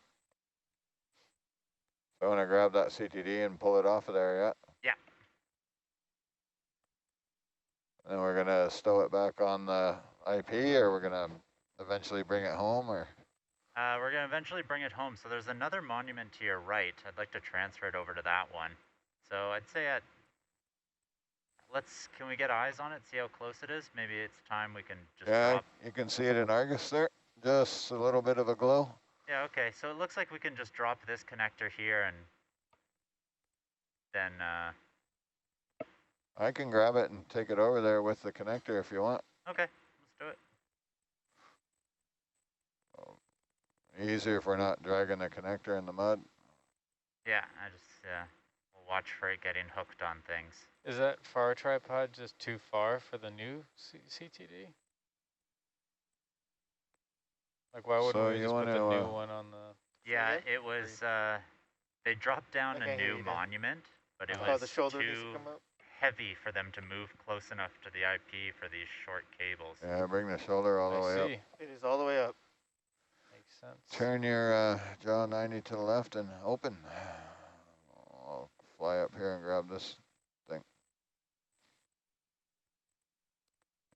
So I want to grab that CTD and pull it off of there, yeah? Yeah. And we're going to stow it back on the IP, or we're going to eventually bring it home, or? We're going to eventually bring it home. So there's another monument to your right. I'd like to transfer it over to that one. So I'd say can we get eyes on it, see how close it is? Maybe it's time we can just drop. You can see it in Argus there. Just a little bit of a glow. Yeah, okay, so it looks like we can just drop this connector here and then, I can grab it and take it over there with the connector if you want. okay, let's do it. Easier if we're not dragging the connector in the mud. Yeah, I just, we'll watch for it getting hooked on things. Is that far tripod just too far for the new CTD? Like, why wouldn't So we you just put want the new to, one on the... Yeah, it was, they dropped down I a can't hear new you, Dan. monument, but it Oh, was the shoulder needs to too come up. heavy for them to move close enough to the IP for these short cables. yeah, bring the shoulder all the way up. It is all the way up. Makes sense. Turn your jaw 90 to the left and open. I'll fly up here and grab this thing.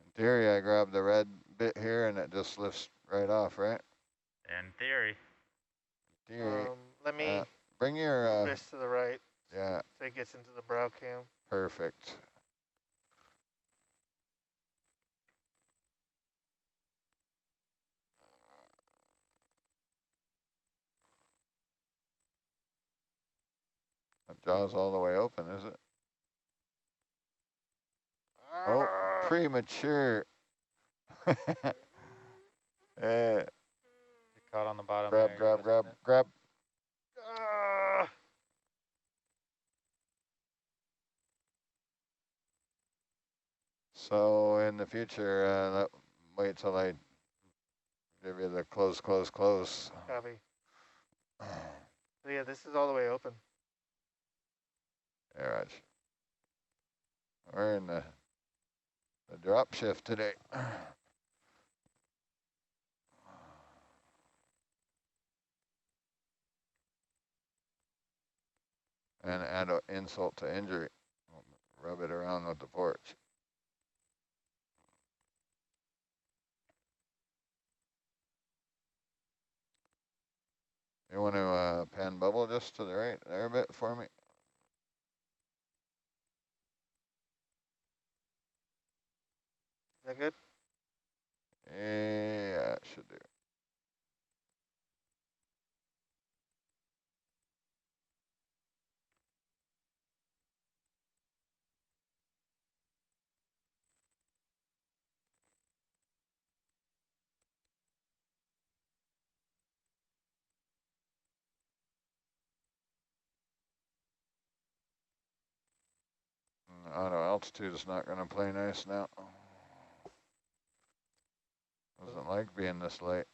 In theory, I grab the red bit here and it just lifts right off, right? In theory. Theory. Let me bring your wrist to the right yeah, so it gets into the brow cam. perfect. The jaw's all the way open, is it? Oh, premature. Yeah. You're caught on the bottom Grab, there. grab, grab, grab. So in the future, wait till I give you the close, close, close. Copy. So yeah, this is all the way open. Yeah, right. We're in the drop shift today. And add an insult to injury. Rub it around with the porch. You want to pan bubble just to the right there a bit for me? Is that good? Yeah, it should do. Auto altitude is not going to play nice now. Doesn't like being this late.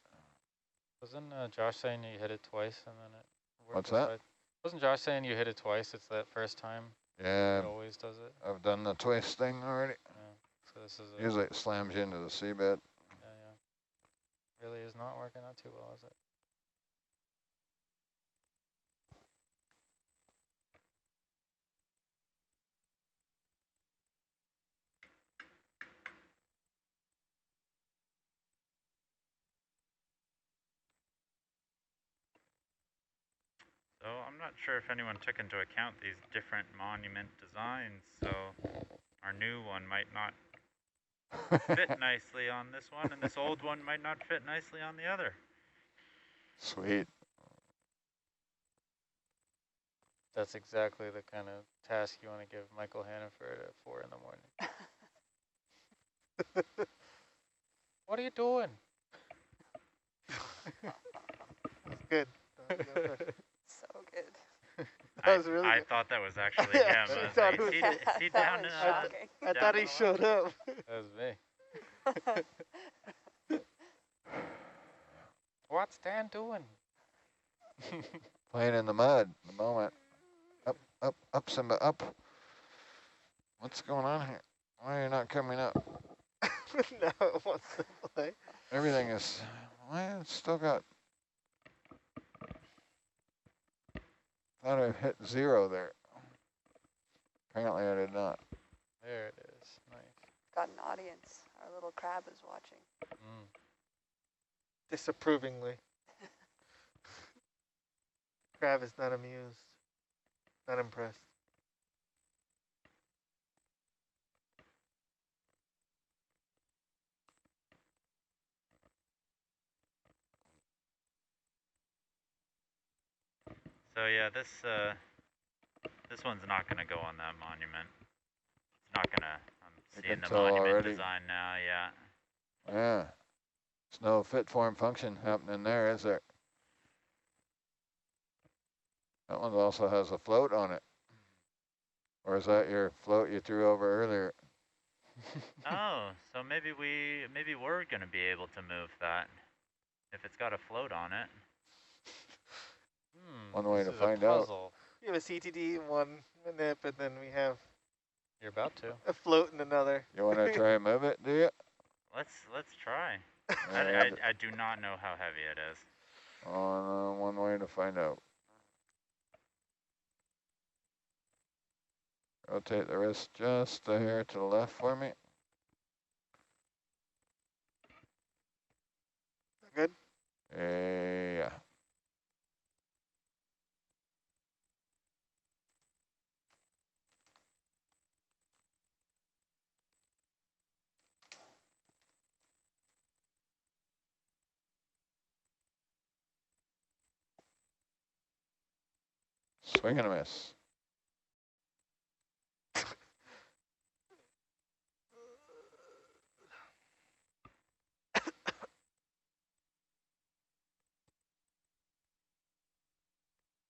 Wasn't Josh saying you hit it twice and then it worked? What's that? Side? Wasn't Josh saying you hit it twice? It's that first time Yeah, it always does it? I've done the twist thing already. Yeah. So this is Usually it slams you into the seabed. yeah. Really is not working out too well, is it? So I'm not sure if anyone took into account these different monument designs, so our new one might not fit nicely on this one, and this old one might not fit nicely on the other. Sweet. That's exactly the kind of task you want to give Michael Hannaford at 4 in the morning. What are you doing? That's good. So good. That was really I good. thought that was actually Yeah, him. she I was thought like, it was is him. he That down? was I shocking. I thought he showed up. That was me. What's Dan doing? Playing in the mud at the moment. Up, up, up, Simba, up. What's going on here? Why are you not coming up? No, it wants to play. Everything is, well, it's still got, thought I hit 0 there. Apparently I did not. There it is. Nice. Got an audience. Our little crab is watching. Disapprovingly. Crab is not amused. Not impressed. So yeah, this one's not gonna go on that monument. It's not gonna. I'm You seeing can the tell monument already. design now. Yeah. Yeah. There's no fit form function happening there, is there? That one also has a float on it. Or is that your float you threw over earlier? Oh, so maybe we're gonna be able to move that if it's got a float on it. One way this to is find a out. puzzle. We have a CTD in one nip, and then we have You're about to. a float in another. You want to try and move it, do you? Let's try. Yeah, I do not know how heavy it is. one way to find out. Rotate the wrist just a hair to the left for me. Good? Yeah. Swing and a miss.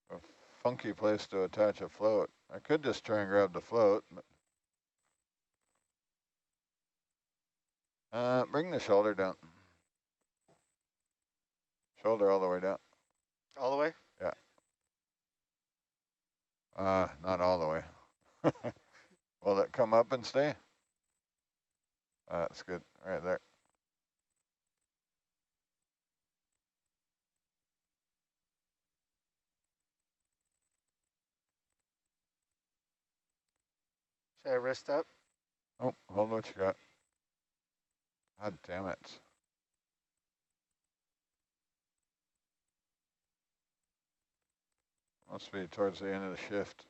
A funky place to attach a float. I could just try and grab the float. But bring the shoulder down. Shoulder all the way down. All the way? Yeah. Not all the way. Will it come up and stay? That's good. Right there. Should I wrist up? Oh, hold what you got. God damn it. Must be towards the end of the shift.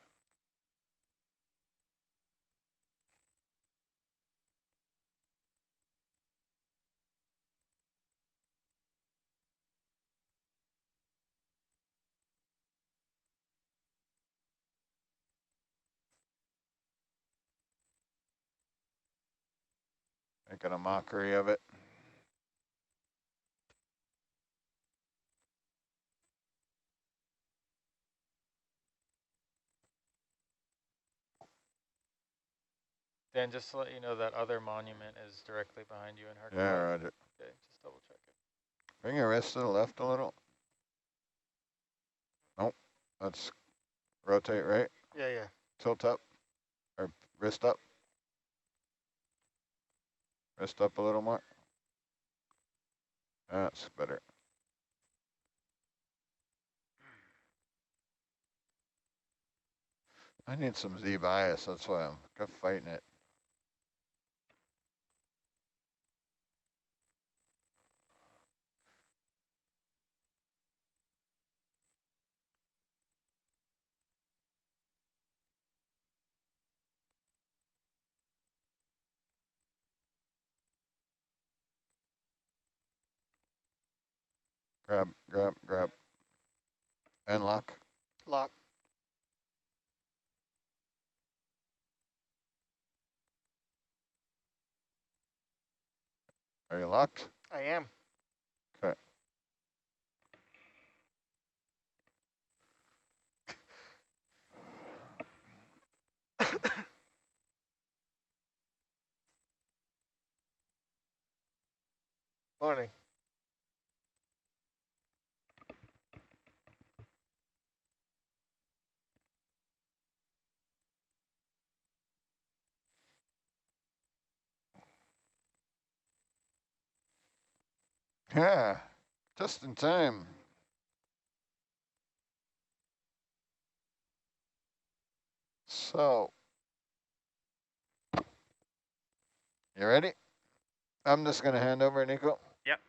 Making a mockery of it. Dan, just to let you know, that other monument is directly behind you in Hercules. Yeah, roger. Okay, just double check it. Bring your wrist to the left a little. Nope. Let's rotate right. Yeah. Tilt up. Or wrist up. Wrist up a little more. That's better. I need some Z bias. That's why I'm fighting it. Grab, grab, grab. And lock. Lock. Are you locked? I am. Okay. Morning. Yeah, just in time. So, you ready? I'm just going to hand over, Nico. Yep.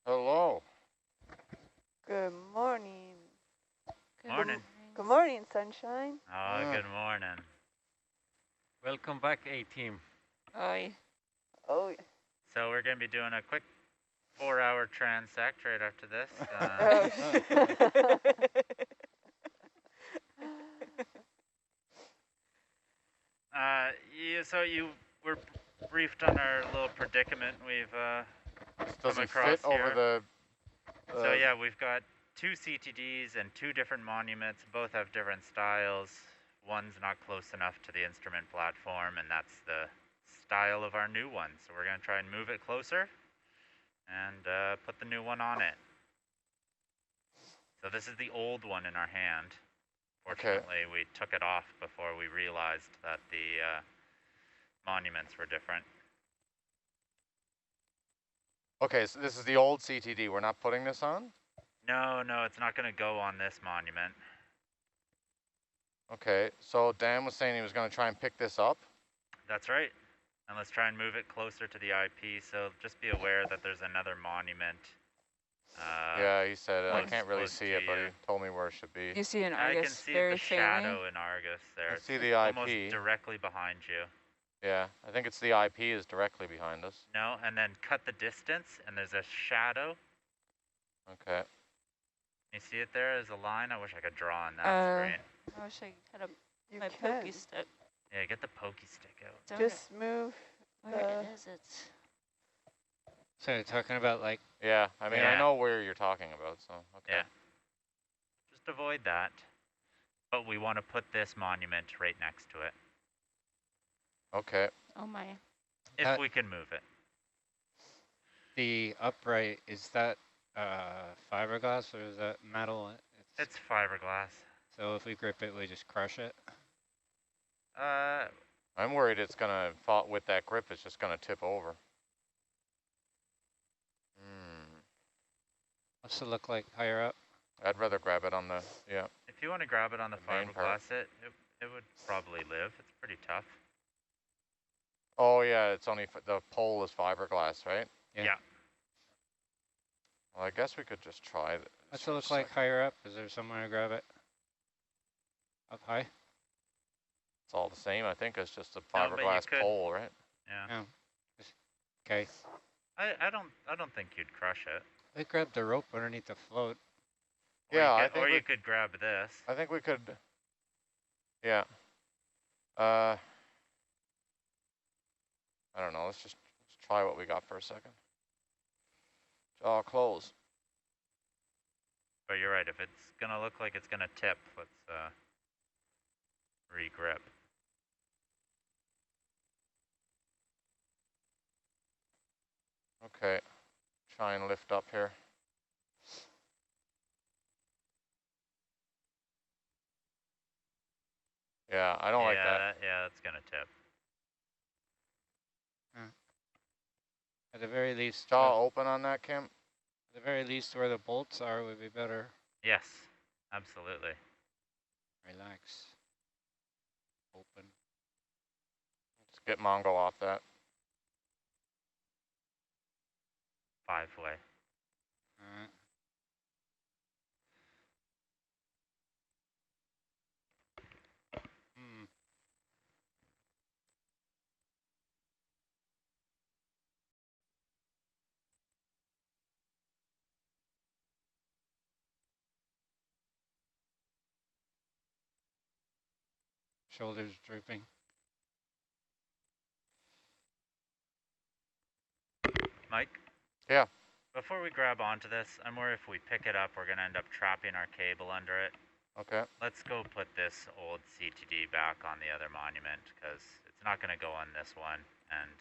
Hello. Good morning. Morning. Good morning, sunshine. Oh, good morning. Welcome back, A-Team. Hi. Oh, So we're going to be doing a quick 4-hour transect right after this. So you were briefed on our little predicament we've This come doesn't across fit over here. the. So yeah, we've got 2 CTDs and 2 different monuments. Both have different styles. One's not close enough to the instrument platform, and that's the style of our new one. So we're going to try and move it closer and put the new one on it. So this is the old one in our hand. Fortunately, we took it off before we realized that the monuments were different. Okay, so this is the old CTD. We're not putting this on? No, it's not going to go on this monument. Okay, so Dan was saying he was going to try and pick this up? That's right. And let's try and move it closer to the IP. So just be aware that there's another monument. Yeah, he said it. I can't really see it, but he told me where it should be. you see an I Argus can see very the faintly? shadow in Argus there. I see It's the almost IP. directly behind you. Yeah, I think it's the IP is directly behind us. No, and then cut the distance, and there's a shadow. Okay. You see it there as a line? I wish I could draw on that screen. I wish I had You my pokey stick. Yeah, get the pokey stick out. Darn Just move it. Where is it? So you're talking about like... Yeah, I mean, I Yeah. know where you're talking about, so, okay. Yeah. Just avoid that. But we want to put this monument right next to it. Okay. Oh my. If we can move it. The upright, is that fiberglass or is that metal? It's fiberglass. So if we grip it, we just crush it? I'm worried it's going to, with that grip, it's just going to tip over. What's it look like higher up? I'd rather grab it on the, yeah. If you want to grab it on the main part. fiberglass, it would probably live. It's pretty tough. Oh, yeah, it's only, the pole is fiberglass, right? Yeah. Well, I guess we could just try it. What's it look like higher up? Is there somewhere to grab it? Up high? It's all the same, I think it's just a No, but you fiberglass could- pole, right? Yeah. Okay. I don't think you'd crush it. We grabbed the rope underneath the float. Yeah, or I you think you could grab this. I think we could, yeah. I don't know, let's try what we got for a second. Jaw close. But you're right, if it's gonna look like it's gonna tip, let's re-grip. Okay, try and lift up here. Yeah, I don't like that. Yeah, that's gonna tip. At the very least... Jaw open on that, Kim? At the very least where the bolts are would be better. Yes, absolutely. Relax. Open. Let's get Mongo off that. 5-way. Alright. Shoulders drooping. Mike? Yeah. Before we grab onto this, I'm worried if we pick it up, we're gonna end up trapping our cable under it. Okay. Let's go put this old CTD back on the other monument, because it's not gonna go on this one, and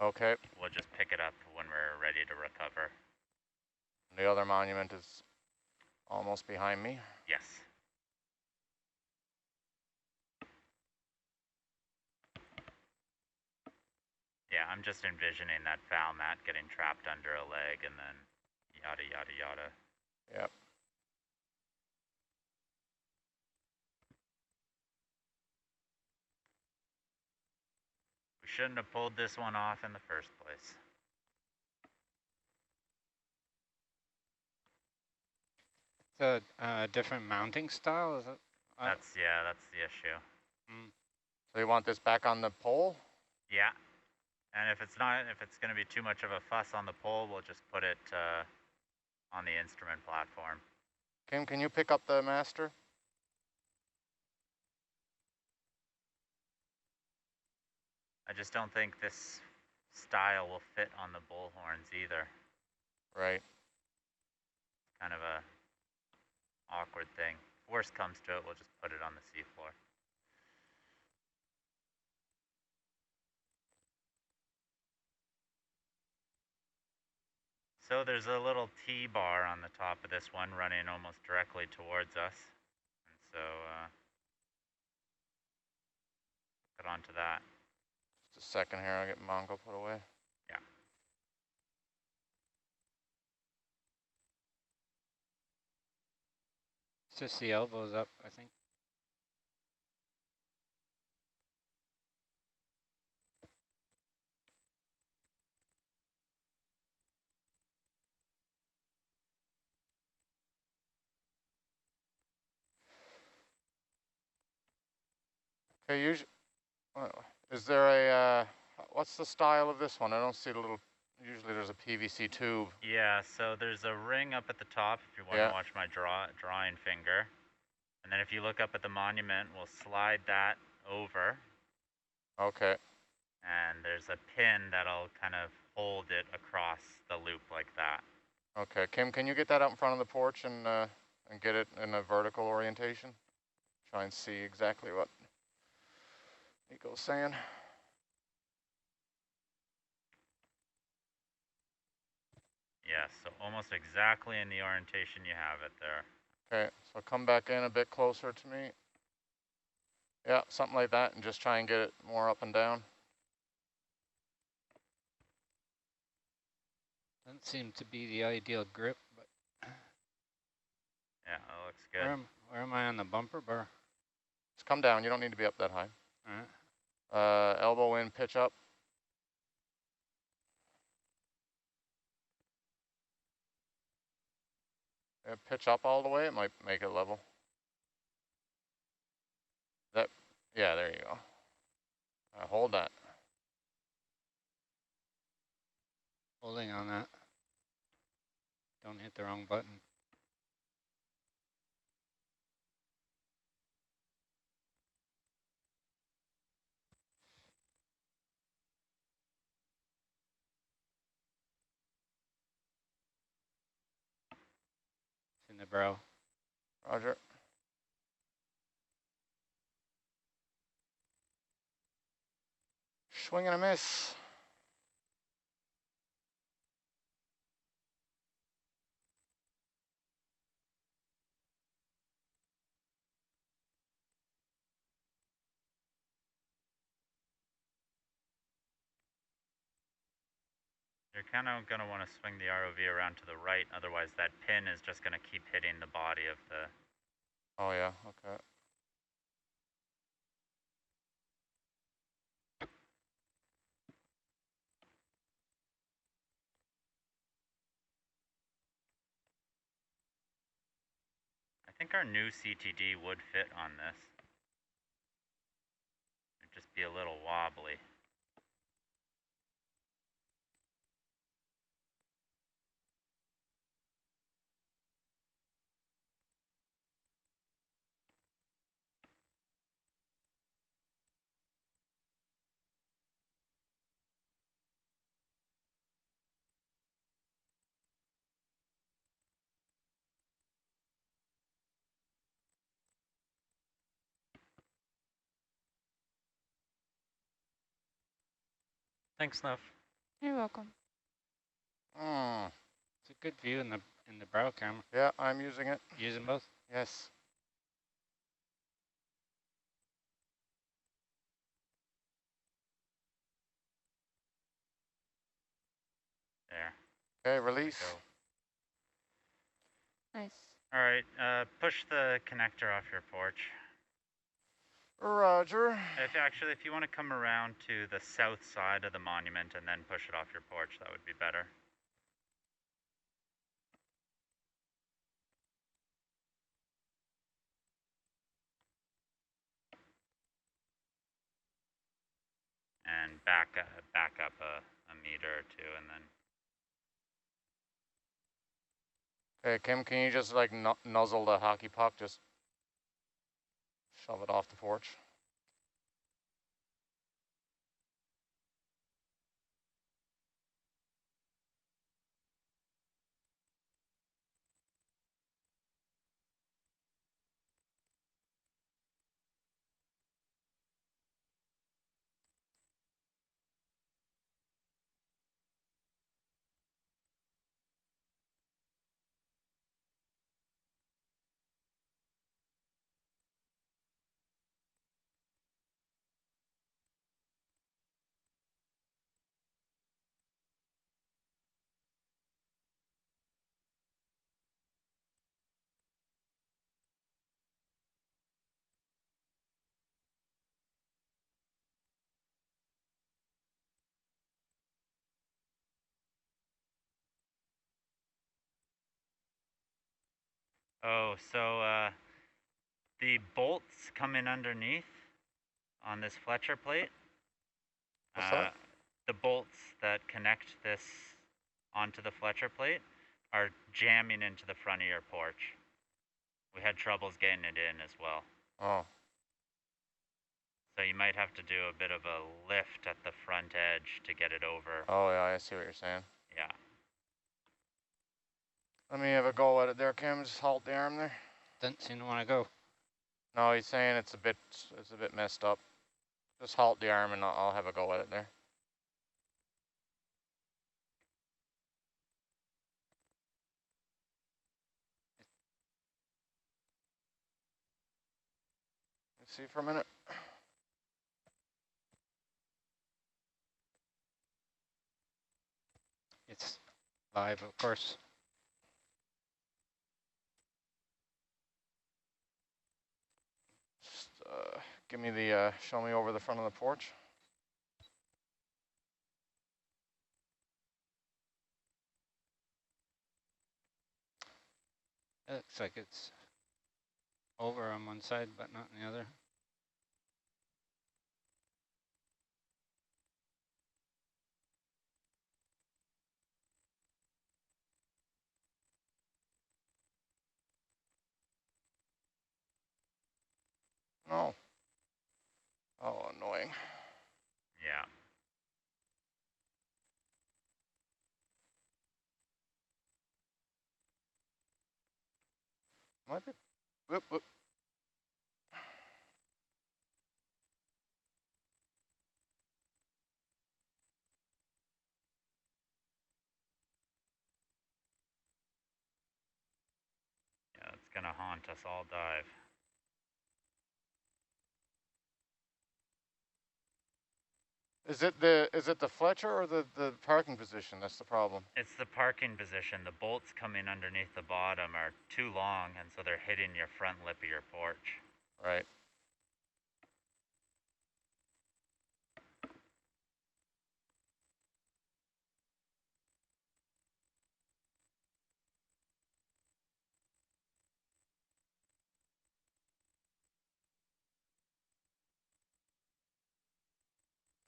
okay. We'll just pick it up when we're ready to recover. The other monument is almost behind me. Yes. Yeah, I'm just envisioning that foul mat getting trapped under a leg and then yada, yada, yada. Yep. We shouldn't have pulled this one off in the first place. It's a different mounting style, is it? That's the issue. So you want this back on the pole? Yeah. And if it's going to be too much of a fuss on the pole, we'll just put it on the instrument platform. Kim, can you pick up the master? I just don't think this style will fit on the bullhorns either. Right. Kind of a awkward thing. Worst comes to it, we'll just put it on the seafloor. So there's a little T-bar on the top of this one running almost directly towards us. And so get onto that. Just a second here, I'll get Mongo put away. Yeah. It's just the elbows up, I think. Okay, is there a, what's the style of this one? I don't see the little, usually there's a PVC tube. Yeah, so there's a ring up at the top if you want to watch my drawing finger. And then if you look up at the monument, we'll slide that over. Okay. And there's a pin that'll kind of hold it across the loop like that. Okay, Kim, can you get that out in front of the porch and get it in a vertical orientation? Try and see exactly what Nico's saying. Yeah, so almost exactly in the orientation you have it there. Okay, so come back in a bit closer to me. Yeah, something like that, and just try and get it more up and down. Doesn't seem to be the ideal grip, but yeah, that looks good. Where am I on the bumper bar? Just come down. You don't need to be up that high. All right. Elbow in, pitch up. Yeah, pitch up all the way. It might make it level. Yeah, there you go. Hold that. Holding on that. Don't hit the wrong button. It's in the brow. Roger. Swing and a miss. You're kind of going to want to swing the ROV around to the right, otherwise that pin is just going to keep hitting the body of the... Oh yeah, okay. I think our new CTD would fit on this. It'd just be a little wobbly. Thanks, Snuff. You're welcome. It's a good view in the brow camera. Yeah, I'm using it. Using both? Yes. There. Okay, release. Nice. All right, push the connector off your porch. Roger. If you want to come around to the south side of the monument and then push it off your porch, that would be better. and back up a meter or two, and then. Okay, Kim, can you just like nuzzle the hockey puck? Just shove it off the porch. Oh, so the bolts come in underneath on this Fletcher plate. What's that? The bolts that connect this onto the Fletcher plate are jamming into the front of your porch. We had troubles getting it in as well. Oh. So you might have to do a bit of a lift at the front edge to get it over. Oh yeah, I see what you're saying. Yeah. Let me have a go at it there, Kim. Just halt the arm there. Doesn't seem to want to go. No, he's saying it's a bit messed up. Just halt the arm and I'll have a go at it there. Let's see for a minute. It's live, of course. Just give me the, show me over the front of the porch. It looks like it's over on one side, but not on the other. No. Oh, annoying. Yeah. Might be. Whoop, whoop. Yeah, it's gonna haunt us all dive. Is it the Fletcher or the parking position? That's the problem. It's the parking position. The bolts coming underneath the bottom are too long, and so they're hitting your front lip of your porch. Right.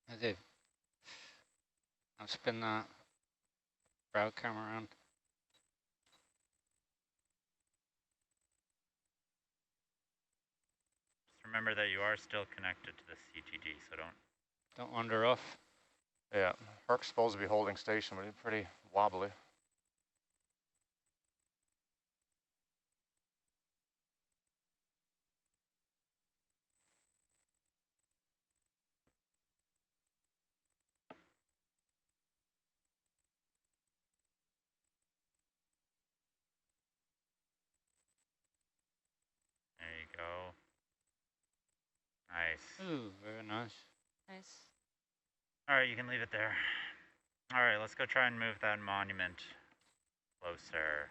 I did. I'll spin the brow camera around. Just remember that you are still connected to the CTD, so don't wander off. Yeah, Herc's supposed to be holding station, but he's pretty wobbly. there you go. Nice. Ooh, very nice. Nice. All right, you can leave it there. All right, let's go try and move that monument closer.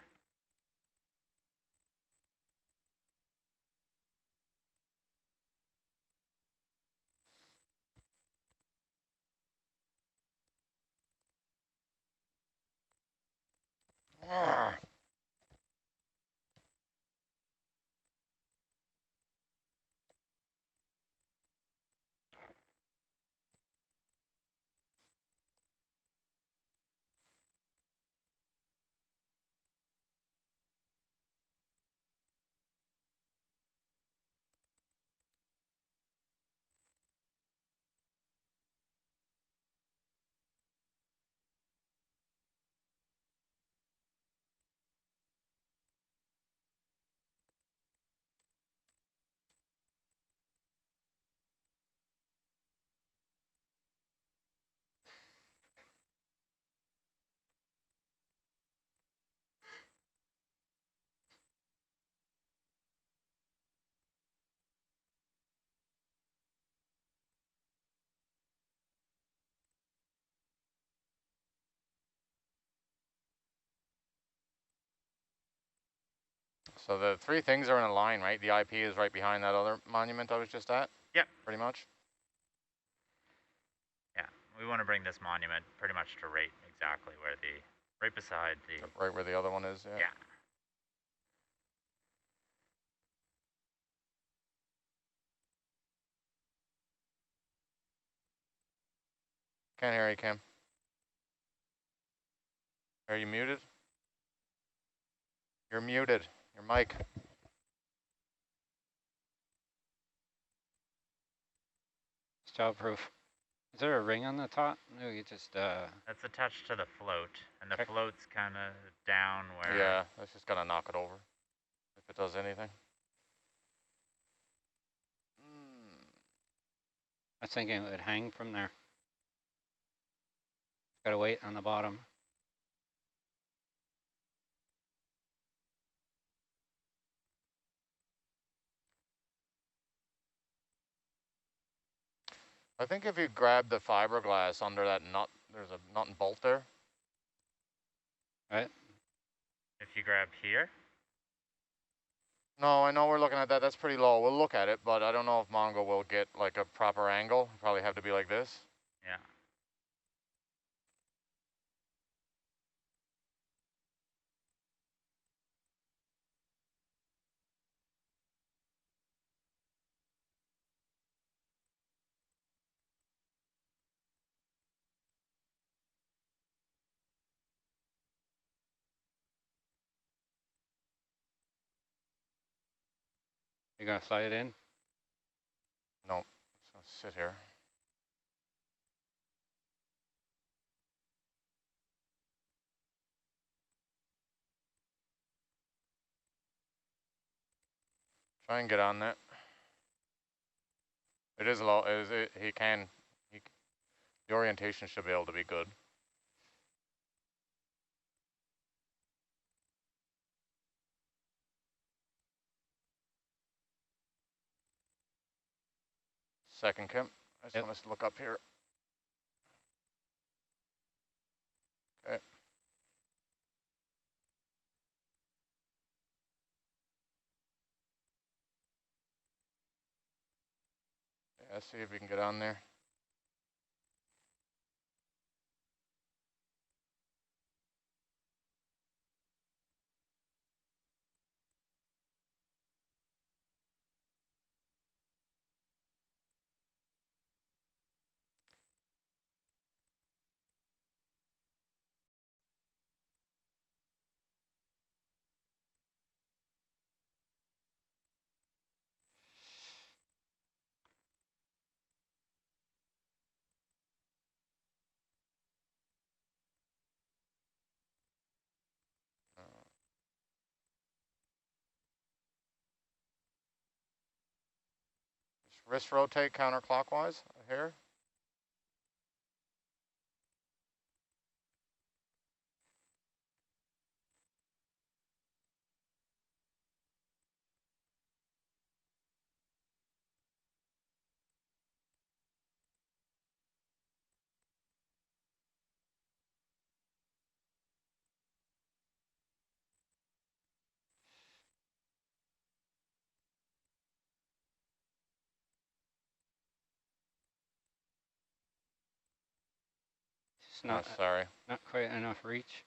Ah. So the three things are in a line, right? The IP is right behind that other monument I was just at? Yep. Pretty much? Yeah, we want to bring this monument pretty much to right exactly where right beside the... Right where the other one is, yeah. Yeah. Can't hear you, Kim. Are you muted? You're muted. Your mic. It's childproof. Is there a ring on the top? No, you just That's attached to the float, and the float's kind of down where... Yeah, that's just gonna knock it over, if it does anything. I was thinking it would hang from there. Got a weight on the bottom. I think if you grab the fiberglass under that nut, there's a nut and bolt there. Right. If you grab here? No, I know we're looking at that. That's pretty low. We'll look at it, but I don't know if Mongo will get like a proper angle. Probably have to be like this. Yeah. You gonna slide it in? No, it's gonna sit here. Try and get on that. It is low. The orientation should be able to be good. Second, Kim. I just want to look up here. Okay. Yeah, see if we can get on there. Wrist rotate counterclockwise here. It's not. Sorry. Not quite enough reach.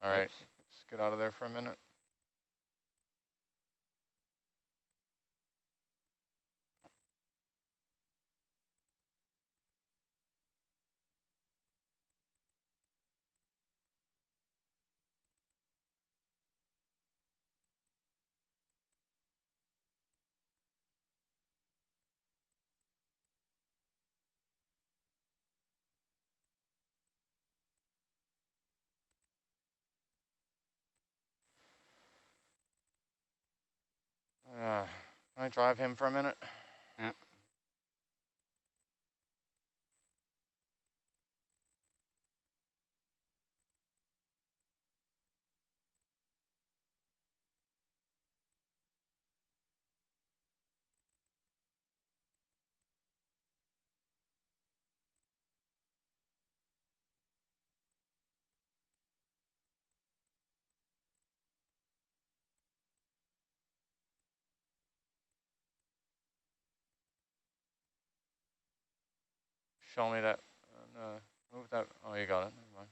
All right, let's get out of there for a minute. Can I drive him for a minute? Yeah. show me that? Move that. Oh, you got it. Never mind.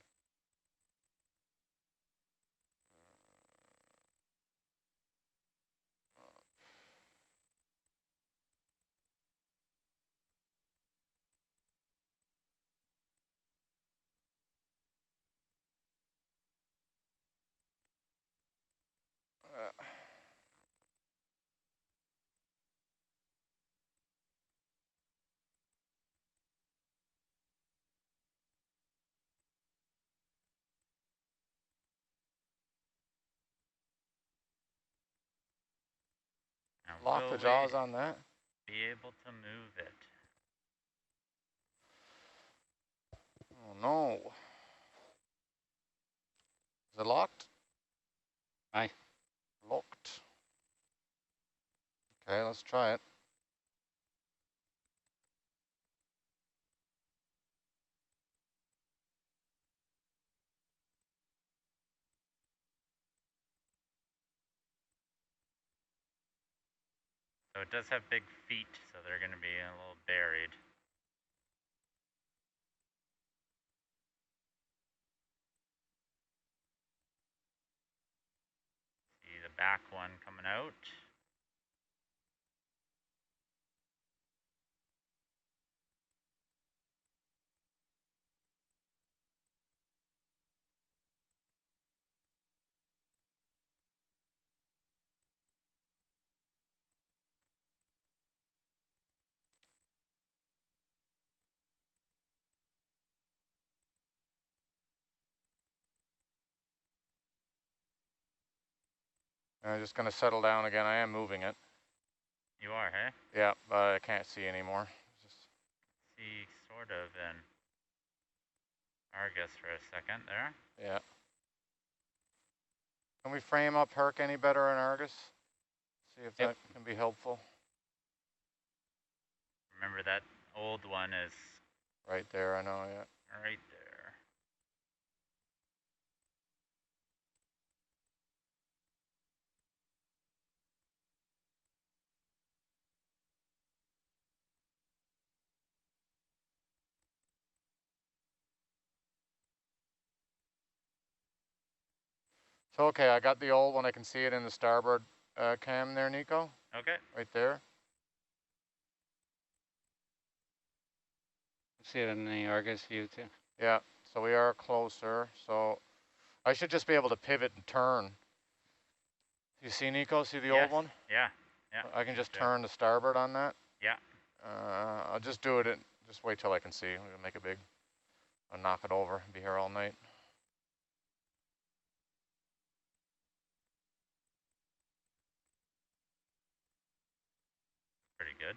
Now, Lock will the we jaws on that. be able to move it? Oh no. Is it locked? Aye. Locked. Okay, let's try it. So it does have big feet, so they're going to be a little buried. See the back one coming out. I'm just going to settle down again. I am moving it. You are, hey? Yeah, but I can't see anymore. Just See sort of in Argus for a second there. yeah. Can we frame up Herc any better in Argus? See if that can be helpful. Remember that old one is Right there, I know, yeah. right there. So, okay, I got the old one. I can see it in the starboard cam there, Nico. Okay. Right there. See it in the Argus view too. Yeah, so we are closer. So I should just be able to pivot and turn. You see, Nico? See the old one? Yeah, yeah. I can just turn to starboard on that. Yeah. I'll just do it. Just wait till I can see. I'm going to make it big. I'll knock it over. Be here all night. Pretty good.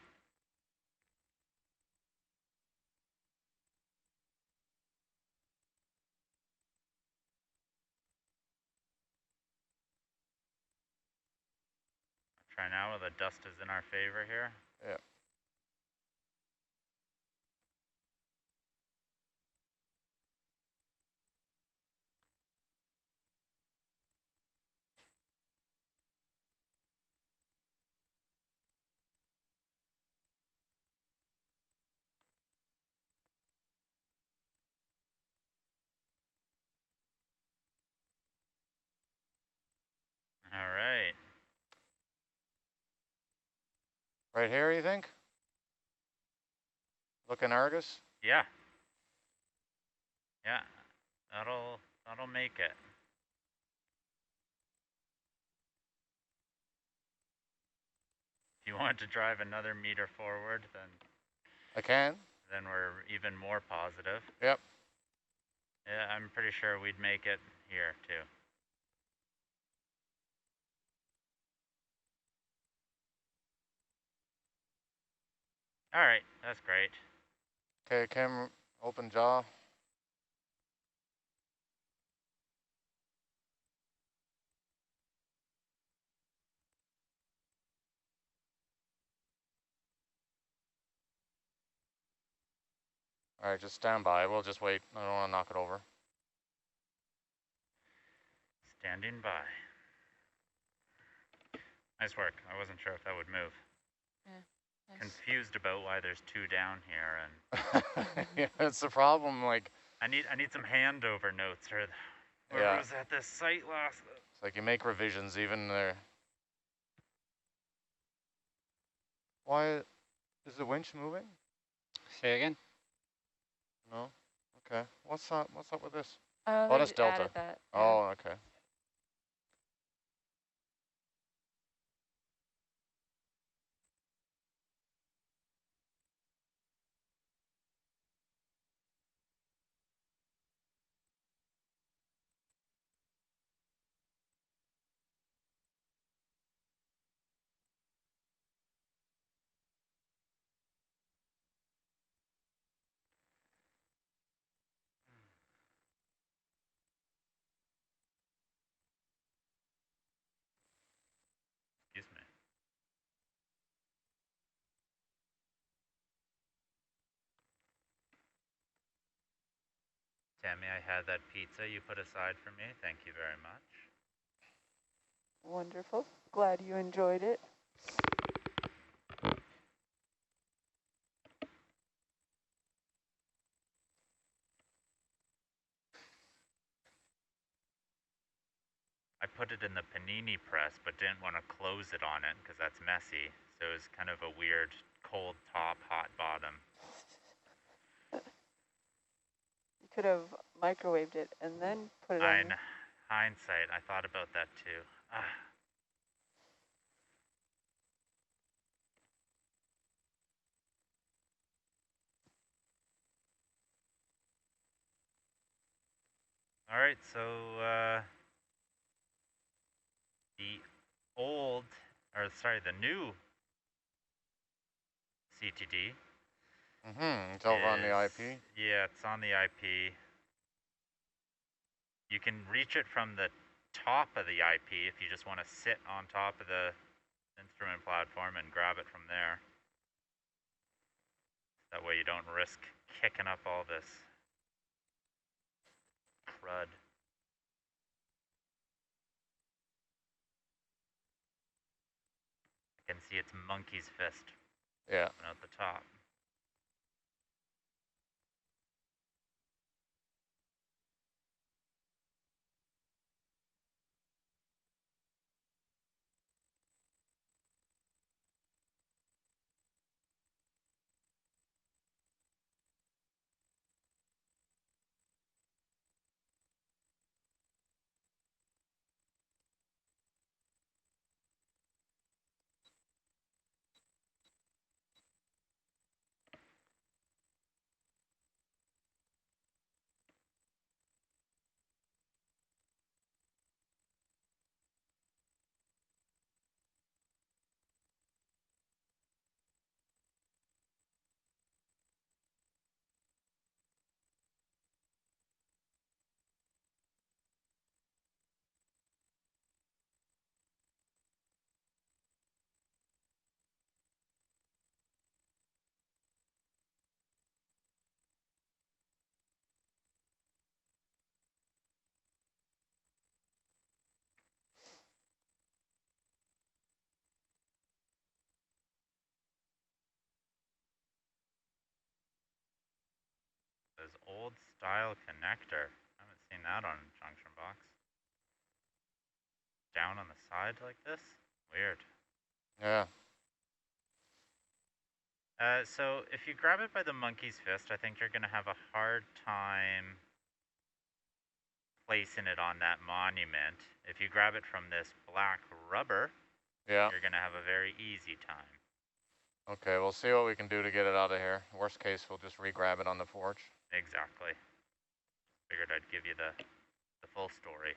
Try now while the dust is in our favor here. Yeah. All right. Right here, you think? Looking Argus? Yeah. Yeah. That'll make it. If you want to drive another meter forward, then I can. Then we're even more positive. Yep. Yeah, I'm pretty sure we'd make it here too. All right, that's great. Okay, Kim, open jaw. All right, just stand by. We'll just wait. I don't want to knock it over. Standing by. Nice work. I wasn't sure if that would move. Yeah. confused about why there's 2 down here, and yeah, that's the problem. Like, I need some handover notes or where yeah, was at this site last. it's like you make revisions even there. Why is the winch moving? Say again? No. Okay. What's up? What's up with this? Oh, Oh, that's they Delta. added that. Yeah. Oh, okay. Excuse me. Tammy, I had that pizza you put aside for me. Thank you very much. Wonderful. Glad you enjoyed it. I put it in the panini press, but didn't want to close it on it because that's messy. So it was kind of a weird cold top, hot bottom. You could have microwaved it and then put it In on. hindsight, I thought about that too. All right, so the new CTD. It's over on the IP. Yeah, it's on the IP. You can reach it from the top of the IP if you just want to sit on top of the instrument platform and grab it from there. That way you don't risk kicking up all this crud. I can see it's monkey's fist. Yeah. At the top. This old style connector. I haven't seen that on a junction box. Down on the side like this? Weird. Yeah. So if you grab it by the monkey's fist, I think you're going to have a hard time placing it on that monument. If you grab it from this black rubber, yeah, you're going to have a very easy time. Okay, we'll see what we can do to get it out of here. Worst case, we'll just re-grab it on the forge. Exactly. Figured I'd give you the full story.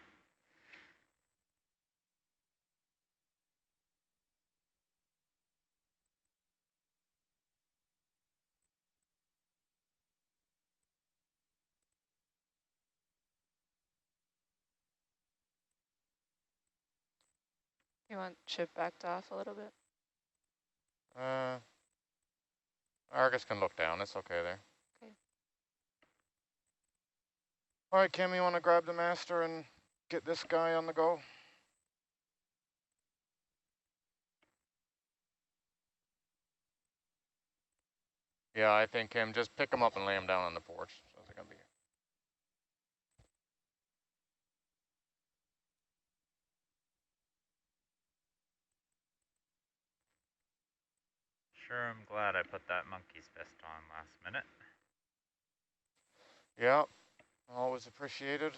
You want chip backed off a little bit? Argus can look down. It's okay there. Okay. All right, Kim, you want to grab the master and get this guy on the go? Yeah, I think him. Just pick him up and lay him down on the porch. So they're gonna be. Sure, I'm glad I put that monkey's vest on last minute. Yeah, always appreciated.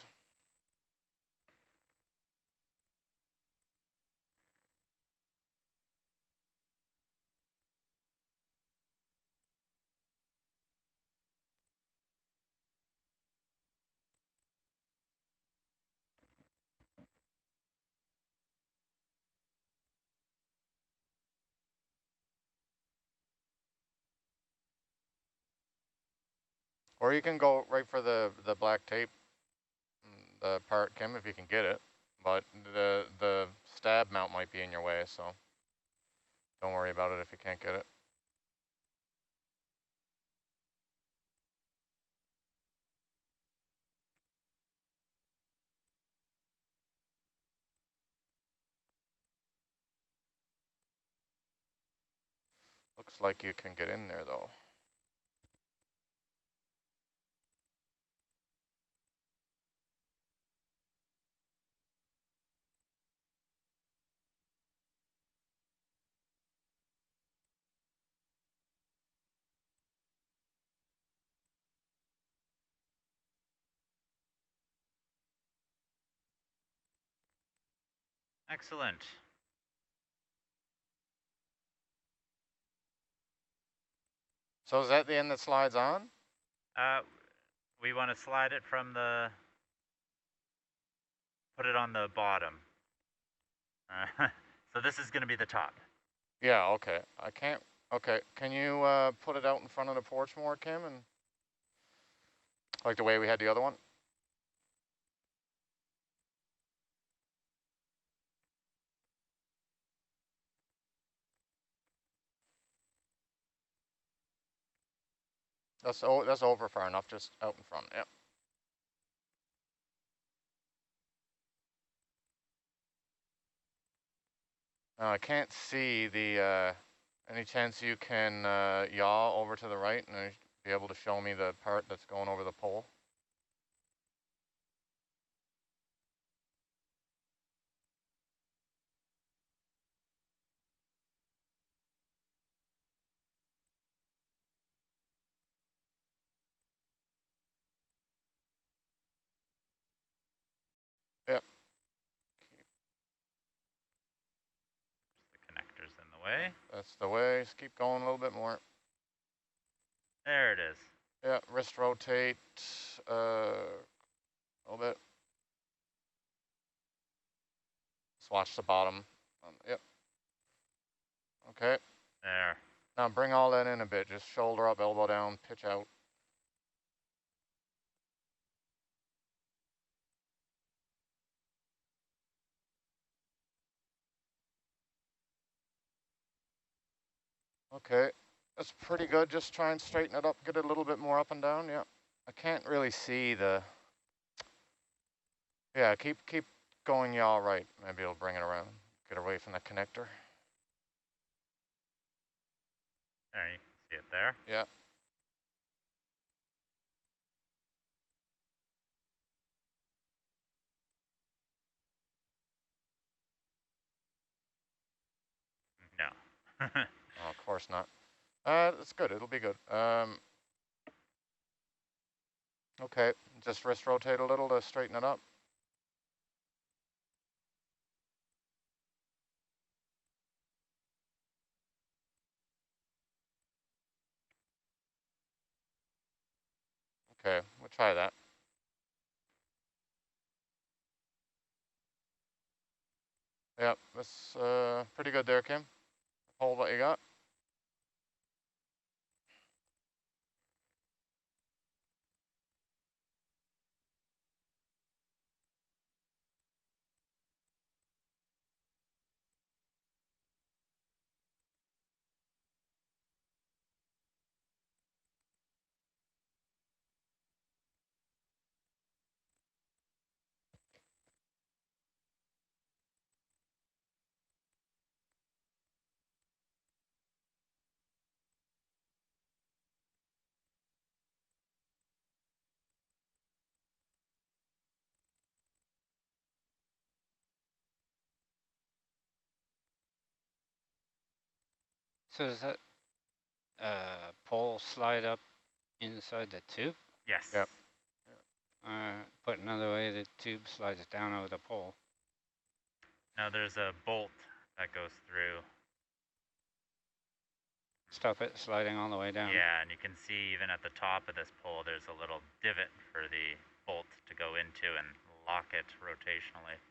Or you can go right for the black tape, the part, Kim, if you can get it. But the stab mount might be in your way, so don't worry about it if you can't get it. Looks like you can get in there though. Excellent. So is that the end that slides on? We want to slide it from the, put it on the bottom. So this is going to be the top. Yeah, okay. I can't, okay. Can you put it out in front of the porch more, Kim? And like the way we had the other one? That's over far enough, just out in front, yep. I can't see the, any chance you can yaw over to the right and be able to show me the part that's going over the pole? Yep. The connector's in the way. That's the way. Just keep going a little bit more. There it is. Yeah, wrist rotate a little bit. Just watch the bottom. Yep. Okay. There. Now bring all that in a bit. Just shoulder up, elbow down, pitch out. Okay. That's pretty good. Just try and straighten it up, get it a little bit more up and down. Yeah. I can't really see the... Yeah, keep going yaw right. Maybe it'll bring it around. Get away from the connector. There, you can see it there. Yeah. No. Oh, of course not. That's good. It'll be good. Okay. Just wrist rotate a little to straighten it up. Okay, we'll try that. Yep, that's pretty good there, Kim. Hold what you got. So does that pole slide up inside the tube? Yes. Yep. Put another way, the tube slides down over the pole. Now there's a bolt that goes through. Stop it sliding all the way down. Yeah, and you can see even at the top of this pole, there's a little divot for the bolt to go into and lock it rotationally.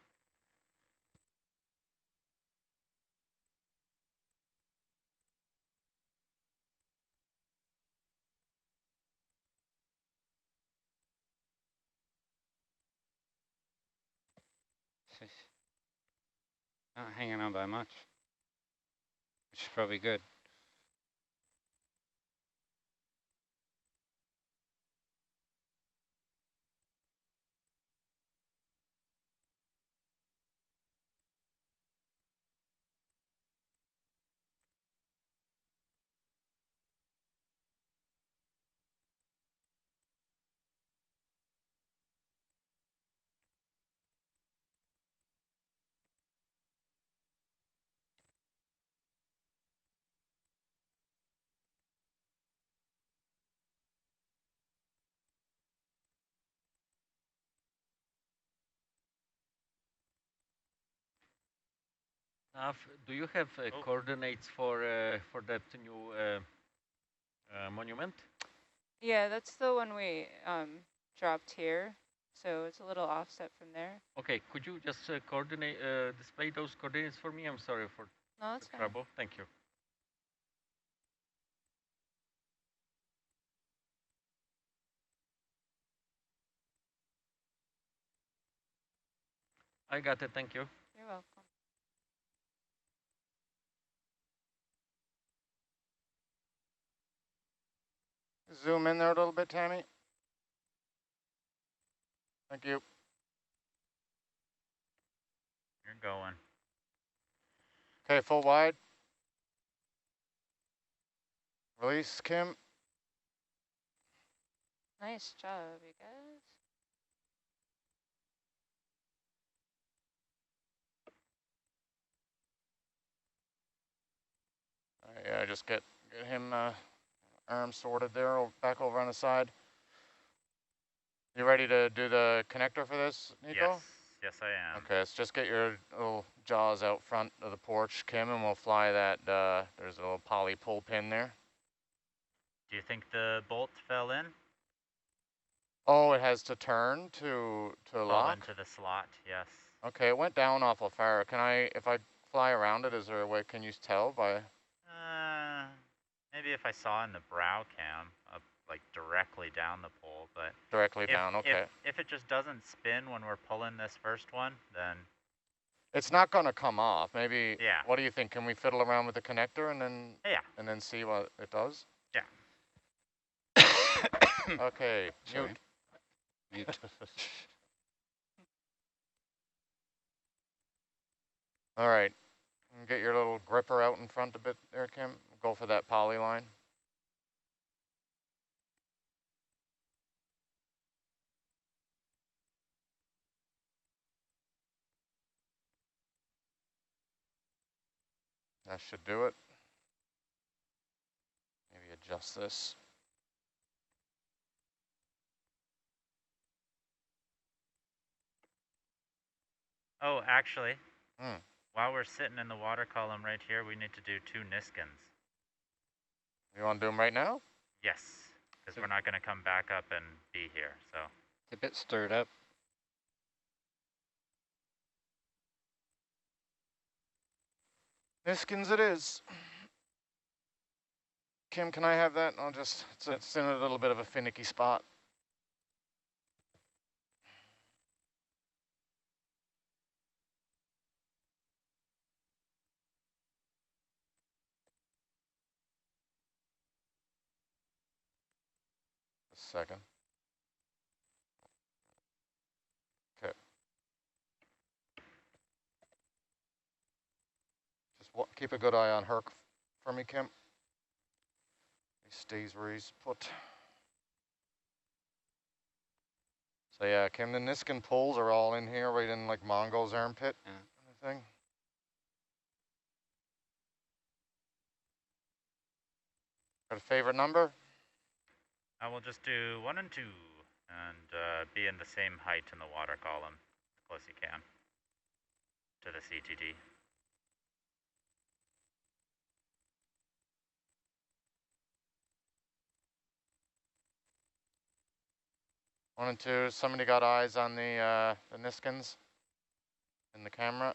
Not hanging on by much, which is probably good. Do you have coordinates for that new monument? Yeah, that's the one we dropped here. So it's a little offset from there. Okay, could you just coordinate, display those coordinates for me? I'm sorry for No, that's the fine. trouble. Thank you. I got it, thank you. You're welcome. Zoom in there a little bit, Tammy. Thank you. You're going. Okay, full wide. Release, Kim. Nice job, you guys. Yeah, just get him arm sorted there, back over on the side. You ready to do the connector for this, Nico? Yes, I am. Okay, let's just get your little jaws out front of the porch, Kim, and we'll fly that, there's a little poly pull pin there. Do you think the bolt fell in? Oh, it has to turn to lock? Into the slot, yes. Okay, it went down awful far. Can if I fly around it, is there a way, can you tell by? Maybe if I saw in the brow cam, like directly down the pole, but directly down, okay. If it just doesn't spin when we're pulling this first one, then it's not going to come off. Maybe. Yeah. What do you think? Can we fiddle around with the connector and then? Yeah. And then see what it does? Yeah. Okay. Sorry. Mute. All right. Get your little gripper out in front a bit there, Kim. Go for that poly line. That should do it. Maybe adjust this. Oh, actually, while we're sitting in the water column right here, we need to do 2 Niskins. You want to do them right now? Yes, because we're not going to come back up and be here, so. It's a bit stirred up. Niskins it is. Kim, can I have that? I'll just, it's in a little bit of a finicky spot. A second. Okay. Just keep a good eye on Herc for me, Kim. He stays where he's put. So yeah, Kim, the Niskin pulls are all in here, right in like Mongo's armpit, kind of thing. Got a favorite number? I will just do 1 and 2 and be in the same height in the water column as close as you can to the CTD. One and two. Somebody got eyes on the Niskins in the camera?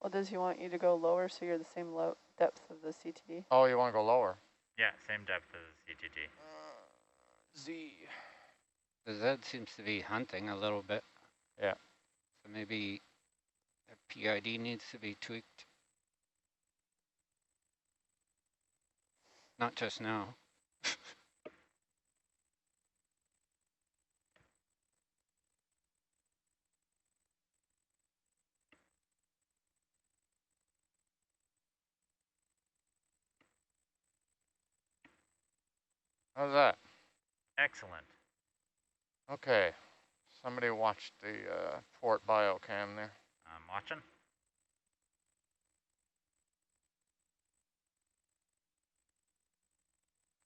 Well, does he want you to go lower so you're the same low depth of the CTD? Oh, you want to go lower? Yeah, same depth as CTD. Z. The Z seems to be hunting a little bit. Yeah. So maybe the PID needs to be tweaked. Not just now. How's that? Excellent. Okay. Somebody watched the port biocam there. I'm watching.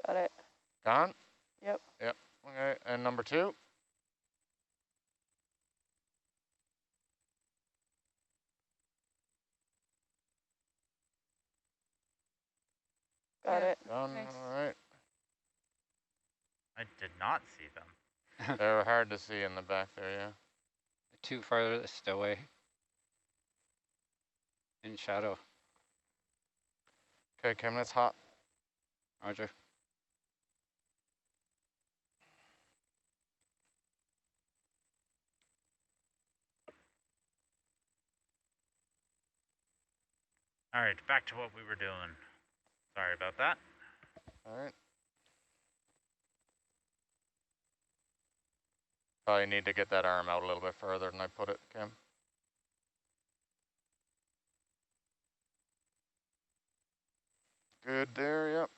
Got it. Gone? Yep. Yep. Okay. And number two? Got it. Done. Nice. All right. I did not see them. They're hard to see in the back there, yeah. Too farthest away. In shadow. Okay, Kim, that's hot. Roger. All right, back to what we were doing. Sorry about that. All right. Probably need to get that arm out a little bit further than I put it, Kim. Good there, yep.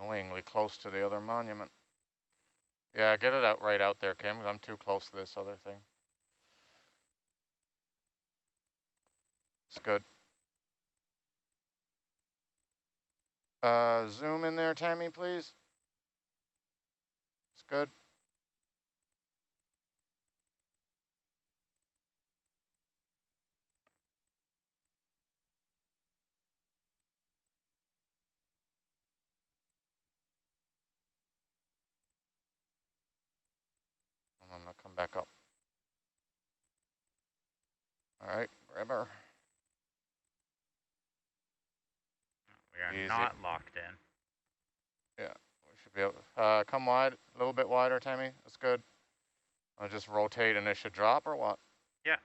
Annoyingly close to the other monument. Yeah, get it out right out there, Kim, 'cause I'm too close to this other thing. It's good. Zoom in there, Tammy, please. It's good. I'm gonna come back up. All right, grab her. We are Easy. not locked in. Yeah, we should be able come wide, a little bit wider, Tammy. That's good. I'll just rotate and it should drop or what? Yeah.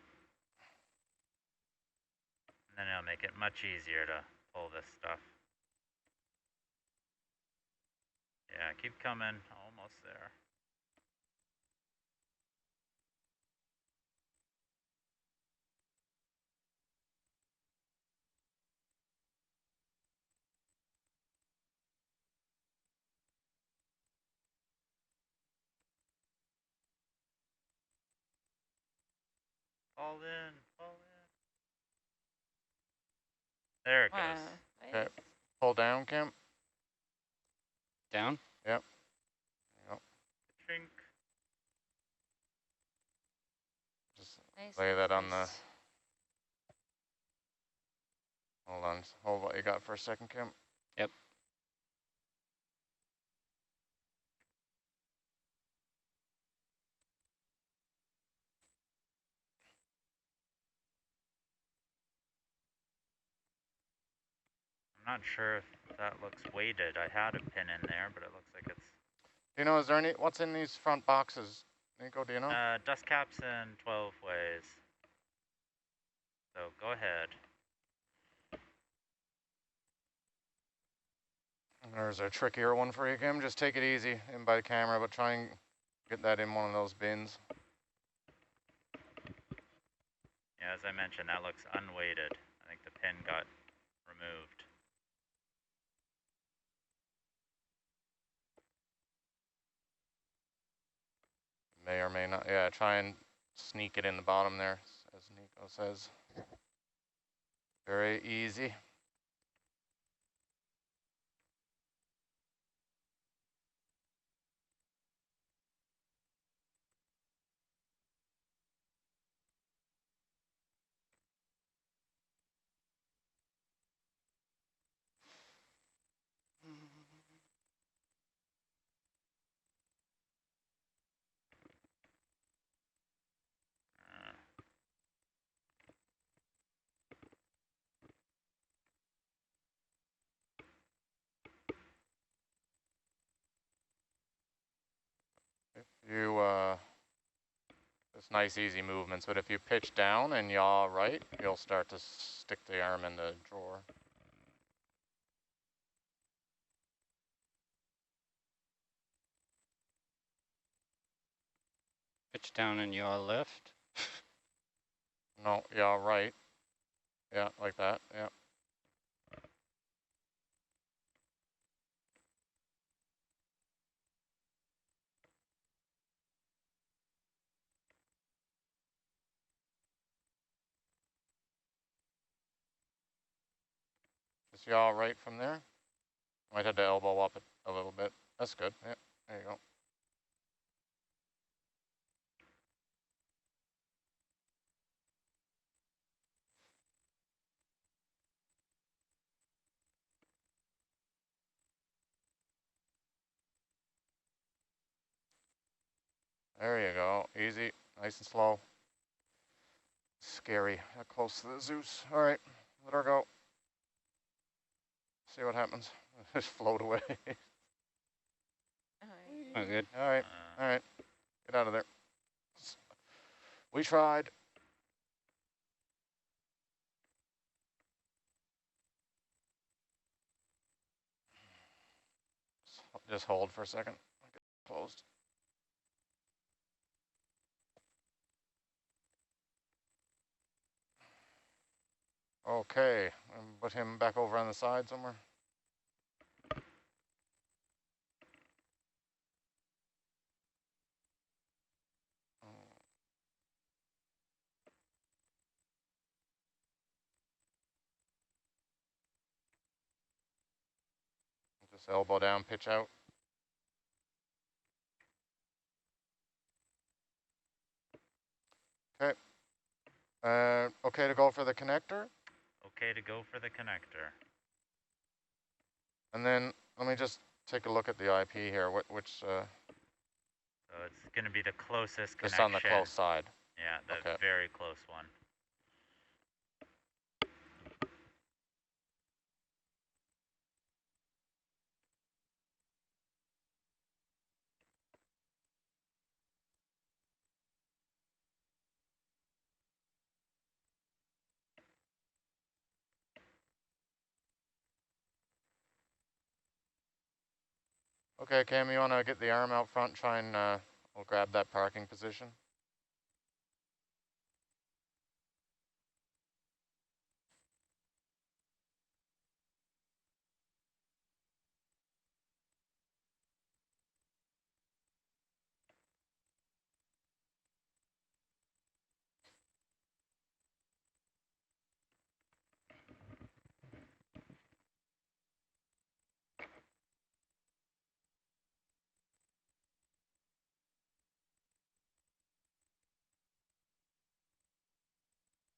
And then it'll make it much easier to pull this stuff. Yeah, keep coming. Almost there. Fall in, fall in. There it Wow. goes. Okay, Nice. pull down, Kim. Down? Yep. Yep. Chink. Just Nice. lay that on the. Nice. Hold what you got for a second, Kim. Yep. I'm not sure if that looks weighted. I had a pin in there, but it looks like it's... Do you know, is there any, what's in these front boxes? Nico, do you know? Dust caps in 12 ways. So go ahead. There's a trickier one for you, Kim. Just take it easy in by the camera, but try and get that in one of those bins. Yeah, as I mentioned, that looks unweighted. I think the pin got removed. May or may not. Yeah, try and sneak it in the bottom there, as Nico says. Very easy. You, it's nice easy movements, but if you pitch down and yaw right, you'll start to stick the arm in the drawer. Pitch down and yaw left. No, yaw right. Yeah, like that, yeah. Just yaw right from there. Might have to elbow up a little bit. That's good, yeah, there you go. There you go, easy, nice and slow. Scary, that close to the Zeus. All right, let her go. See what happens. Just float away. Oh, good. All right, get out of there. We tried. Just hold for a second. Get closed. Okay, put him back over on the side somewhere. Just elbow down, pitch out. Okay. Okay to go for the connector? Okay to go for the connector. And then let me just take a look at the IP here. So it's going to be the closest connection. Just on the close side. Yeah, the okay. very close one. Okay, Cam, you want to get the arm out front, try and we'll grab that parking position.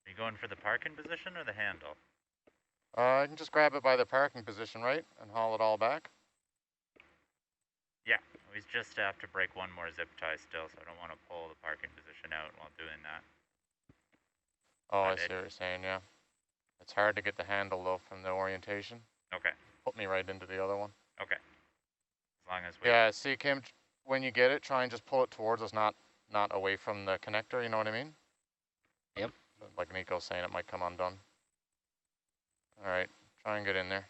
Are you going for the parking position or the handle? I can just grab it by the parking position, right? And haul it all back? Yeah, we just have to break one more zip tie still, so I don't want to pull the parking position out while doing that. Oh, I see what you're saying, yeah. It's hard to get the handle, though, from the orientation. Okay. Put me right into the other one. Okay. As long as we... Yeah, see, Kim, when you get it, try and just pull it towards us, not away from the connector, you know what I mean? Yep. like Nico's saying, it might come undone. All right, try and get in there.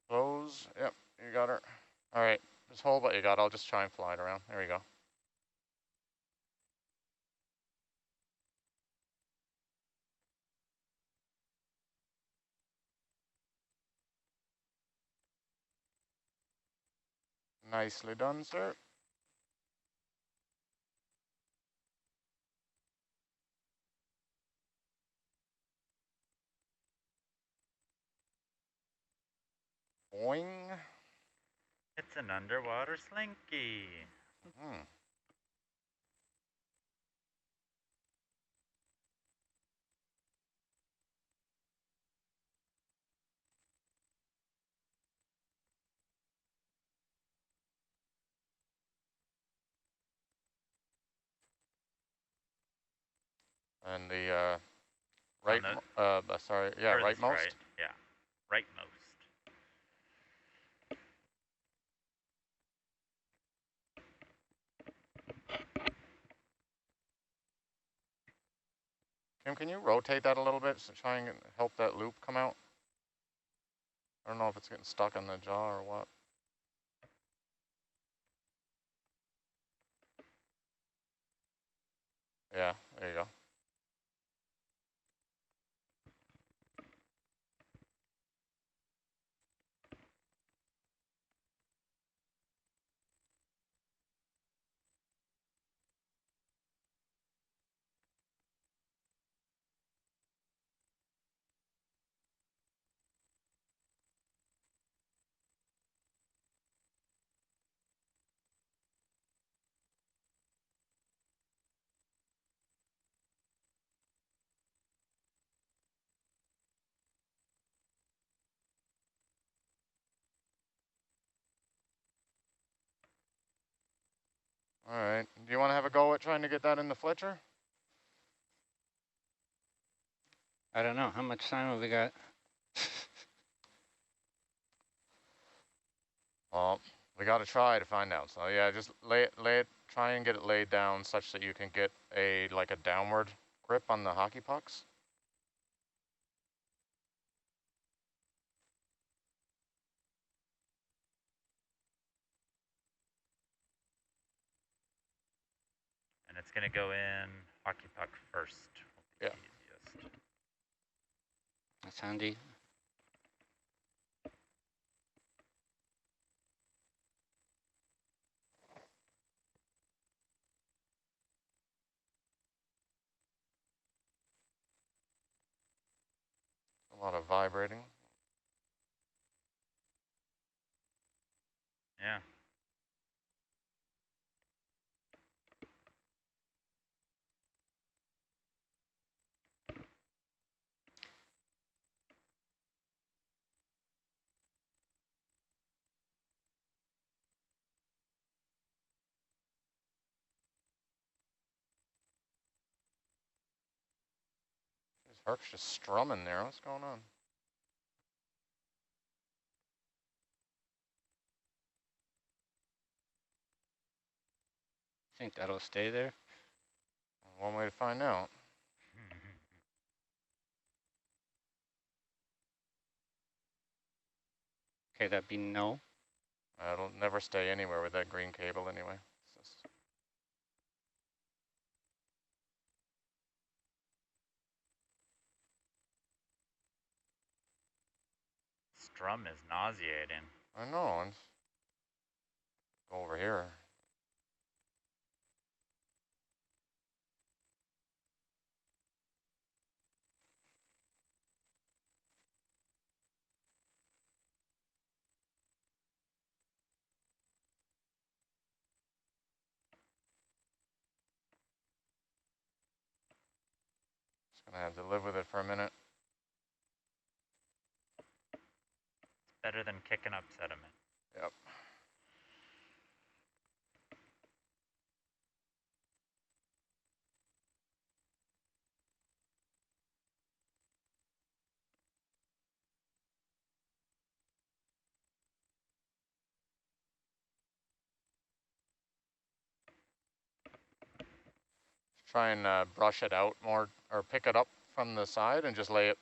Close, yep, you got her. All right, just hold what you got. I'll just try and fly it around. There we go. Nicely done, sir. Boing. It's an underwater slinky. Hmm. And the right, sorry, yeah, rightmost. Right, yeah, rightmost. Kim, can you rotate that a little bit to try and help that loop come out? I don't know if it's getting stuck on the jaw or what. Yeah, there you go. All right, do you want to have a go at trying to get that in the Fletcher? I don't know. How much time have we got? Well, we got to try to find out. So yeah, just lay it, try and get it laid down such that you can get like a downward grip on the hockey pucks. And it's going to go in hockey puck first. Yeah. Easiest. That's handy. A lot of vibrating. Yeah. Herc's just strumming there. What's going on? Think that'll stay there? One way to find out. Okay, that'd be no. It'll never stay anywhere with that green cable anyway. Strum is nauseating. I know. Go over here. Just gonna have to live with it for a minute. It's better than kicking up sediment. Yep. try and brush it out more, or pick it up from the side and just lay it,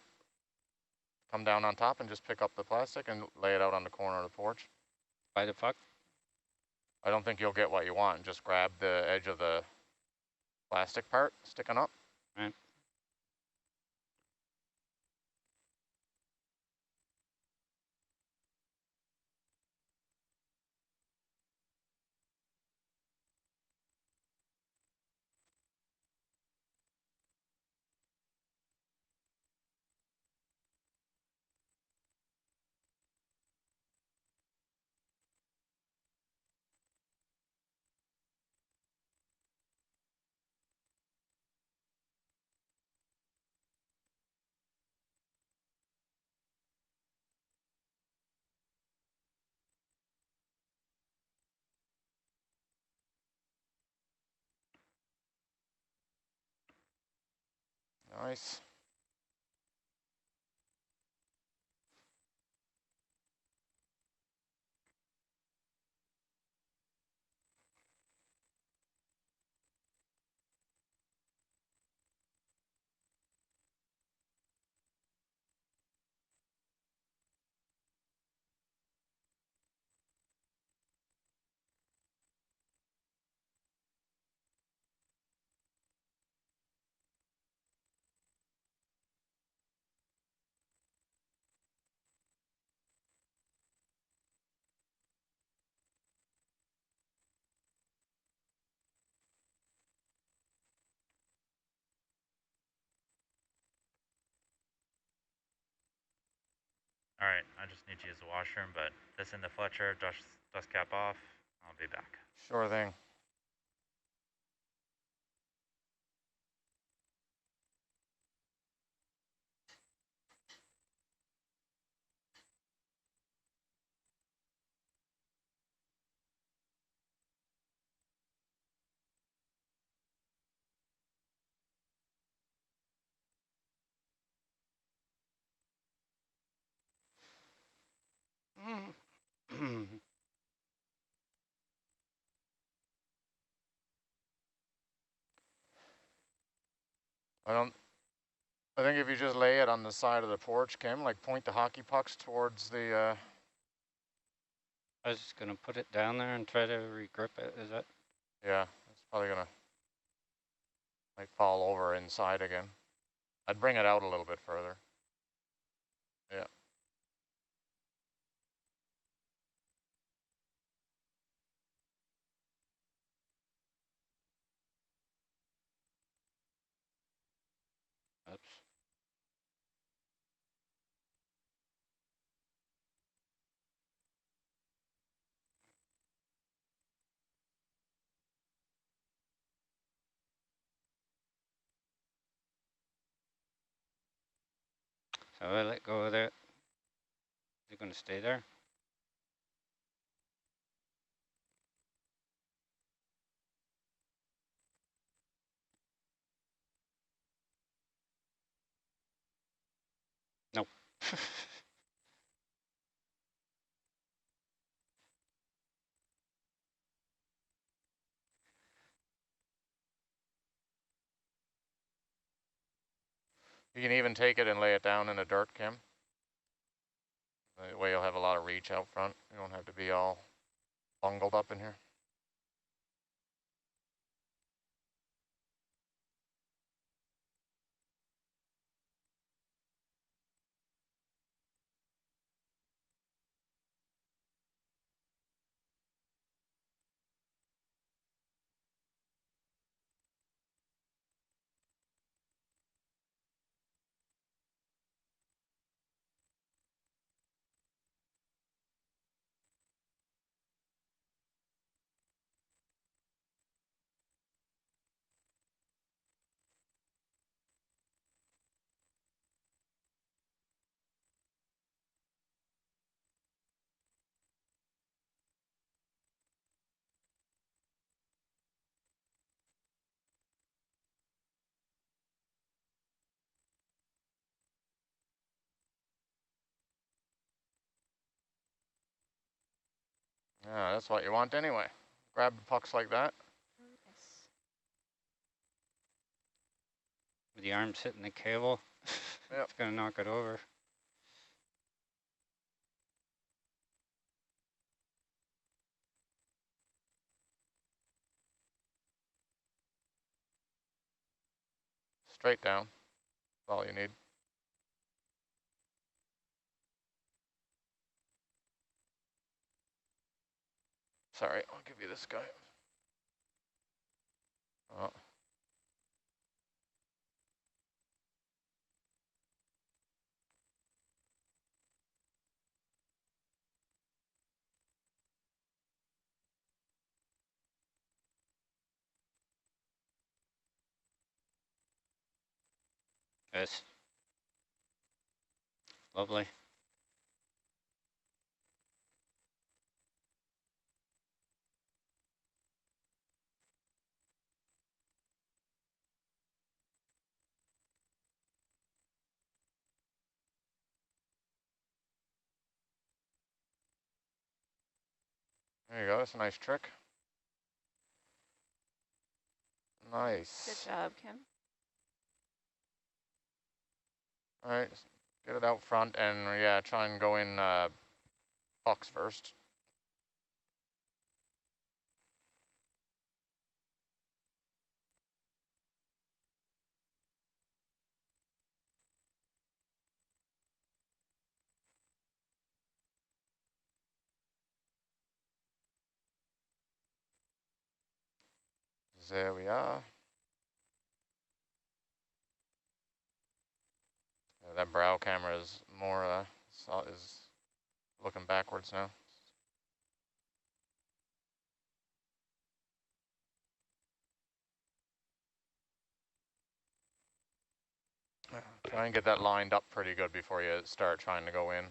come down on top and just pick up the plastic and lay it out on the corner of the porch. By the puck? I don't think you'll get what you want. Just grab the edge of the plastic part sticking up. Right. Nice. All right, I just need to use the washroom, but this in the Fletcher, dust cap off. I'll be back. Sure thing. I think if you just lay it on the side of the porch, Kim, like point the hockey pucks towards the, I was just gonna put it down there and try to regrip it, is that? yeah, it's probably gonna, like, fall over inside again. I'd bring it out a little bit further. Yeah. Oops. So I let go of that. Is it gonna stay there? Nope. You can even take it and lay it down in the dirt, Kim. That way you'll have a lot of reach out front. You don't have to be all bungled up in here. Yeah, that's what you want anyway. Grab the pucks like that. Yes. With the arms hitting the cable, Yep. it's gonna knock it over. Straight down. That's all you need. Sorry, I'll give you this guy. Oh. Yes. Lovely. There you go. That's a nice trick. Nice. Good job, Kim. All right, get it out front and yeah, try and go in box first. There we are. Yeah, that brow camera is more is looking backwards now. Try and get that lined up pretty good before you start trying to go in.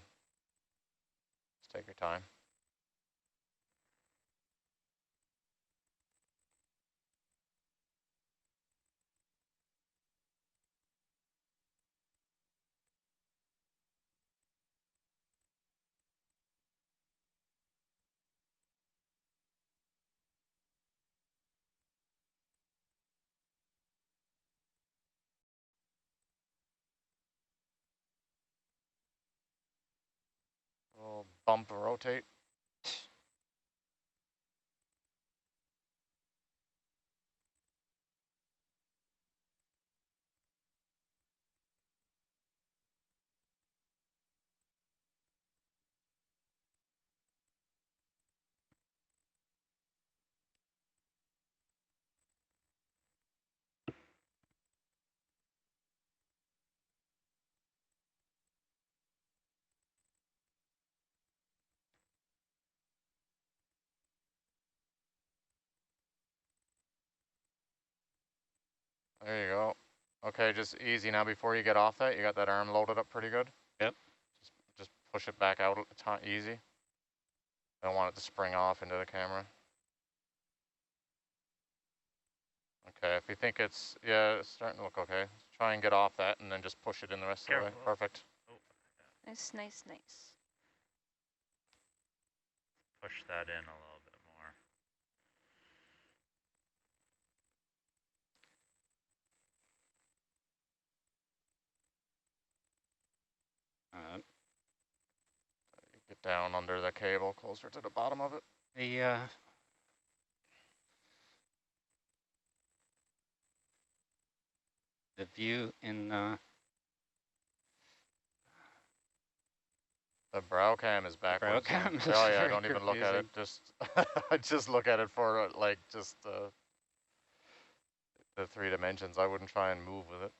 Just take your time. Little bump rotate. There you go. Okay, just easy now before you get off that. You got that arm loaded up pretty good? Yep. Just push it back out easy. I don't want it to spring off into the camera. Okay, if you think yeah, it's starting to look okay. Try and get off that and then just push it in the rest of the way. Perfect. Nice, nice, nice. Push that in a little bit more. Get down under the cable, closer to the bottom of it. The view in the brow cam is backwards. Brow cam is oh yeah, very don't even look at it. confusing. Just look at it for like just the 3 dimensions. I wouldn't try and move with it.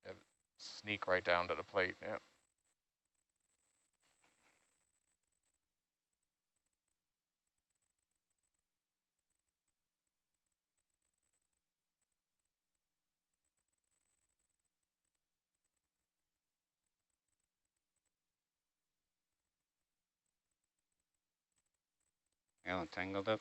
Yeah, sneak right down to the plate. Yeah. Yeah, tangled up.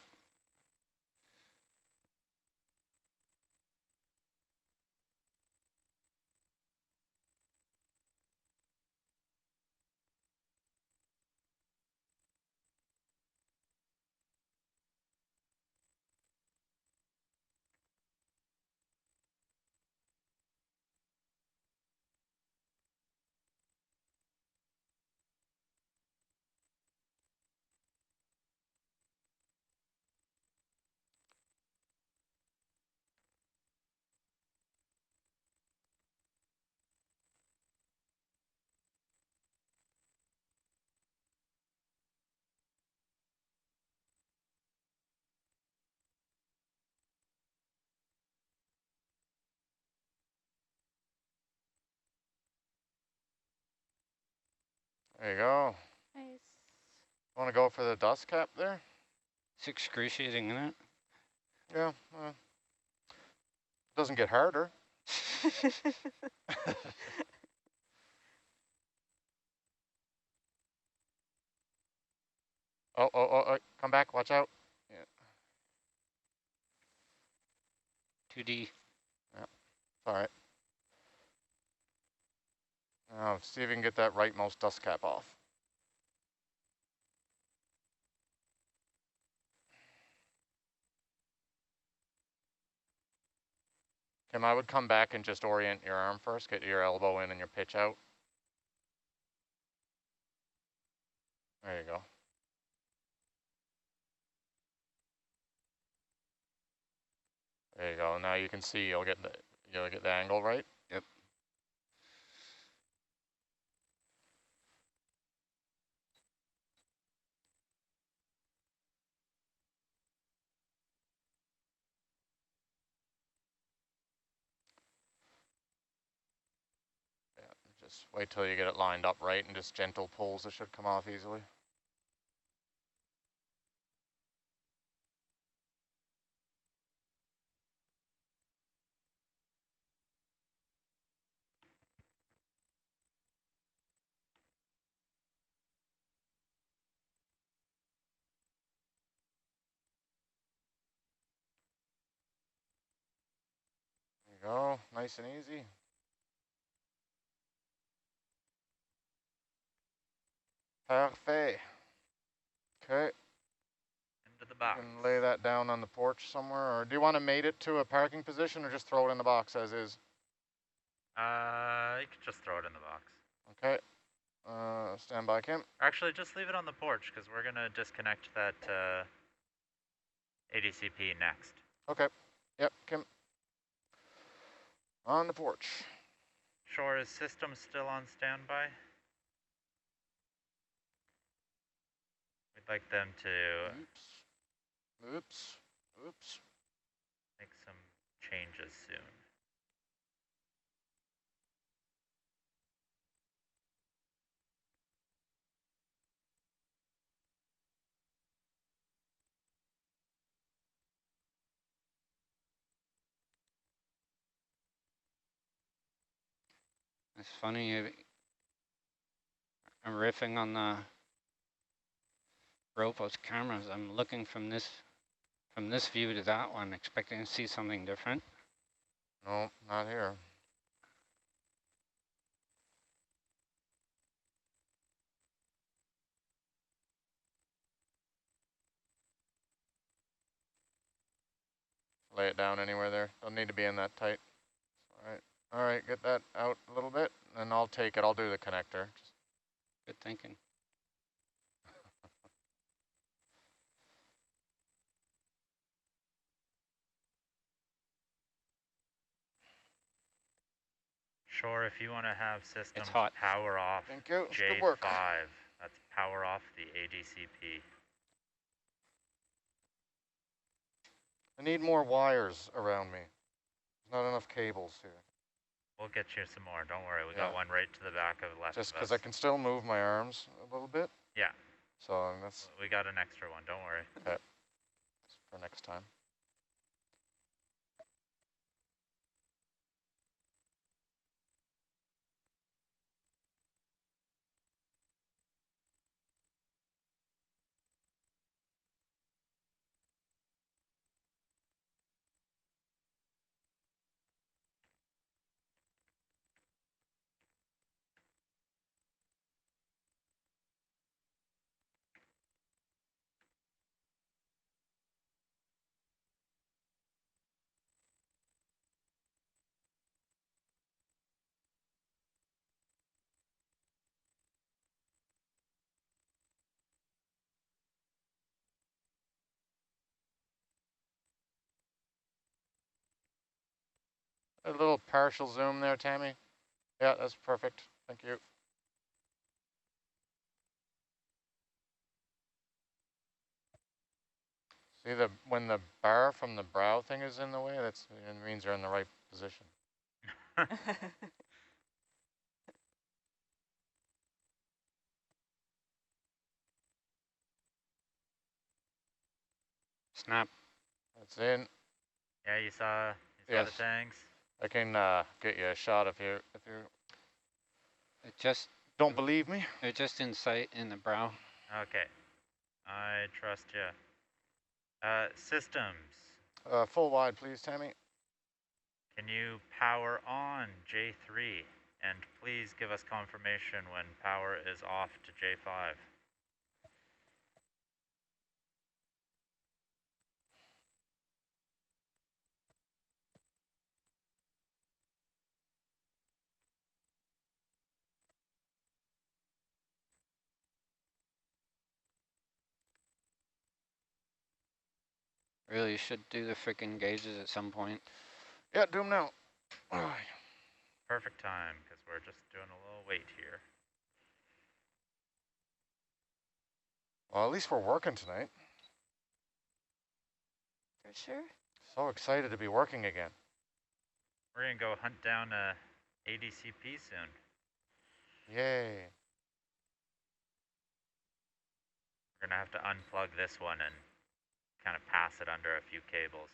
There you go. Nice. Want to go for the dust cap there? It's excruciating, isn't it? Yeah. Doesn't get harder. Oh, come back, watch out. Yeah. 2D. Yeah, all right. Now, see if you can get that rightmost dust cap off. Kim, I would come back and just orient your arm first, get your elbow in and your pitch out. There you go. There you go. Now you can see you'll get the angle right. Yep. Yeah, just wait till you get it lined up right and just gentle pulls. It should come off easily. There you go, nice and easy. Parfait. Okay. Into the box. You can lay that down on the porch somewhere, or do you want to mate it to a parking position or just throw it in the box as is? You could just throw it in the box. Okay. Stand by, Kim. Actually, just leave it on the porch because we're gonna disconnect that ADCP next. Okay. Yep, Kim. On the porch. Shore, is system still on standby? We'd like them to Oops. make some changes soon. It's funny. I'm riffing on the Ropo's cameras. I'm looking from this view to that one, expecting to see something different. No, not here. Lay it down anywhere there. Don't need to be in that tight. All right, get that out a little bit, and I'll take it. I'll do the connector. Good thinking. Shore, if you want to have systems hot. power off Thank you. It's J5, good work. that's power off the ADCP. I need more wires around me. There's not enough cables here. We'll get you some more. Don't worry. We Yeah. got one right to the back of the left Just of because us. I can still move my arms a little bit. Yeah. So that's We got an extra one. Don't worry. okay. That's for next time. A little partial zoom there, Tammy. Yeah, that's perfect. Thank you. See when the bar from the brow thing is in the way, it means you're in the right position. snap. That's in. Yeah, you saw Yes. the tanks? I can get you a shot if you It just don't believe me. They're just in sight in the brow. Okay. I trust you. Systems. Full wide, please, Tammy. Can you power on J3? And please give us confirmation when power is off to J5. Really should do the frickin' gauges at some point. Yeah, do them now. Perfect time, because we're just doing a little wait here. Well, at least we're working tonight. For sure. So excited to be working again. We're going to go hunt down a ADCP soon. Yay. We're going to have to unplug this one and kind of pass it under a few cables.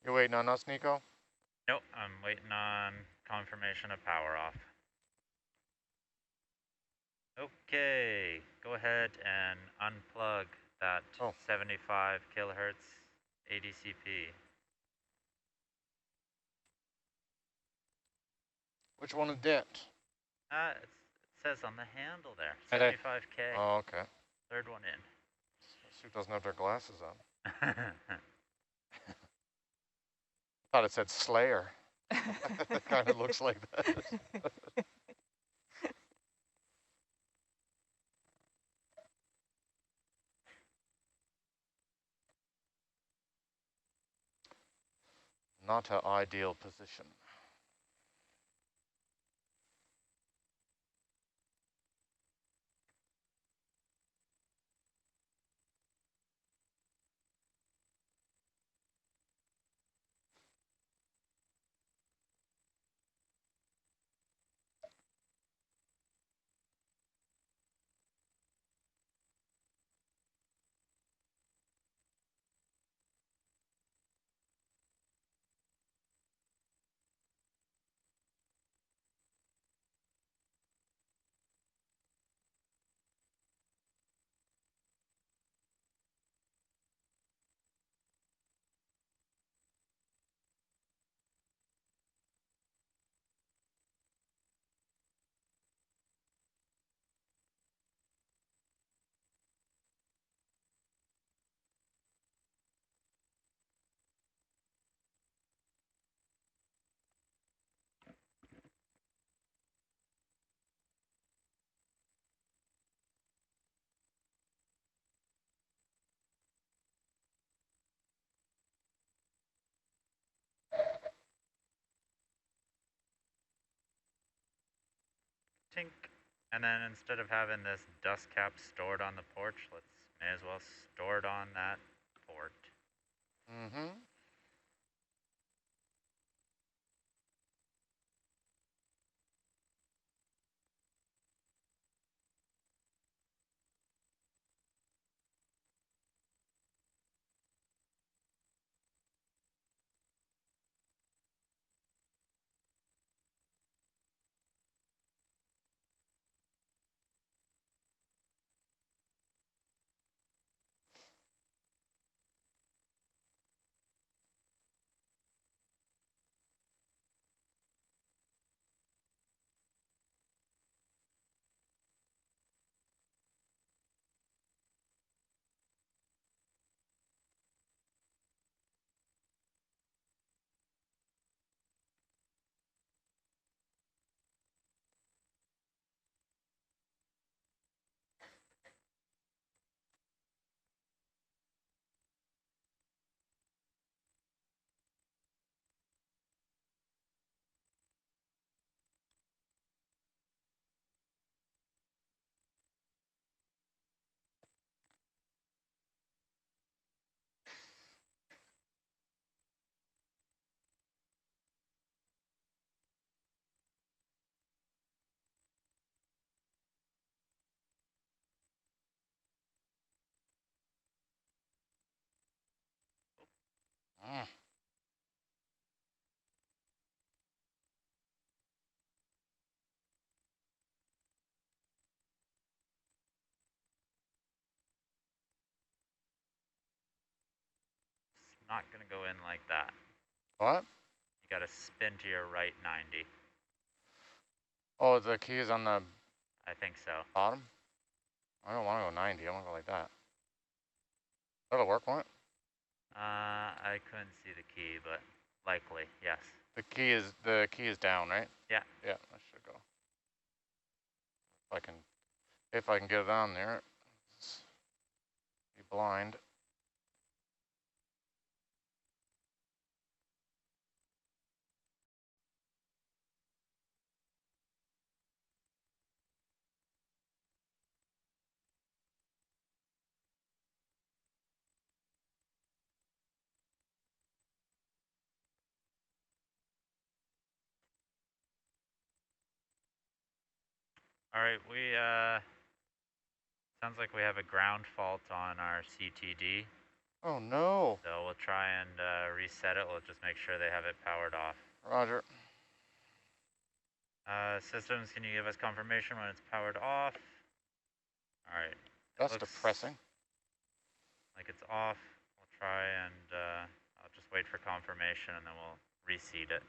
You waiting on us, Nico? Nope, I'm waiting on confirmation of power off. Okay, go ahead and unplug that 75 kilohertz ADCP. Which one is that? It says on the handle there, Right 75K. Oh, okay. Third one in. Suit doesn't have their glasses on. Thought it said Slayer. It kind of looks like that. Not an ideal position. Tink. And then instead of having this dust cap stored on the porch, may as well store it on that port. Mm-hmm. not going to go in like that. What? You got to spin to your right 90. Oh, the key is on the I think so. bottom? I don't want to go 90. I want to go like that. That'll work, won't it? I couldn't see the key, but likely, yes. The key is down, right? Yeah. Yeah, that should go. If I can get it on there. Be blind. All right, we sounds like we have a ground fault on our CTD. Oh no. So we'll try and reset it. We'll just make sure they have it powered off. Roger. Systems, can you give us confirmation when it's powered off? All right. That's depressing. Like it's off. We'll try and I'll just wait for confirmation and then we'll reseat it.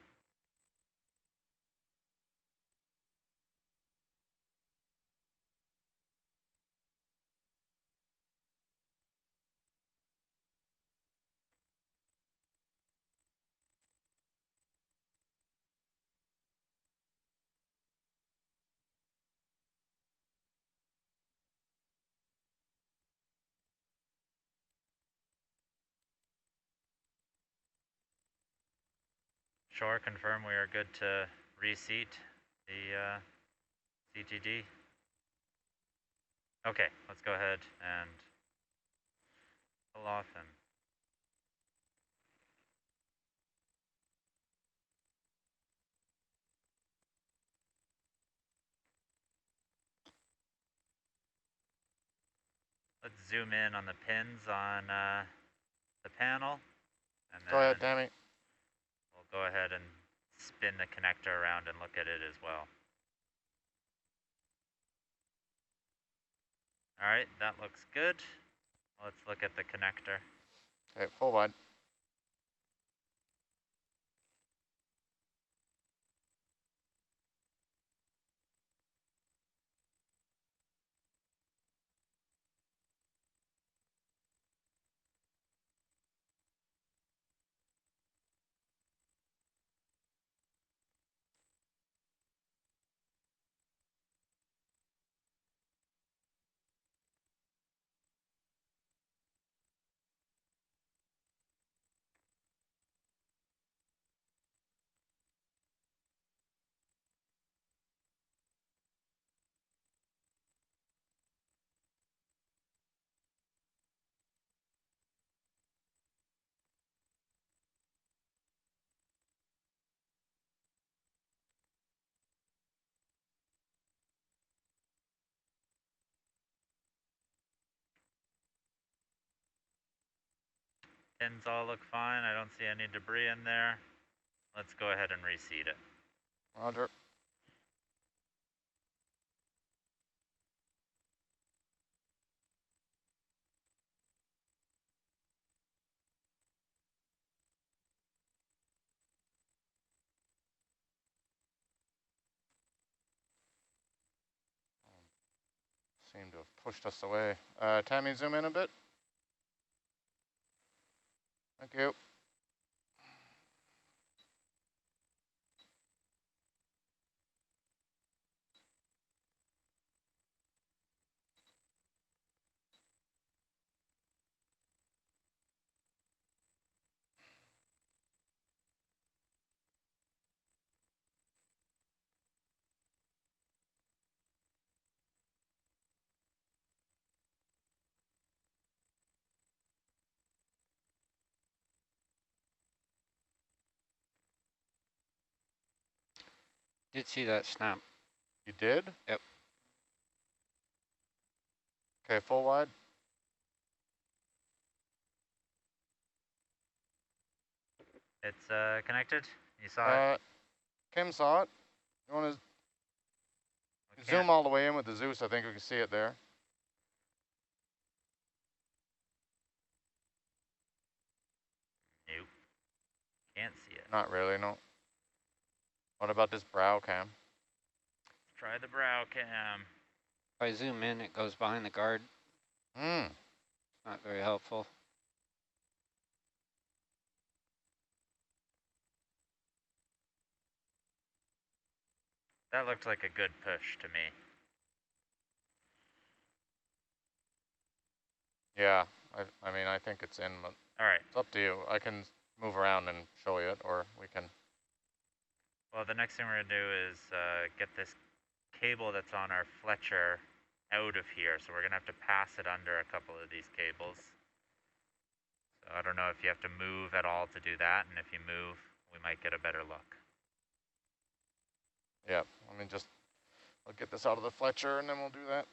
Sure, confirm we are good to reseat the CTD. Okay, let's go ahead and pull off and let's zoom in on the pins on the panel. And then go ahead, Tammy. We'll go ahead and spin the connector around and look at it as well. All right, that looks good. Let's look at the connector. Okay, full wide. Pins all look fine. I don't see any debris in there. Let's go ahead and reseat it. Roger. Seem to have pushed us away. Tammy, zoom in a bit. Thank you. Did see that snap. You did? Yep. Okay, full wide. It's connected. You saw it? Kim saw it. You want to zoom all the way in with the Zeus? I think we can see it there. Can't see it. Not really, no. What about this brow cam? Try the brow cam. If I zoom in, it goes behind the guard. Hmm. Not very helpful. That looked like a good push to me. Yeah, I mean, I think it's in, but All right. it's up to you. I can move around and show you it, or we can. Well, the next thing we're going to do is get this cable that's on our Fletcher out of here. So we're going to have to pass it under a couple of these cables. So I don't know if you have to move at all to do that. And if you move, we might get a better look. Yeah, let me just, I'll get this out of the Fletcher and then we'll do that.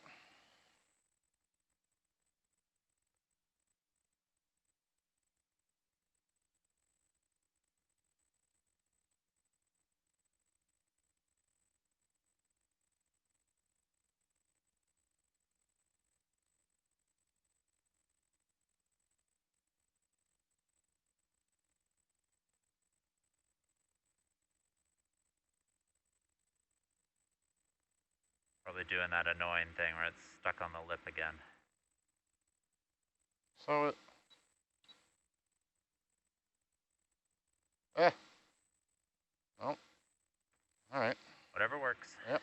Probably doing that annoying thing where it's stuck on the lip again. So, oh, all right. Whatever works. Yep.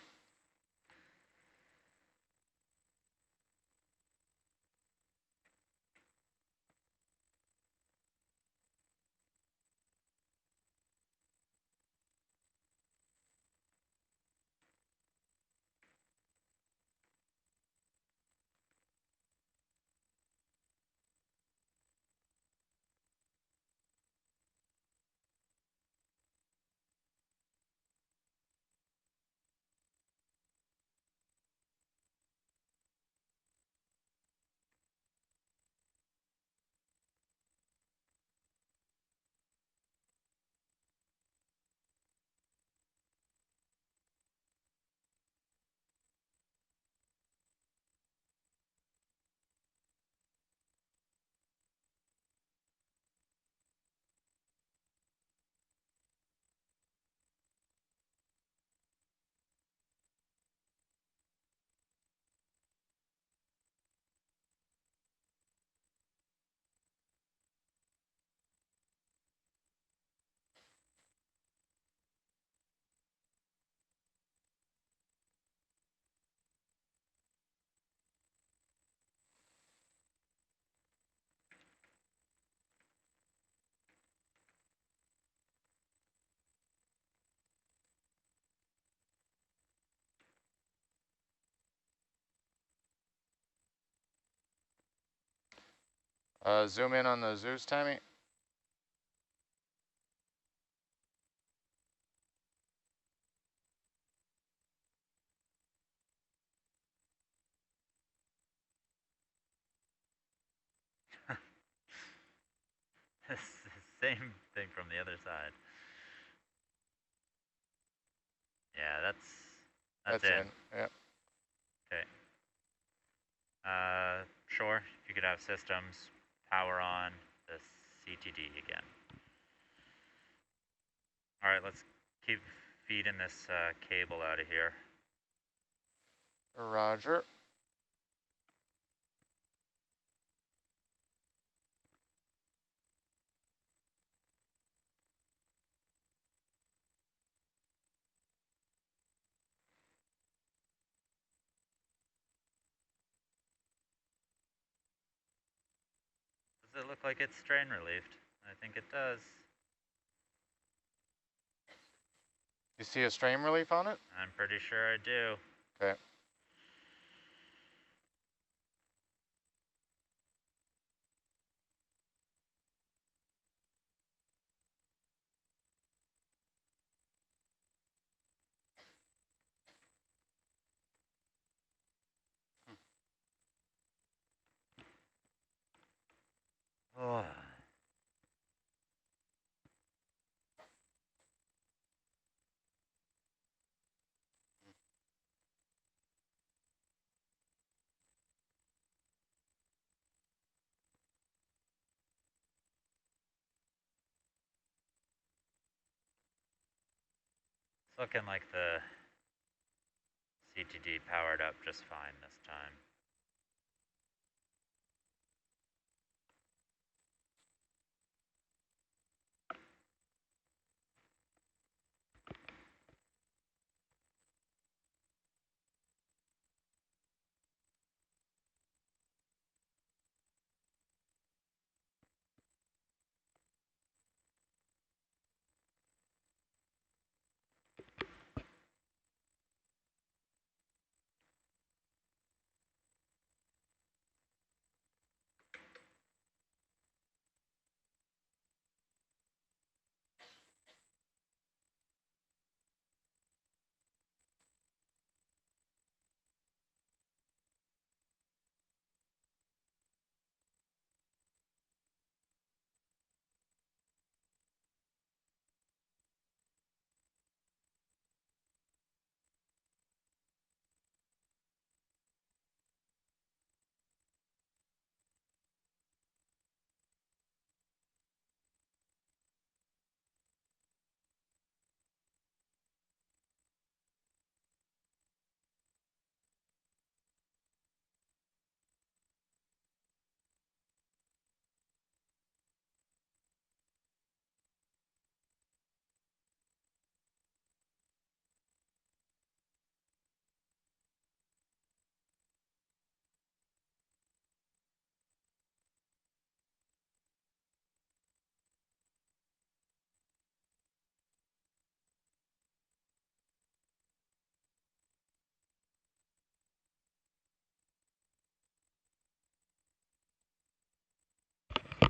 Zoom in on the Zeus, Tammy. Same thing from the other side. Yeah, that's it. In. Yep. Okay. Sure, if you could have systems, power on the CTD again. All right, let's keep feeding this cable out of here. Roger. Does it look like it's strain relieved? I think it does. You see a strain relief on it? I'm pretty sure I do. Okay. Oh. looking like the CTD powered up just fine this time.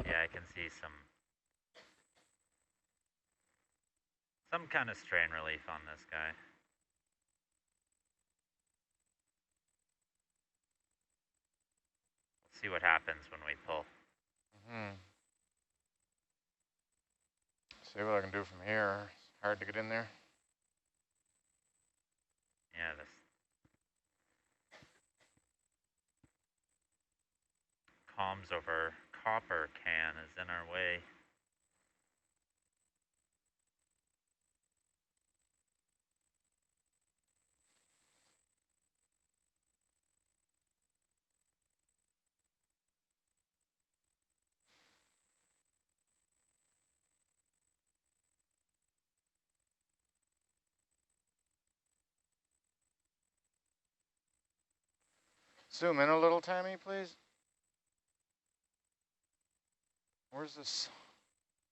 Yeah, I can see some kind of strain relief on this guy. Let's see what happens when we pull. See what I can do from here. It's hard to get in there. Yeah, this comms over copper can is in our way. Zoom in a little, Tammy, please. Where's this?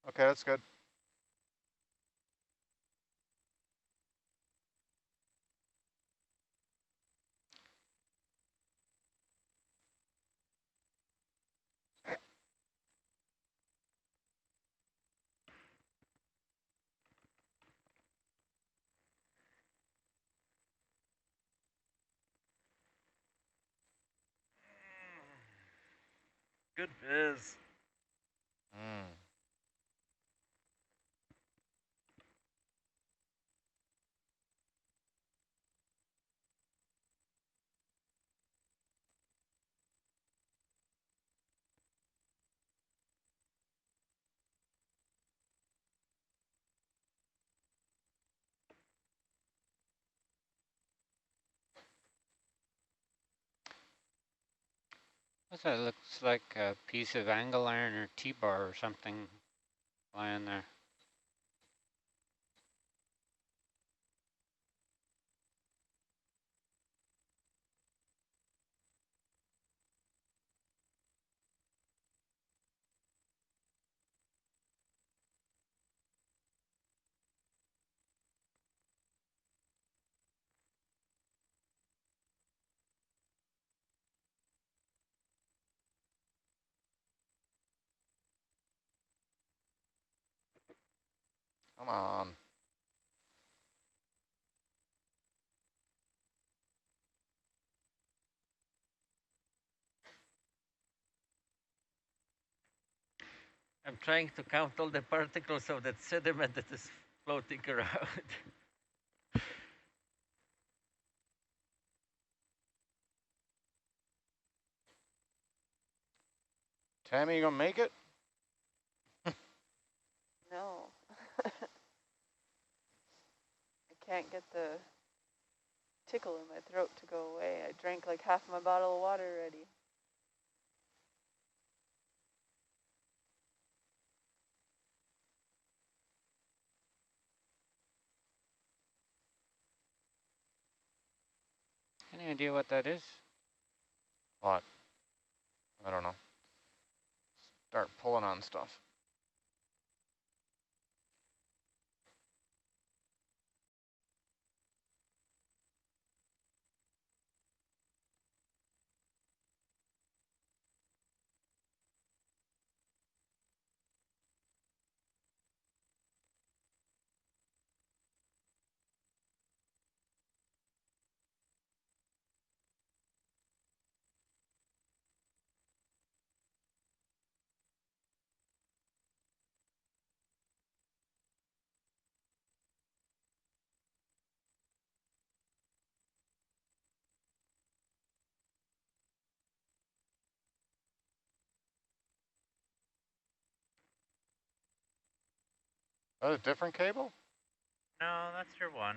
Okay, that's good. Good viz. What's that? Looks like a piece of angle iron or T-bar or something lying there. Come on. I'm trying to count all the particles of that sediment that is floating around. Tammy, you gonna make it? No. I can't get the tickle in my throat to go away. I drank like half my bottle of water already. Any idea what that is? What? I don't know. Start pulling on stuff. That a different cable? No, that's your one.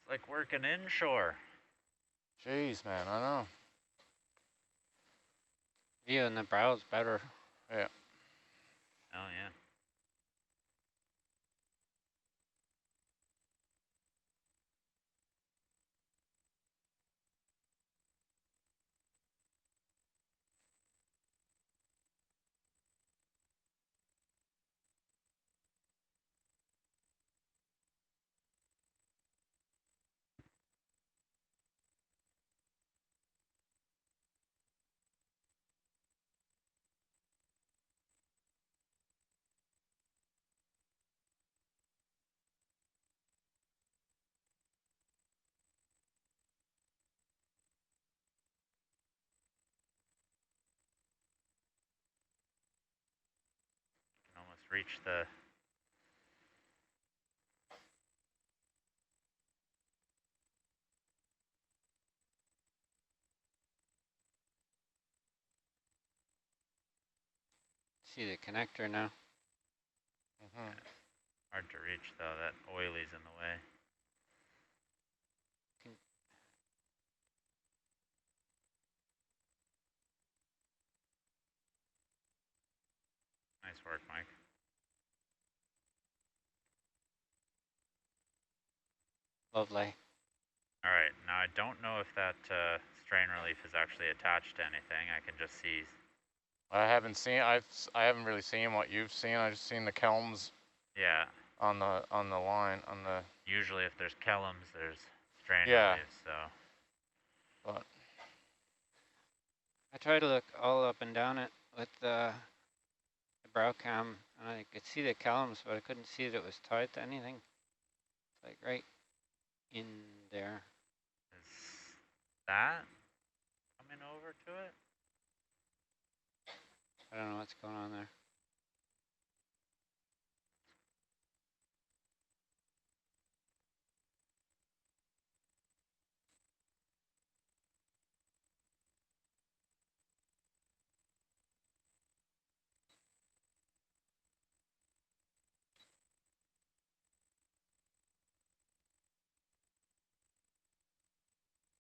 It's like working inshore. Jeez, man, I know. View in the brow's better. Yeah. Oh, yeah. Can almost reach the See the connector now. Mm-hmm. hard to reach though, that oily's in the way. Nice work, Mike. Lovely. All right, now I don't know if that strain relief is actually attached to anything. I can just see. I haven't really seen what you've seen. I just seen the kelms. Yeah. On the line on the. Usually, if there's kelms, there's strain Yeah. relief. So. But. I tried to look all up and down it with the brow cam, and I could see the columns, but I couldn't see that it was tied to anything. It's like right in there. Is that coming over to it? I don't know what's going on there.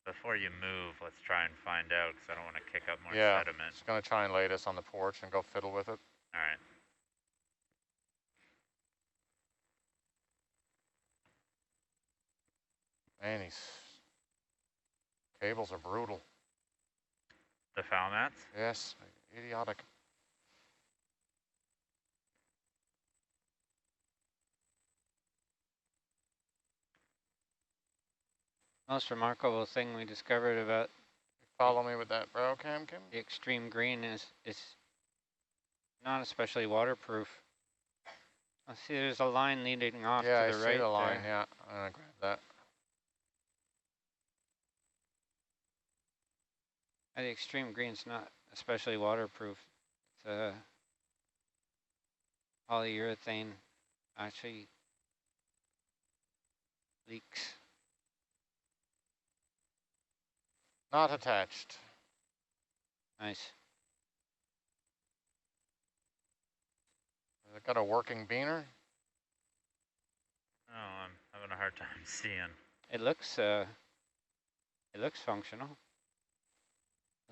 Before you move, let's try and find out, because I don't want to kick up more yeah, sediment. Just gonna try and lay this on the porch and go fiddle with it. All right. Man, these cables are brutal. The foul mats? Yes, idiotic. Most remarkable thing we discovered about Follow me with that brow cam, Kim. the extreme green is not especially waterproof. I see there's a line leading off Yeah, to the I right see the line. there. Yeah, I'm gonna grab that. The extreme green's not especially waterproof. It's polyurethane actually leaks. Not attached. Nice. Has it got a working beaner? Oh, I'm having a hard time seeing. It looks functional.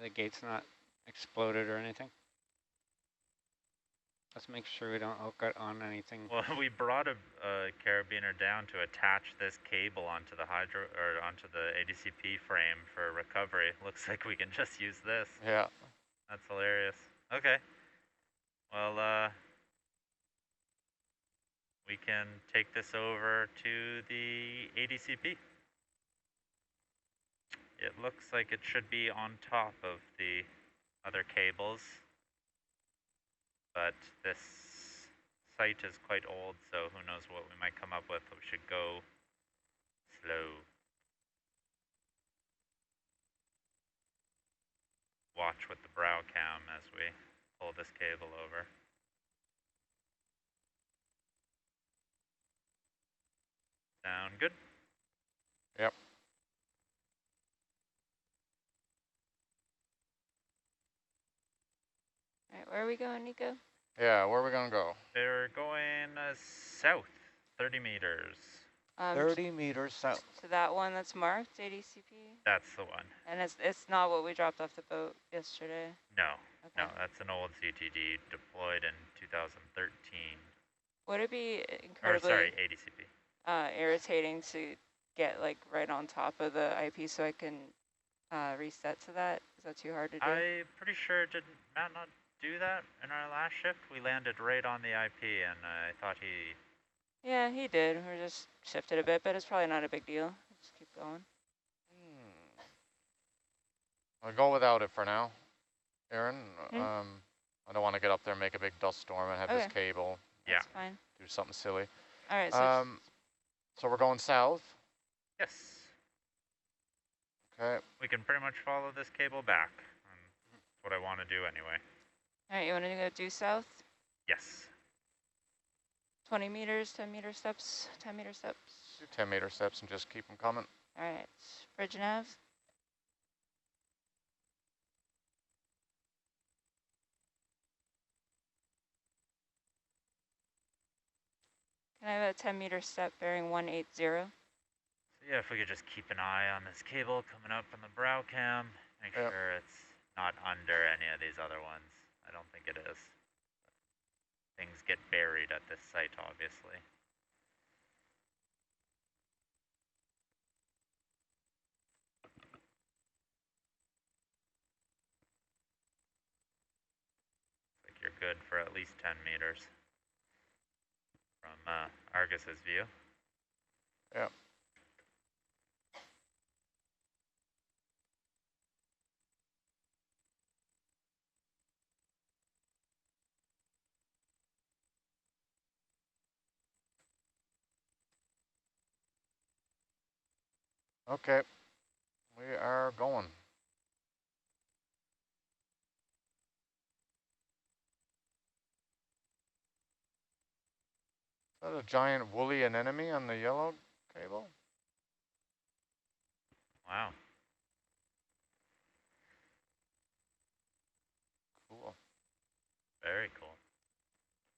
The gate's not exploded or anything. Let's make sure we don't hook it on anything. Well, we brought a carabiner down to attach this cable onto the onto the ADCP frame for recovery. Looks like we can just use this. Yeah. That's hilarious. Okay. Well, we can take this over to the ADCP. It looks like it should be on top of the other cables, but this site is quite old, so who knows what we might come up with. We should go slow. Watch with the brow cam as we pull this cable over. Sound good? Yep. All right, where are we going, Nico? Yeah, where are we gonna go? They're going south, 30 meters. 30 meters south. To that one that's marked, ADCP? That's the one. And it's not what we dropped off the boat yesterday? No, Okay. no, that's an old CTD deployed in 2013. Would it be Or incredibly sorry, ADCP. irritating to get like right on top of the IP so I can reset to that? Is that too hard to do? I'm pretty sure, did Matt not do that in our last shift? We landed right on the IP, and I thought he... Yeah, he did. We just shifted a bit, but it's probably not a big deal. Just keep going. I'll go without it for now, Aaron. Hmm. I don't want to get up there and make a big dust storm and have this Okay. cable That's fine. do something silly. All right, so So we're going south. Yes. Okay. We can pretty much follow this cable back. That's what I want to do anyway. all right, you want to go due south? Yes. 20 meters, 10 meter steps, 10 meter steps. Do 10 meter steps and just keep them coming. All right, bridge nav. Can I have a 10 meter step bearing 180? So yeah, if we could just keep an eye on this cable coming up from the brow cam, make sure it's not under any of these other ones. I don't think it is. Things get buried at this site, obviously. Like you're good for at least 10 meters from Argus's view. Yep. Okay, we are going. Is that a giant woolly anemone on the yellow cable? Wow. Cool. Very cool.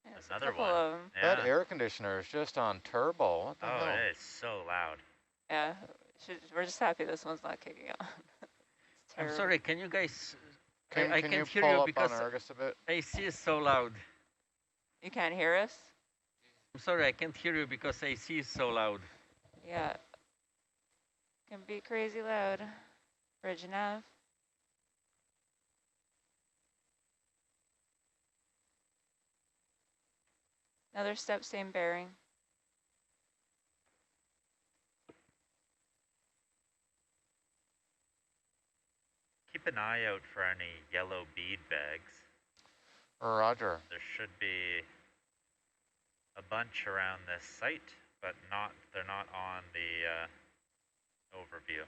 Yeah, there's Another a couple one. of them. Yeah. That air conditioner is just on turbo. What the Oh, hell? it is so loud. Yeah, we're just happy this one's not kicking on. It's I'm terrible. sorry, can you guys... Can I you can't hear pull you up because on Argus a bit? AC is so loud. You can't hear us? I'm sorry, I can't hear you because AC is so loud. Yeah. Can be crazy loud. Bridge nav. Another step, same bearing. Keep an eye out for any yellow bead bags. Roger. There should be a bunch around this site, but they're not on the overview.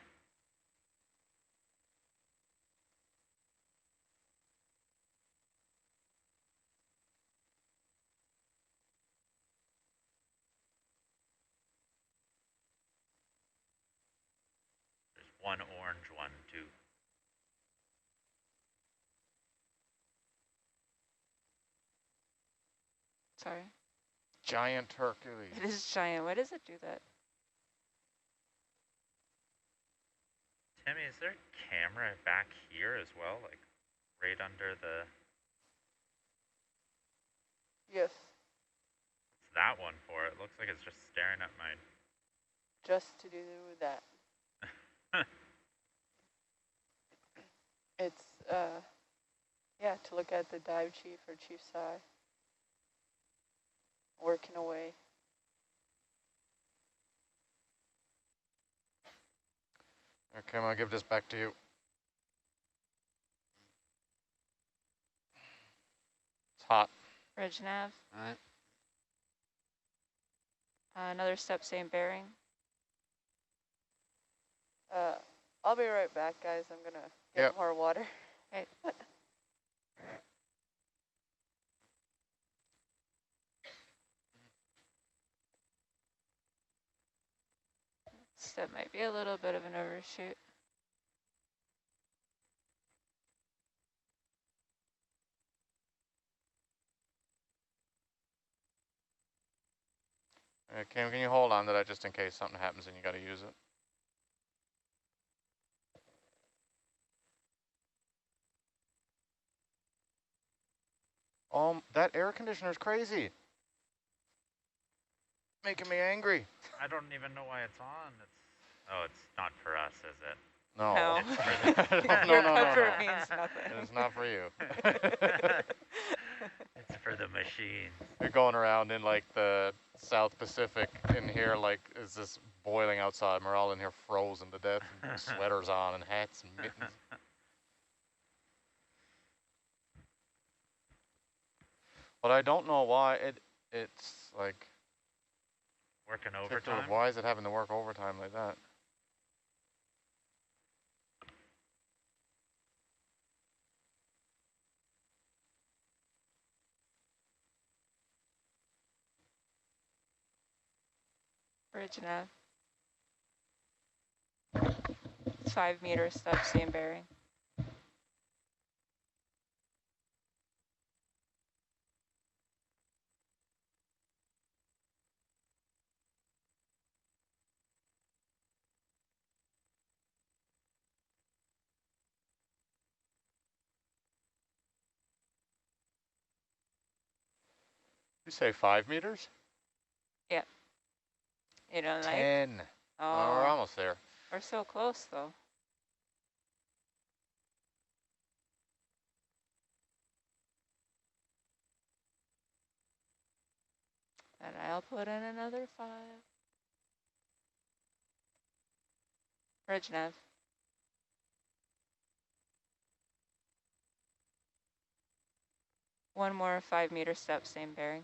There's one orange one too. Sorry. Giant Hercules. It is giant. Why does it do that? Timmy, is there a camera back here as well, like right under the? Yes. It's that one for it. Looks like it's just staring at my. Just to do that. It's yeah, to look at the dive chief or chief psi. Working away. Okay, I'm gonna give this back to you. It's hot. Bridge nav. All right. Another step, same bearing. I'll be right back, guys. I'm gonna get more water. Okay. Step might be a little bit of an overshoot. Cam, can you hold on to that just in case something happens and you got to use it? That air conditioner is crazy. Making me angry. I don't even know why it's on. It's not for us, is it? No. No. No. Means nothing. It's not for you. It's for the machines. You're going around in like the South Pacific in here, like is this boiling outside, and we're all in here frozen to death, and sweaters on and hats and mittens. But I don't know why it's like working overtime. Why is it having to work overtime like that? Bridge nav. 5 meter step, same bearing. You say 5 meters? Yeah. You don't like? 10. Oh, we're almost there. We're so close though. And I'll put in another 5. Bridge nav. One more 5 meter step, same bearing.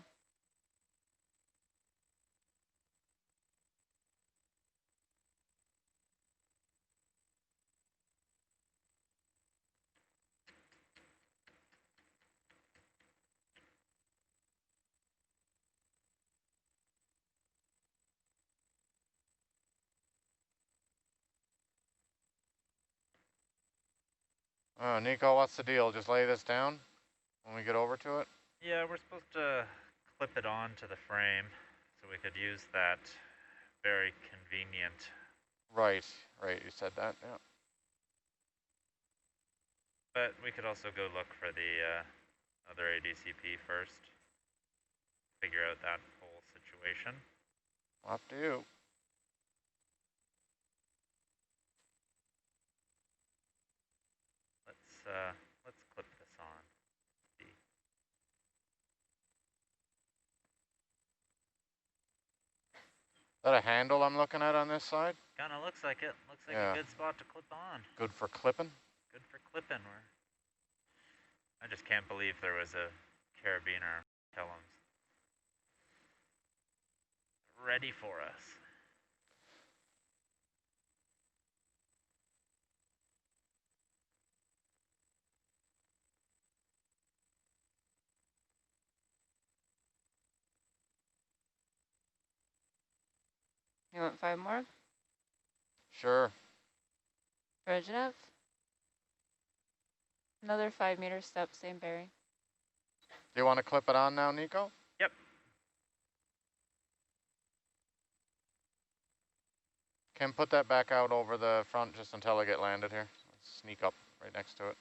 Nico, what's the deal? Just lay this down when we get over to it? Yeah, we're supposed to clip it onto the frame so we could use that very convenient. Right, you said that, yeah. But we could also go look for the other ADCP first. figure out that whole situation. Up to you. Let's clip this on. See. Is that a handle I'm looking at on this side? Kind of looks like it. Looks like a good spot to clip on. Good for clipping? Good for clipping. I just can't believe there was a carabiner Kellums ready for us. You want 5 more? Sure. Bridge enough? Another 5-meter step, same bearing. Do you want to clip it on now, Nico? Yep. Kim, put that back out over the front just until I get landed here. Let's sneak up right next to it.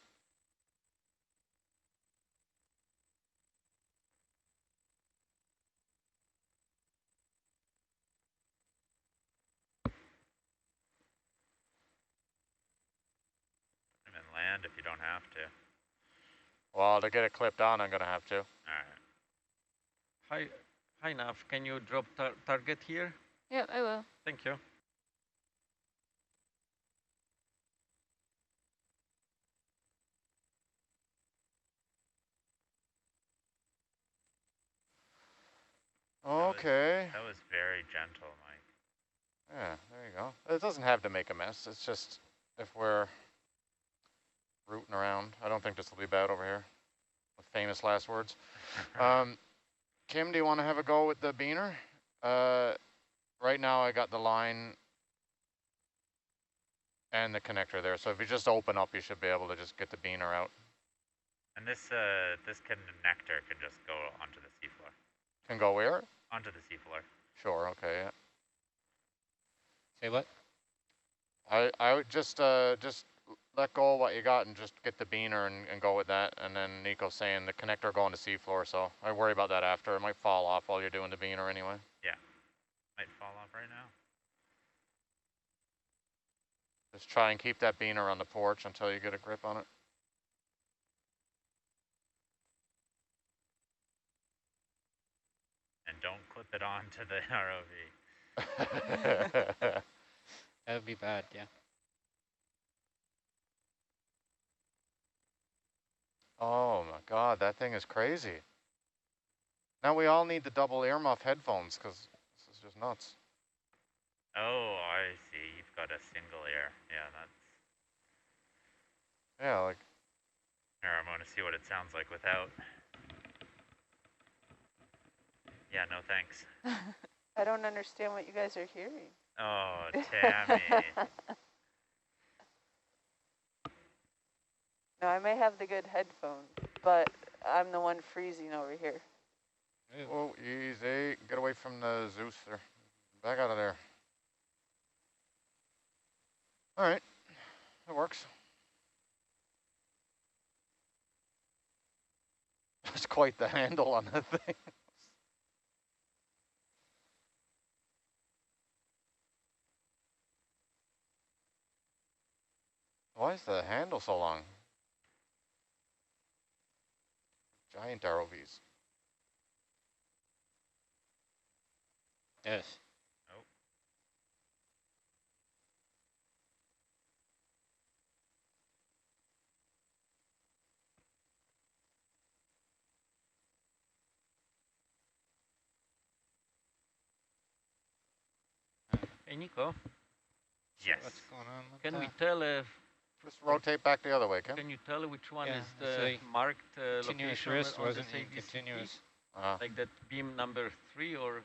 And then land if you don't have to. Well, to get it clipped on, I'm going to have to. All right. Hi, Nav. Can you drop target here? Yep, I will. Thank you. Okay. That was very gentle, Mike. Yeah, there you go. It doesn't have to make a mess. It's just if we're rooting around. I don't think this will be bad over here. With famous last words. Kim, do you want to have a go with the beaner? Right now I got the line and the connector there. So if you just open up, you should be able to just get the beaner out. And this connector can just go onto the seafloor. Can go where? Onto the seafloor. Sure, okay, yeah. Say what? I would just let go of what you got and just get the beaner and go with that. And then Nico's saying the connector going to seafloor, so I worry about that after. It might fall off while you're doing the beaner anyway. Yeah, might fall off right now. Just try and keep that beaner on the porch until you get a grip on it. And don't clip it onto the ROV. That would be bad, yeah. Oh my God, that thing is crazy. Now we all need the double earmuff headphones because this is just nuts. Oh, I see. You've got a single ear. Yeah, that's... Yeah, like... Here, I'm going to see what it sounds like without. Yeah, no thanks. I don't understand what you guys are hearing. Oh, Tammy. No, I may have the good headphone, but I'm the one freezing over here. Oh, easy. Get away from the Zeus there. Back out of there. All right, that works. That's quite the handle on that thing. Why is the handle so long? Giant ROVs. Yes. Oh. Hey, Nico. Yes. What's going on with Can that? we tell if... Just rotate back the other way, Kim. Can you tell which one Yeah, is the marked continuous location wrist on wasn't this in ADC? continuous. Like that beam number 3 or...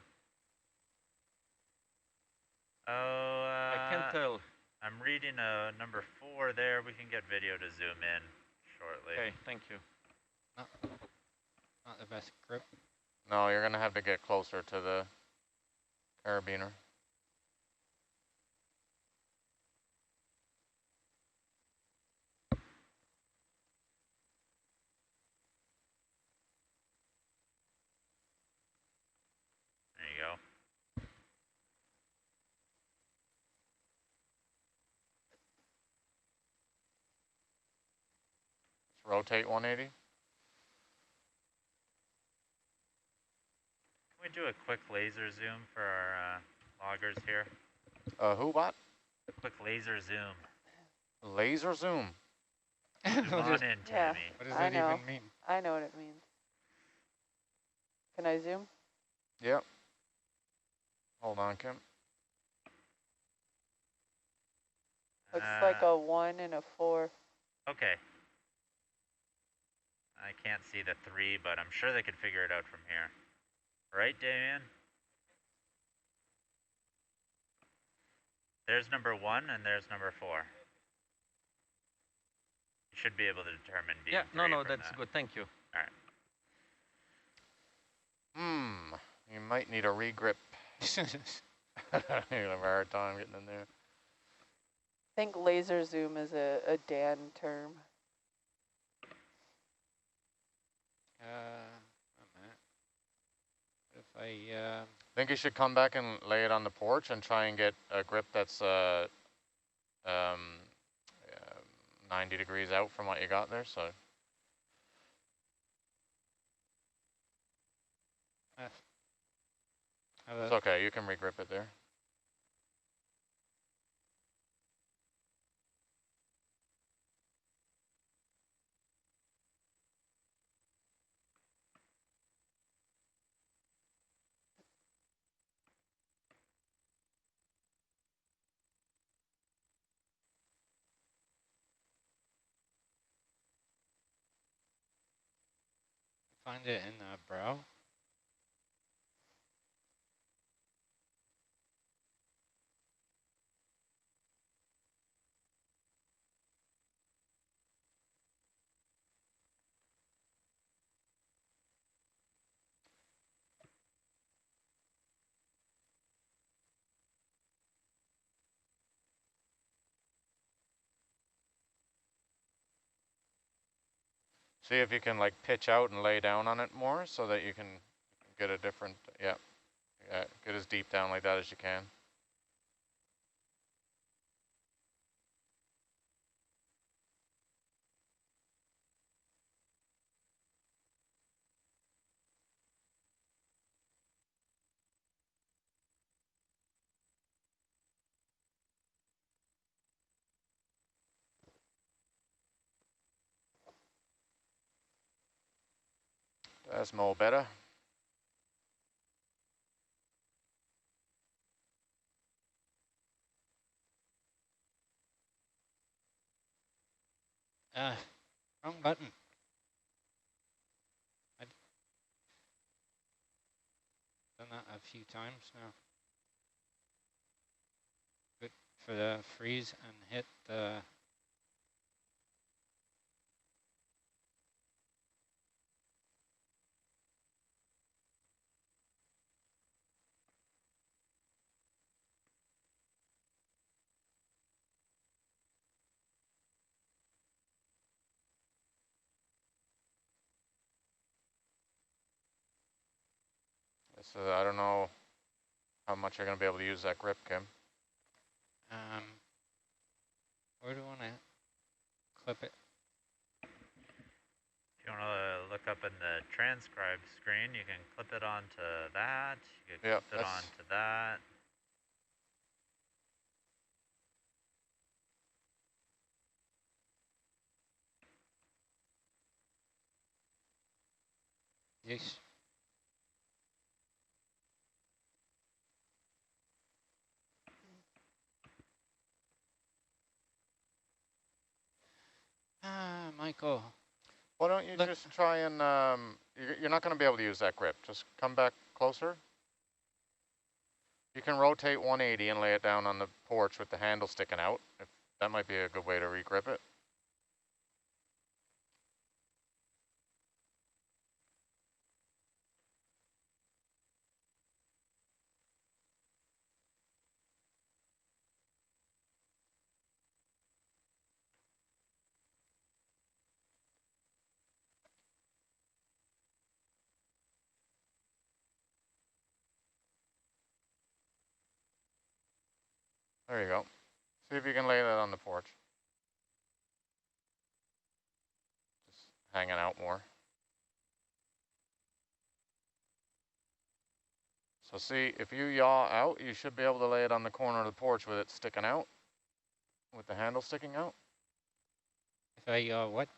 Oh, I can't tell. I'm reading number 4 there. We can get video to zoom in shortly. Okay, thank you. Not the best grip. No, you're going to have to get closer to the carabiner. rotate 180. Can we do a quick laser zoom for our loggers here? Who, what? A quick laser zoom. Laser zoom. Zoom on in, Yeah, Tammy. What does I that know. even mean? I know what it means. Can I zoom? Yep. Hold on, Kim. Looks like a 1 and a 4. Okay. I can't see the 3, but I'm sure they could figure it out from here. Right, Damien? There's number 1 and there's number 4. You should be able to determine beam Yeah, no, 3 no, from that's that. good. Thank you. All right. You might need a regrip. You're gonna have a hard time getting in there. I think laser zoom is a Dan term. If I think you should come back and lay it on the porch and try and get a grip that's 90 degrees out from what you got there. So it's okay. You can regrip it there. find it in the brow. See if you can like pitch out and lay down on it more so that you can get a different, yeah, get as deep down like that as you can. That's more better. Wrong button. I've done that a few times now. Good for the freeze and hit the So I don't know how much you're going to be able to use that grip, Kim. where do I want to clip it? If you want to look up in the transcribe screen, you can clip it onto that. You can clip it onto that. Yes. Michael. Why don't you just try and, you're not going to be able to use that grip. Just come back closer. You can rotate 180 and lay it down on the porch with the handle sticking out. That might be a good way to regrip it. There you go. See if you can lay that on the porch. Just hanging out more. So see, if you yaw out, you should be able to lay it on the corner of the porch with it sticking out, with the handle sticking out. If I yaw what?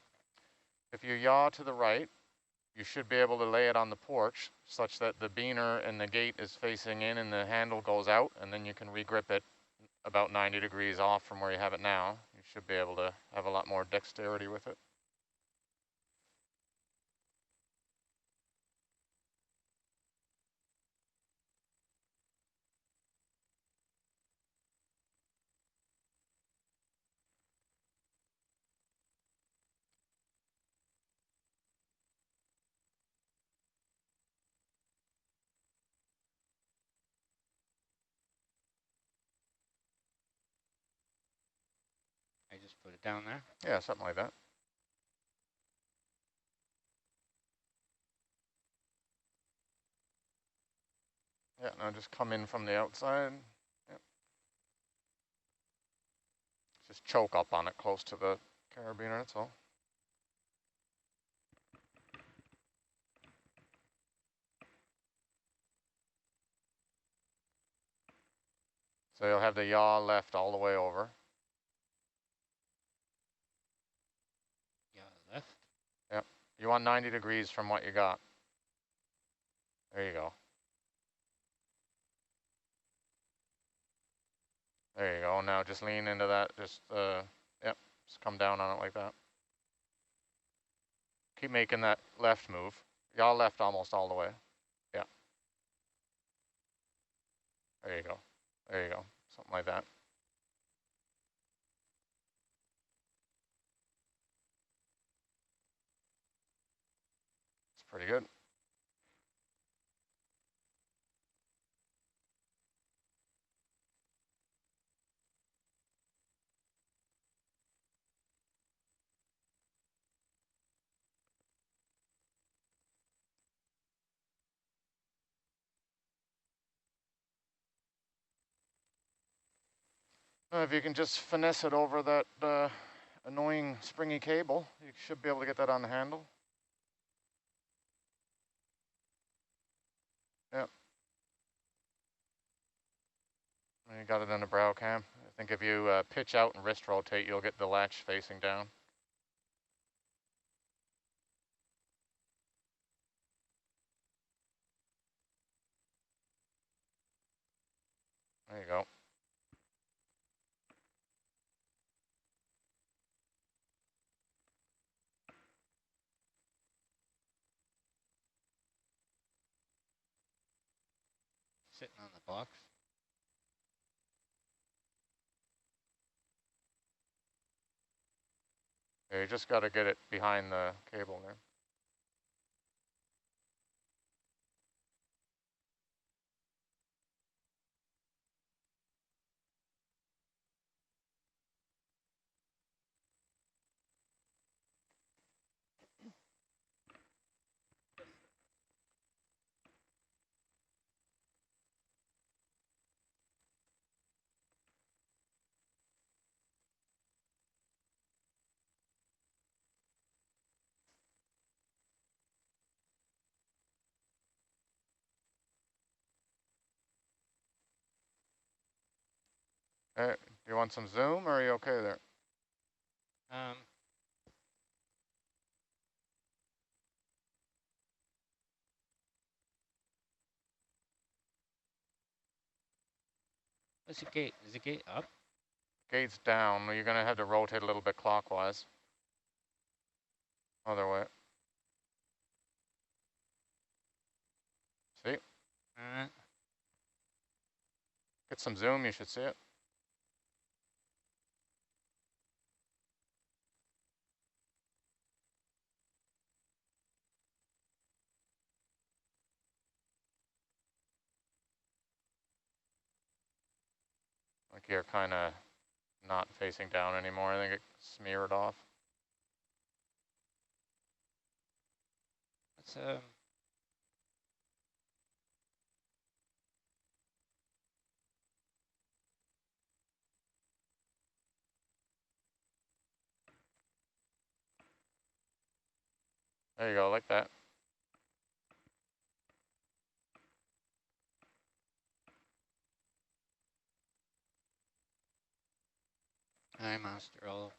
If you yaw to the right, you should be able to lay it on the porch such that the beaner and the gate is facing in and the handle goes out, and then you can regrip it about 90 degrees off from where you have it now. You should be able to have a lot more dexterity with it. I just put it down there. Yeah, something like that. Yeah, now just come in from the outside. Yep. Just choke up on it close to the carabiner, that's all. So you'll have the yaw left all the way over. Yaw left? Yep. You want 90 degrees from what you got. There you go. There you go. Now just lean into that. Just, yep, just come down on it like that. Keep making that left move. Yaw left almost all the way. Yeah. There you go. There you go. Something like that. It's pretty good. If you can just finesse it over that annoying springy cable, you should be able to get that on the handle. Yep. You got it in the brow cam. I think if you pitch out and wrist rotate, you'll get the latch facing down. There you go. Sitting on the box. Yeah, you just got to get it behind the cable there. Hey, do you want some zoom or are you okay there? What's the gate? Is the gate up? Gate's down. You're going to have to rotate a little bit clockwise. Other way. See? Get some zoom, you should see it. Like you're kind of not facing down anymore. I think it smeared off. Let's There you go, like that. Hi, master, all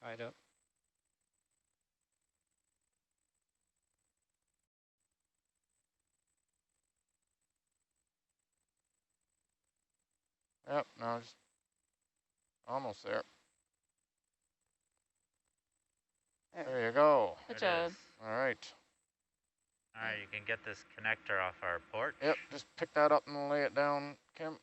tied up. Yep, no, just almost there. There you go. Good job. All right. All right, you can get this connector off our porch. Yep, just pick that up and lay it down, Kim.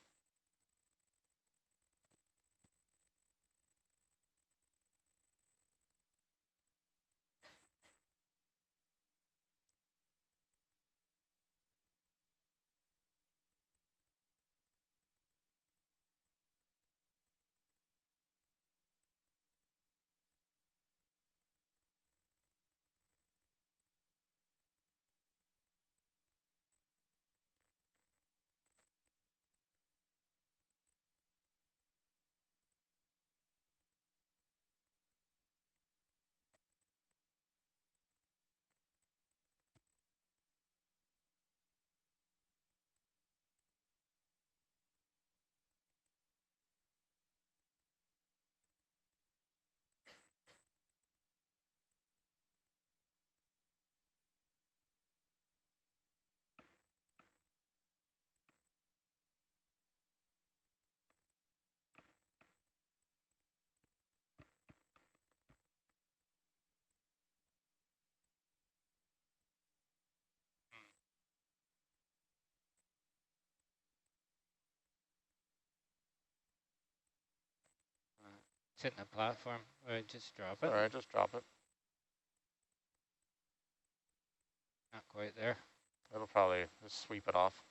It's hitting the platform. Or just drop it. All right, just drop it. Not quite there. It'll probably just sweep it off.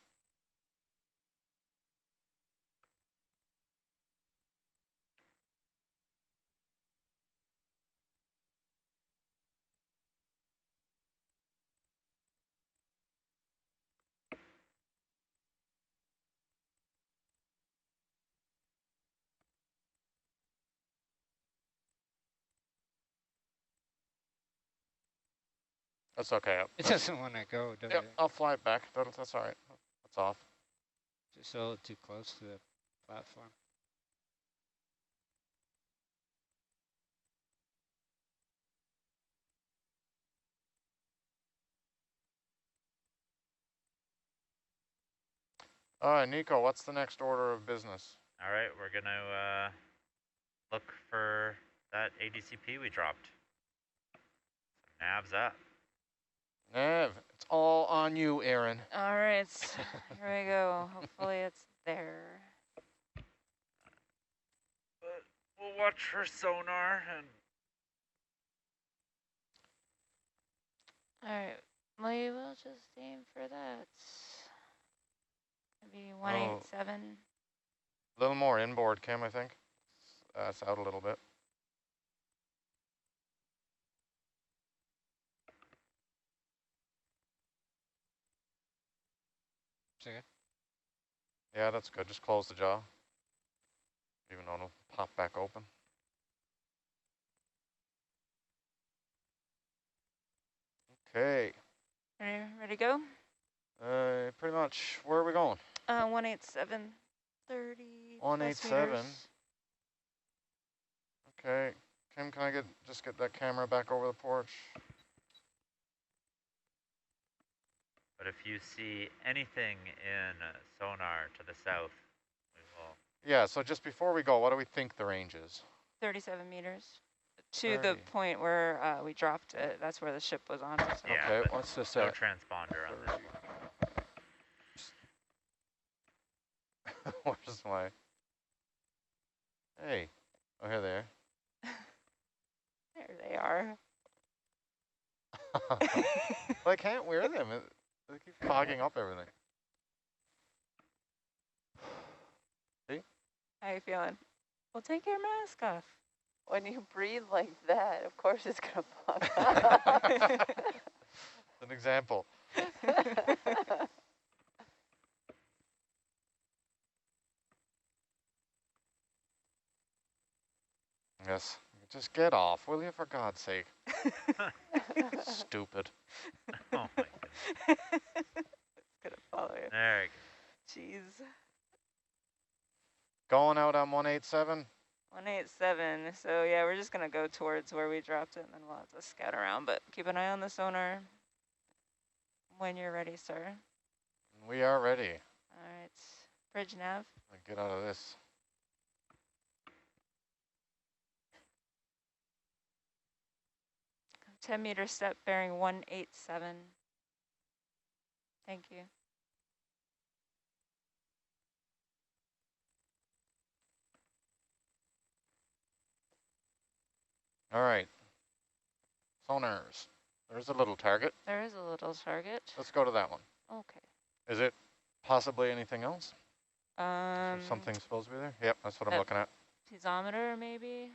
That's okay. It doesn't want to go, does Yep, it? I'll fly it back. That's all right. That's off. Just a little too close to the platform. All right, Nico, what's the next order of business? All right, we're going to look for that ADCP we dropped. Nav's up. Nav, it's all on you, Aaron. All right, here we go. Hopefully it's there. But we'll watch for sonar and... All right, we will just aim for that. Maybe 187. A little more inboard, Kim, I think. It's out a little bit. Okay. Yeah, that's good. Just close the jaw. Even though it'll pop back open. Okay. Ready to go? Pretty much. Where are we going? 187.30. 187. Okay. Kim, can I just get that camera back over the porch? But if you see anything in sonar to the south, we will... Yeah, so just before we go, what do we think the range is? 37 meters. To the point where we dropped it. That's where the ship was on. So. Yeah, okay, what's this no at? transponder on this one. Where's my... Hey. Oh, here they are. There they are. Well, I can't wear them. They keep fogging up everything. See? How you feeling? Well, take your mask off. When you breathe like that, of course it's going to fog up. An example. Yes. Just get off, will you, for God's sake? Stupid. Oh my goodness. Gonna follow you. There you go. Jeez. Going out on 187. 187. So yeah, we're just gonna go towards where we dropped it, and then we'll have to scout around. But keep an eye on the sonar when you're ready, sir. We are ready. All right, bridge nav. Get out of this. Come 10-meter step bearing 187. Thank you. All right. Sonars. There's a little target. There is a little target. Let's go to that one. Okay. Is it possibly anything else? Is there Um, something supposed to be there? Yep, that's what I'm looking at. piezometer, maybe?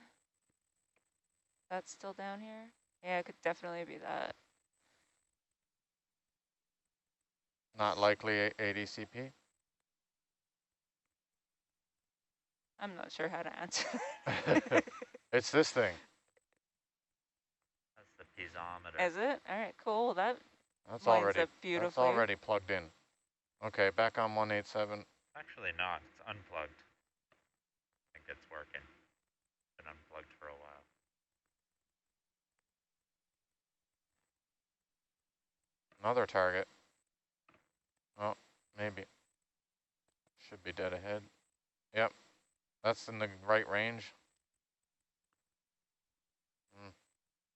That's still down here? Yeah, it could definitely be that. Not likely ADCP. I'm not sure how to answer. It's this thing. That's the piezometer. Is it? All right, cool. That That's lines already up beautifully. That's already plugged in. Okay, back on 187. Actually not. It's unplugged. I think it's working. Been unplugged for a while. Another target. Oh, maybe. Should be dead ahead. Yep, that's in the right range.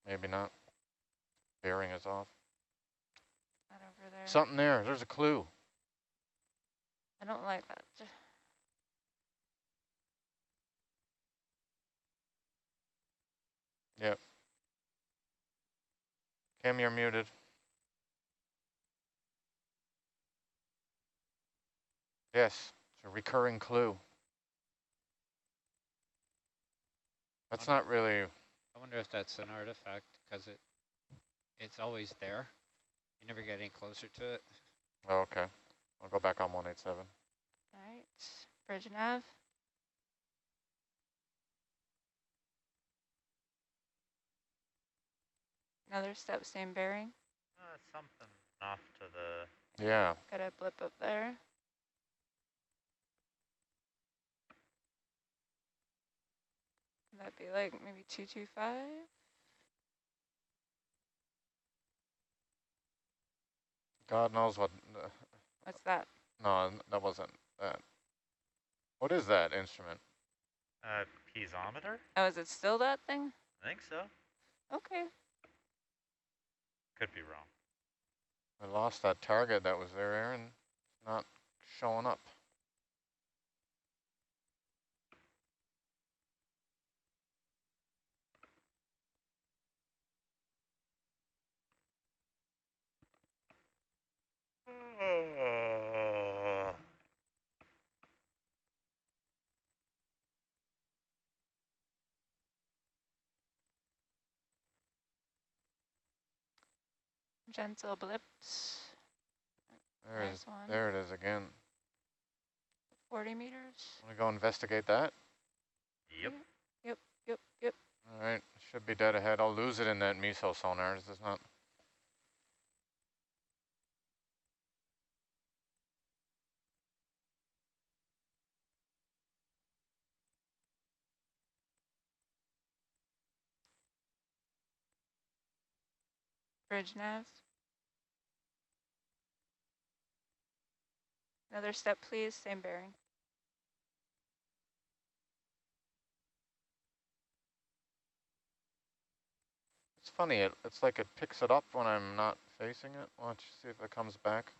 Maybe not. Bearing is off. Not over there. Something there. There's a clue. I don't like that. Yep. Kim, you're muted. Yes, it's a recurring clue. That's not really... I wonder if that's an artifact, because it's always there. You never get any closer to it. Oh, okay. I'll go back on 187. All right, bridge nav. Another step, same bearing. Something off to the... Yeah. Got a blip up there. That'd be like maybe 225. God knows what... What's that? No, that wasn't that. What is that instrument? Piezometer? Oh, is it still that thing? I think so. Okay. Could be wrong. I lost that target that was there, Aaron. It's not showing up. Gentle blips. One. There it is again. 40 meters. Want to go investigate that? Yep. Yep. All right, should be dead ahead. I'll lose it in that meso sonar. This is not... Bridge nav. Another step, please. Same bearing. It's funny, it's like it picks it up when I'm not facing it. Why don't you see if it comes back?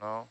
No?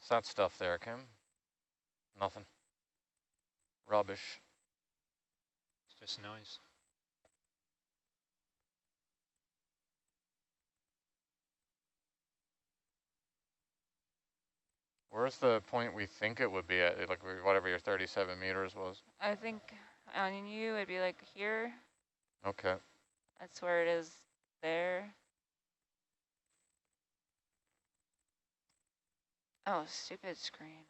What's that stuff there, Kim? Nothing. Rubbish. It's just noise. Where's the point we think it would be at? Like whatever your 37 meters was. I think on you it'd be like here. Okay. That's where it is there. Oh, stupid screen.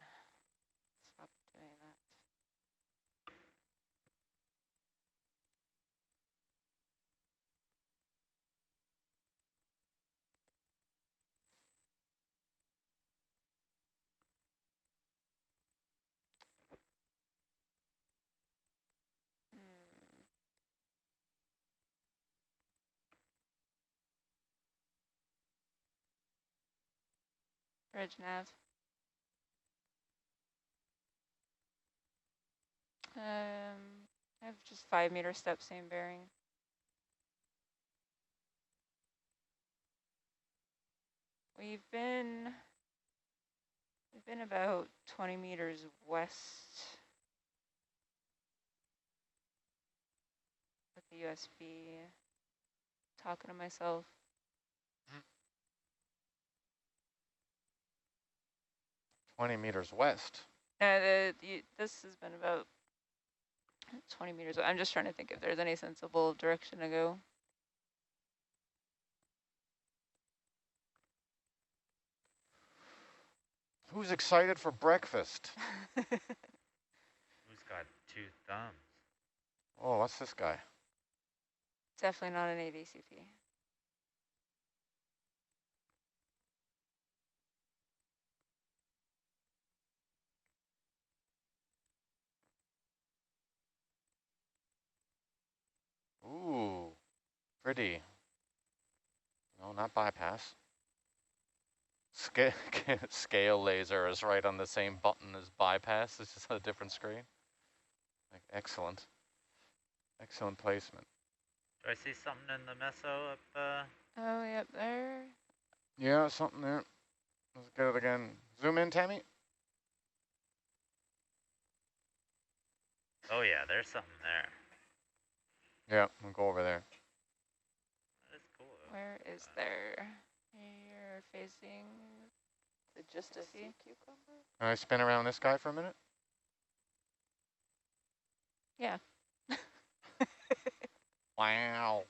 Stop doing that. Bridge nav. I have just 5 meter step, same bearing. We've been about 20 meters west with the USB. Talking to myself. 20 meters west. This has been about 20 meters. I'm just trying to think if there's any sensible direction to go. Who's excited for breakfast? Who's got 2 thumbs? Oh, what's this guy? Definitely not an AVCP. Ooh, pretty. No, not bypass. Scale laser is right on the same button as bypass. It's just a different screen. Like, excellent. Excellent placement. Do I see something in the meso up? Oh, yep, there. Yeah, something there. Let's get it again. Zoom in, Tammy. Oh yeah, there's something there. Yeah, we'll go over there. That is cool. Where is there? You're facing. Is it just a sea cucumber? Can I spin around this guy for a minute? Yeah. Wow.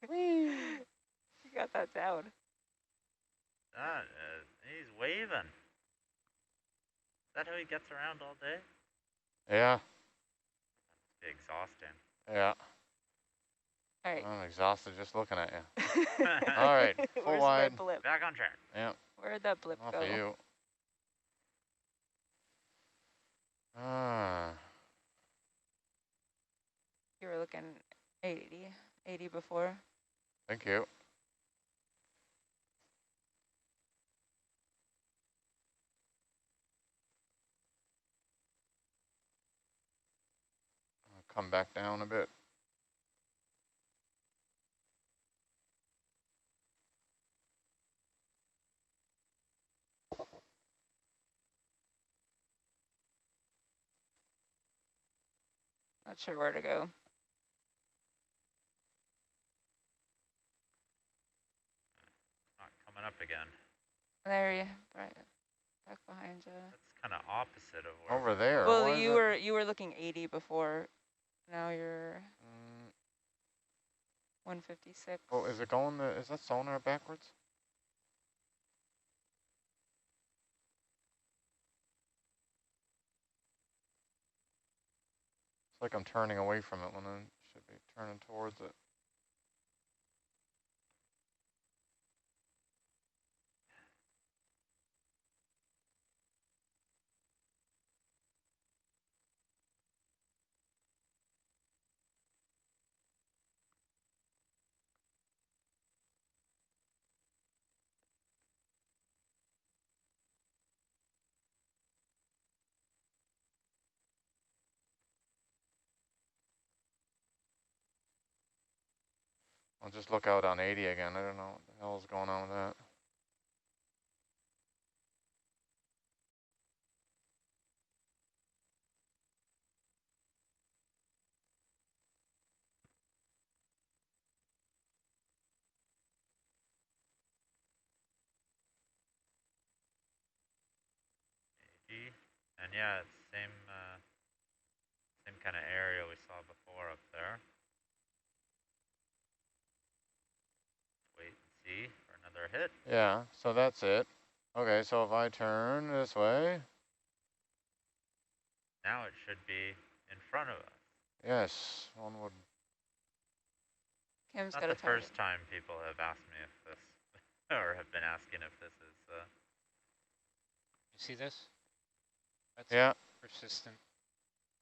You got that down. He's waving. Is that how he gets around all day? Yeah. Be exhausting. Yeah. All right. I'm exhausted just looking at you. All right, full Where's wide. my blip? Back on track. Yeah. Where'd that blip Off go? of you. Ah. You were looking 80 before. Thank you. I'll come back down a bit. Not sure where to go. Not coming up again. There you, right back behind you. That's kind of opposite of where. Over there. Well, you were looking 80 before. Now you're 156. Oh, is it going is that sonar backwards? It's like I'm turning away from it when I should be turning towards it. I'll just look out on 80 again. I don't know what the hell's going on with that. And yeah, it's same kind of area we saw before up there. Wait and see for another hit. Yeah, so that's it. Okay, so if I turn this way. Now it should be in front of us. Yes, one would. Kim's Not got the a target. first time people have asked me if this, or have been asking if this is. You see this? That's Yeah. persistent.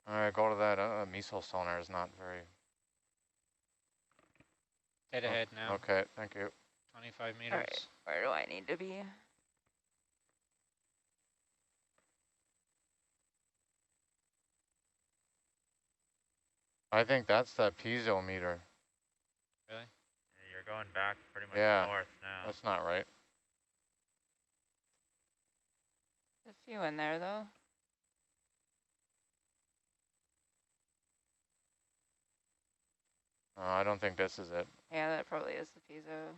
All right, go to that. Miso sonar is not very. Dead ahead now. Okay, thank you. 25 meters. All right, where do I need to be? I think that's the piezo meter. Really? Yeah, you're going back pretty much north now. That's not right. There's a few in there though. I don't think this is it. Yeah, that probably is the piezo.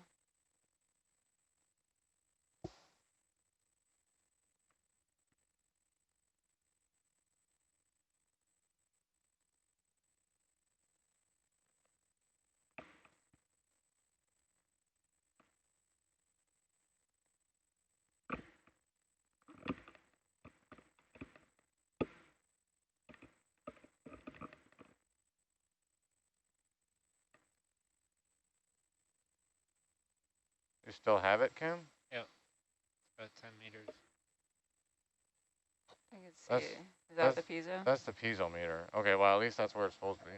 You still have it, Kim? Yep. About 10 meters. I can see. Is that the piezo? That's the piezo meter. Okay, well, at least that's where it's supposed to be.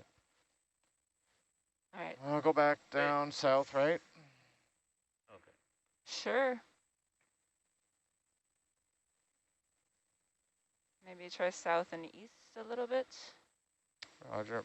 All right. I'll go back down south, right? Okay. Sure. Maybe try south and east a little bit. Roger.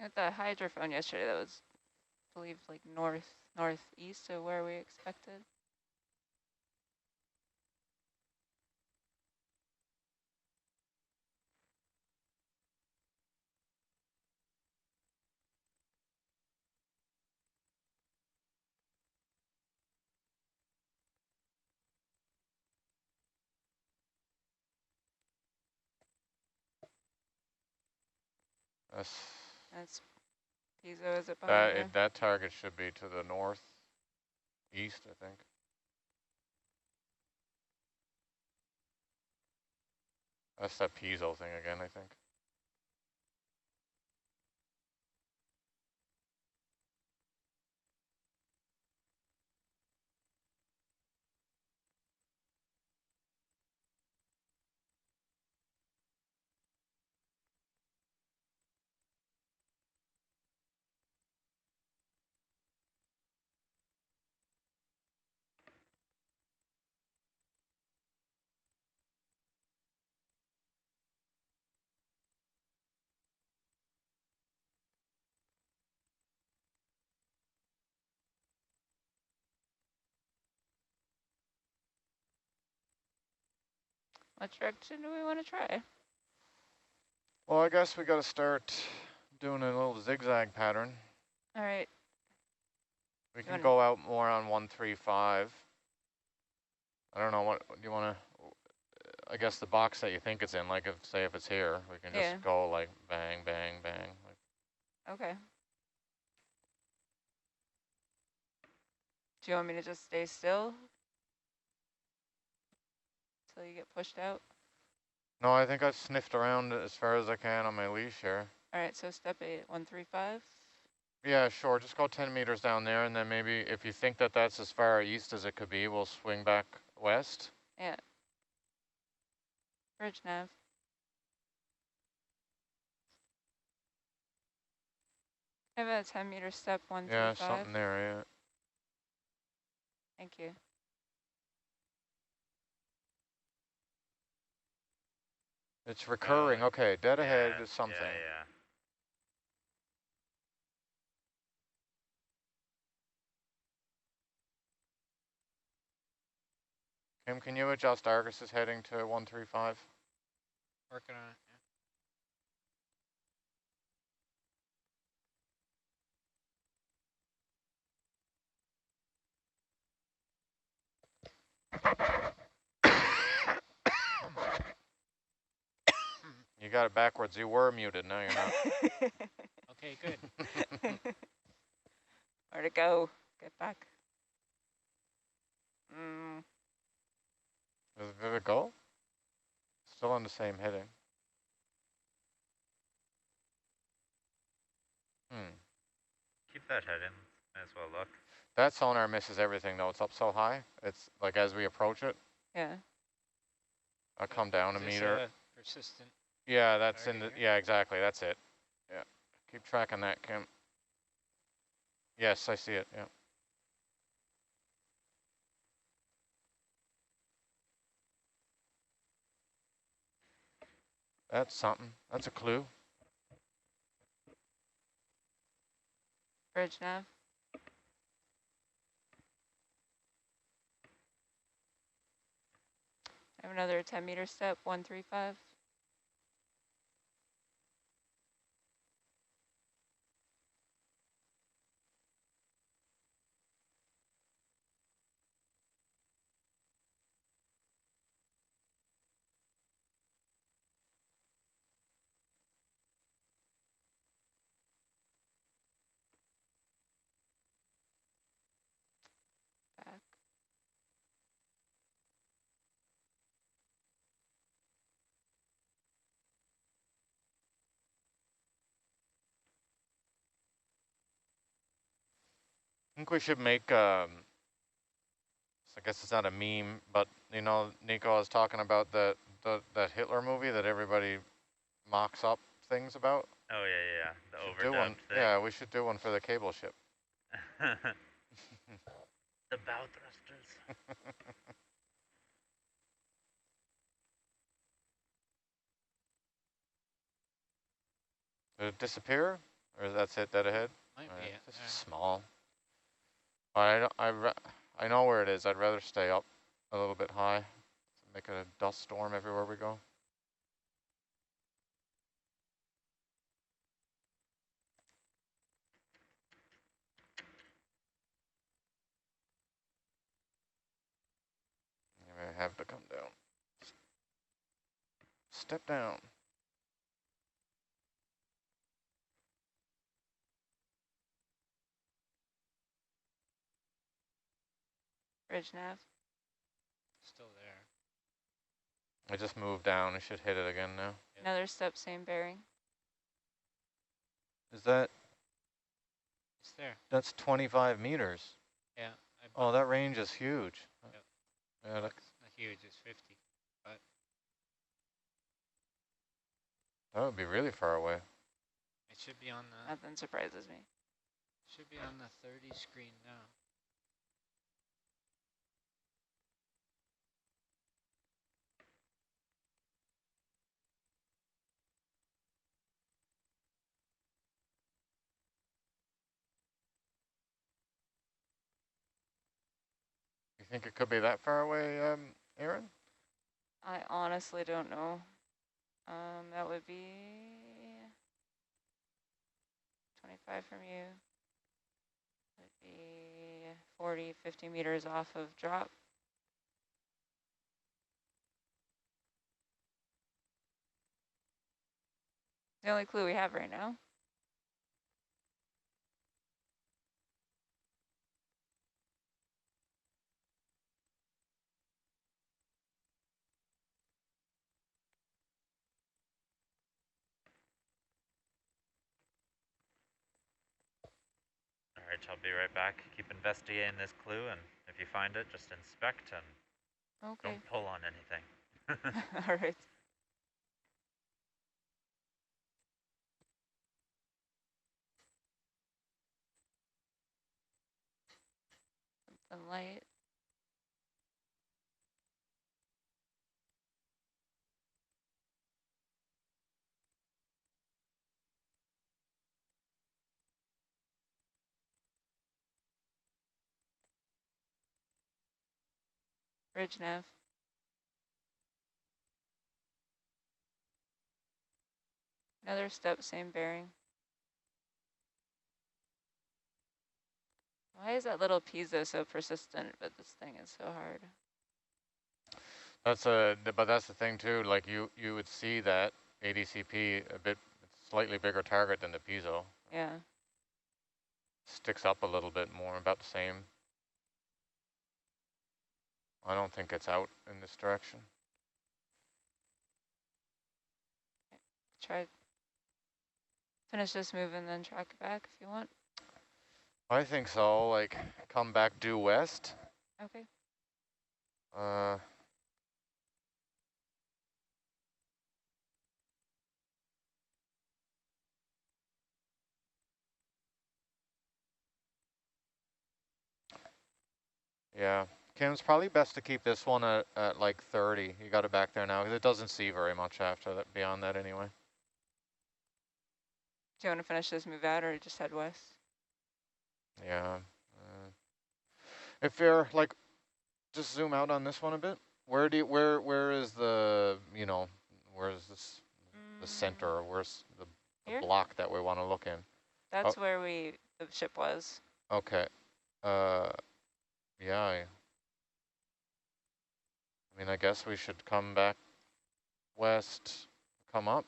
With the hydrophone yesterday, that was, I believe, like northeast of where we expected. That's piezo, is it behind you? That target should be to the north, east, I think. That's that piezo thing again, I think. Which direction do we want to try? Well, I guess we got to start doing a little zigzag pattern. All right. We can go out more on 135. I don't know, what do you want to, I guess the box that you think it's in, like if, say if it's here, we can just go like bang, bang, bang. Okay. Do you want me to just stay still until you get pushed out? No, I think I've sniffed around as far as I can on my leash here. All right, so step 8, 135. Yeah, sure. Just go 10 meters down there, and then maybe if you think that that's as far east as it could be, we'll swing back west. Yeah. Bridge nav. I have a 10-meter step, 135. Yeah, something there, yeah. Thank you. It's recurring. Okay, dead ahead is something. Yeah. Kim, can you adjust Argus's heading to 135? Working on it. You got it backwards. You were muted. Now you're not. Okay, good. Where'd it go? Get back. Did it go? Still on the same heading. Keep that head in. Might as well look. That sonar misses everything though. It's up so high. It's like as we approach it. Yeah. I'll come down a meter. Persistent. Yeah, that's in the, yeah, exactly. That's it. Yeah. Keep tracking that, Kim. Yes, I see it. Yeah. That's something. That's a clue. Bridge nav. I have another 10-meter step, 135. Back. I think we should make, I guess it's not a meme, but you know, Nico was talking about that Hitler movie that everybody mocks up things about. Oh yeah. The Do one. overdubbed thing. Yeah, we should do one for the cable ship. The bow thrusters. Did it disappear, or that's it? Dead ahead? Might right. be. This is small. I know where it is. I'd rather stay up a little bit high. Make it a dust storm everywhere we go. You may have to come down. Step down. Bridge nav. Still there. I just moved down. I should hit it again now. Another step, same bearing. Is that? It's there. That's 25 meters. Yeah. Oh, that range is huge. Yep. Yeah, Well, it's not huge. It's 50. But that would be really far away. it should be on the. Nothing surprises me. Should be on the 30 screen now. You think it could be that far away, Aaron? I honestly don't know. That would be 25 from you. Would be 40, 50 meters off of drop. The only clue we have right now. All right, I'll be right back. Keep investigating this clue, and if you find it, just inspect and Okay. don't pull on anything. All right. Something light. Bridge nav. Another step, same bearing. Why is that little piezo so persistent, but this thing is so hard? But that's the thing too. Like you would see that ADCP a bit slightly bigger target than the piezo. Yeah. Sticks up a little bit more, about the same. I don't think it's out in this direction. Try finish this move and then track it back if you want. I think so. Like come back due west. Okay. Yeah. Kim's probably best to keep this one at like 30. You got it back there now because it doesn't see very much after that, beyond that anyway. Do you want to finish this move out or just head west? Yeah. If you're like, just zoom out on this one a bit. Where is the, where is this, the center? Where's the block that we want to look in? That's where the ship was. Okay. Yeah. I mean, I guess we should come back west, come up.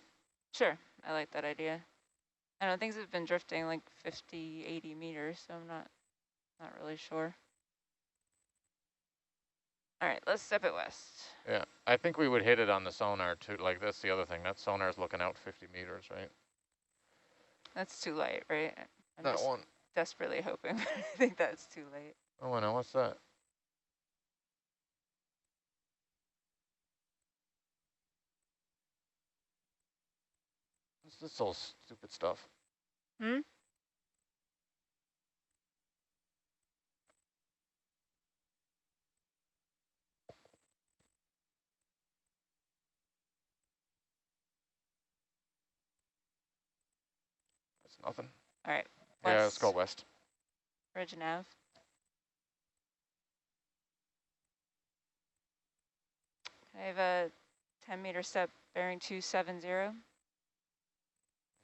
Sure, I like that idea. I know things have been drifting like 50, 80 meters, so I'm not really sure. All right, let's step it west. Yeah, I think we would hit it on the sonar too. Like that's the other thing. That sonar's looking out 50 meters, right? That's too light, right? I'm That just one. desperately hoping, but I think that's too late. Oh, I know. What's that? What's this old stupid stuff? Hmm? It's nothing. All right, west. Yeah, let's west. go west. Bridge nav. I have a 10-meter step bearing 270.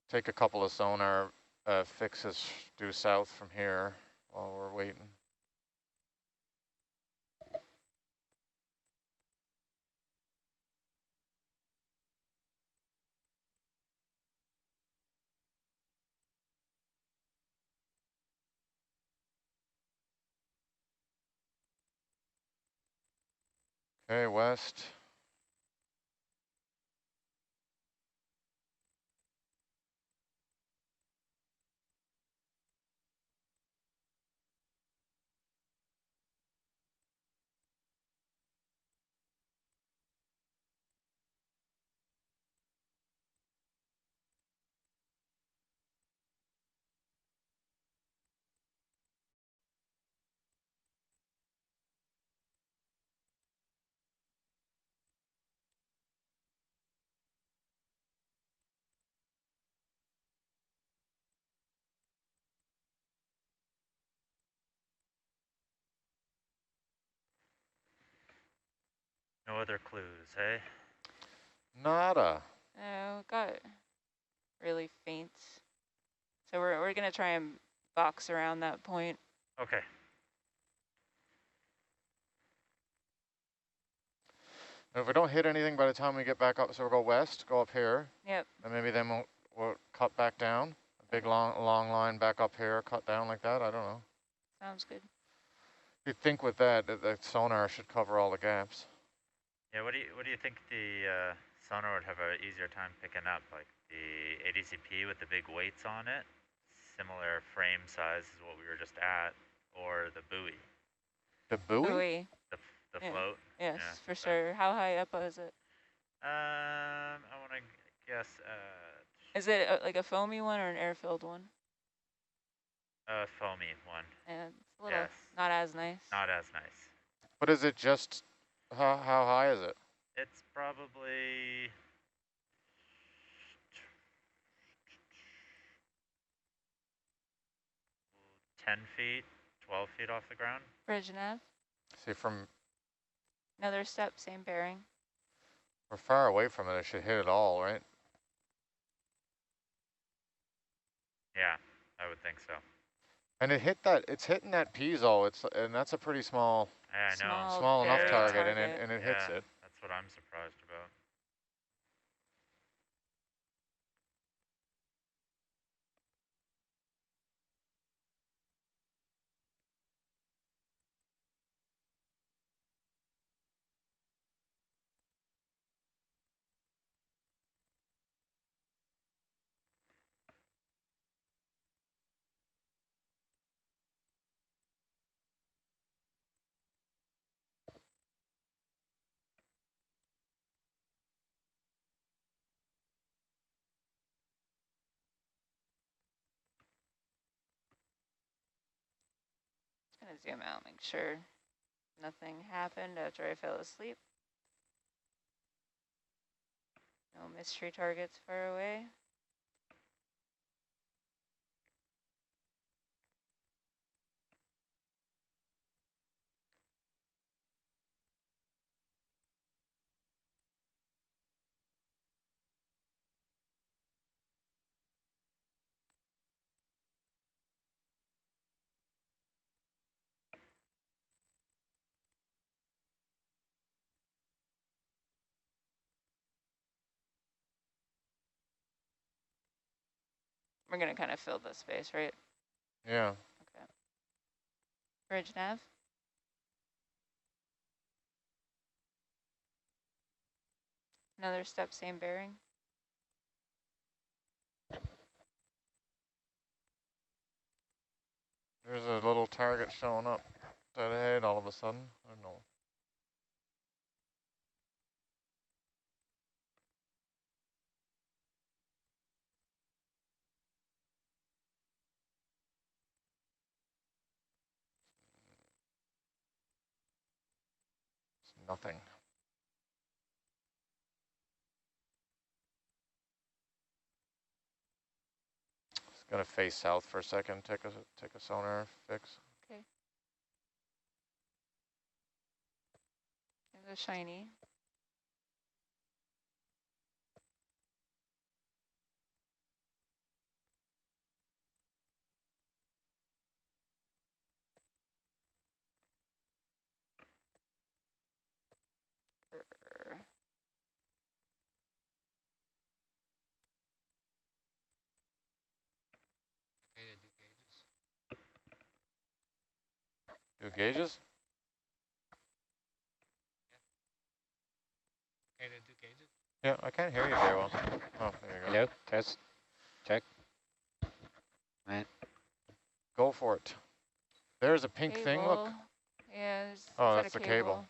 Take a couple of sonar fixes due south from here while we're waiting. Okay, west. No other clues, hey? Nada. Got really faint. So we're gonna try and box around that point. Okay. If we don't hit anything by the time we get back up, so we'll go west, go up here. Yep. And maybe then we'll cut back down. A big long line back up here, cut down like that. I don't know. Sounds good. You'd think with that, the sonar should cover all the gaps. Yeah, what do you think the sonar would have an easier time picking up? Like the ADCP with the big weights on it, similar frame size as what we were just at, or the buoy? The buoy? Buoy. The float? Yes, yeah, for sure. How high up is it? I want to guess. Is it like a foamy one or an air-filled one? A foamy one. And it's a little not as nice. Not as nice. But is it just, how high is it? It's probably 10 feet, 12 feet off the ground. Bridge nav. See, from Another step, same bearing. we're far away from it. It should hit it all, right? Yeah, I would think so. And it hit that. It's hitting that piezo. And that's a pretty small. I know. Small enough Yeah. target, and it hits it. That's what I'm surprised about. Just gonna zoom out, make sure nothing happened after I fell asleep. No mystery targets far away. We're gonna kind of fill the space, right? Yeah. Okay. Bridge nav. Another step, same bearing. There's a little target showing up dead ahead all of a sudden. I don't know. It's nothing. Just gotta face south for a second. Take a sonar fix. Okay. There's a shiny. Do gauges? Yeah, I can't hear you very well. Oh, there you go. Hello, test, check. Right. Go for it. There's a pink thing, look. Yeah, Oh, is that's that the a cable.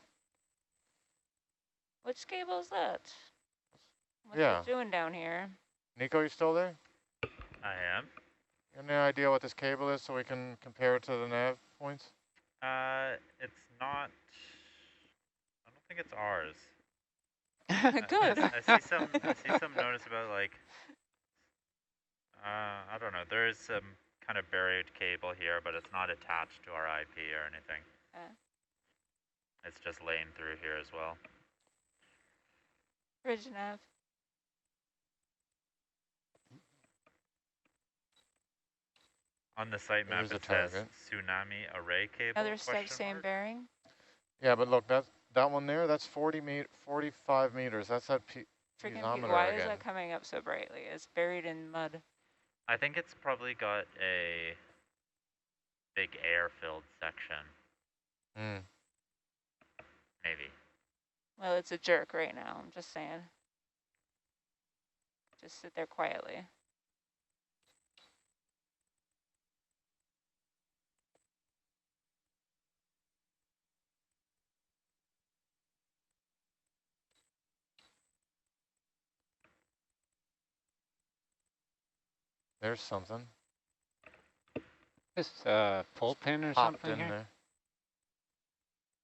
Which cable is that? What's Yeah. it doing down here? Nico, you still there? I am. You have any idea what this cable is so we can compare it to the nav points? It's not. I don't think it's ours. Good. I see some notice about like. I don't know. There is some kind of buried cable here, but it's not attached to our IP or anything. It's just laying through here as well. Bridge nav. On the site map There's a it says target. tsunami array cable, Another step, question same mark? bearing. Yeah, but look, that one there, that's 45 meters. That's that Freaking piezometer why again. is that coming up so brightly? It's buried in mud. I think it's probably got a big air-filled section. Hmm. Maybe. Well, it's a jerk right now, I'm just saying. Just sit there quietly. There's something. This pull pin or Popped something in here?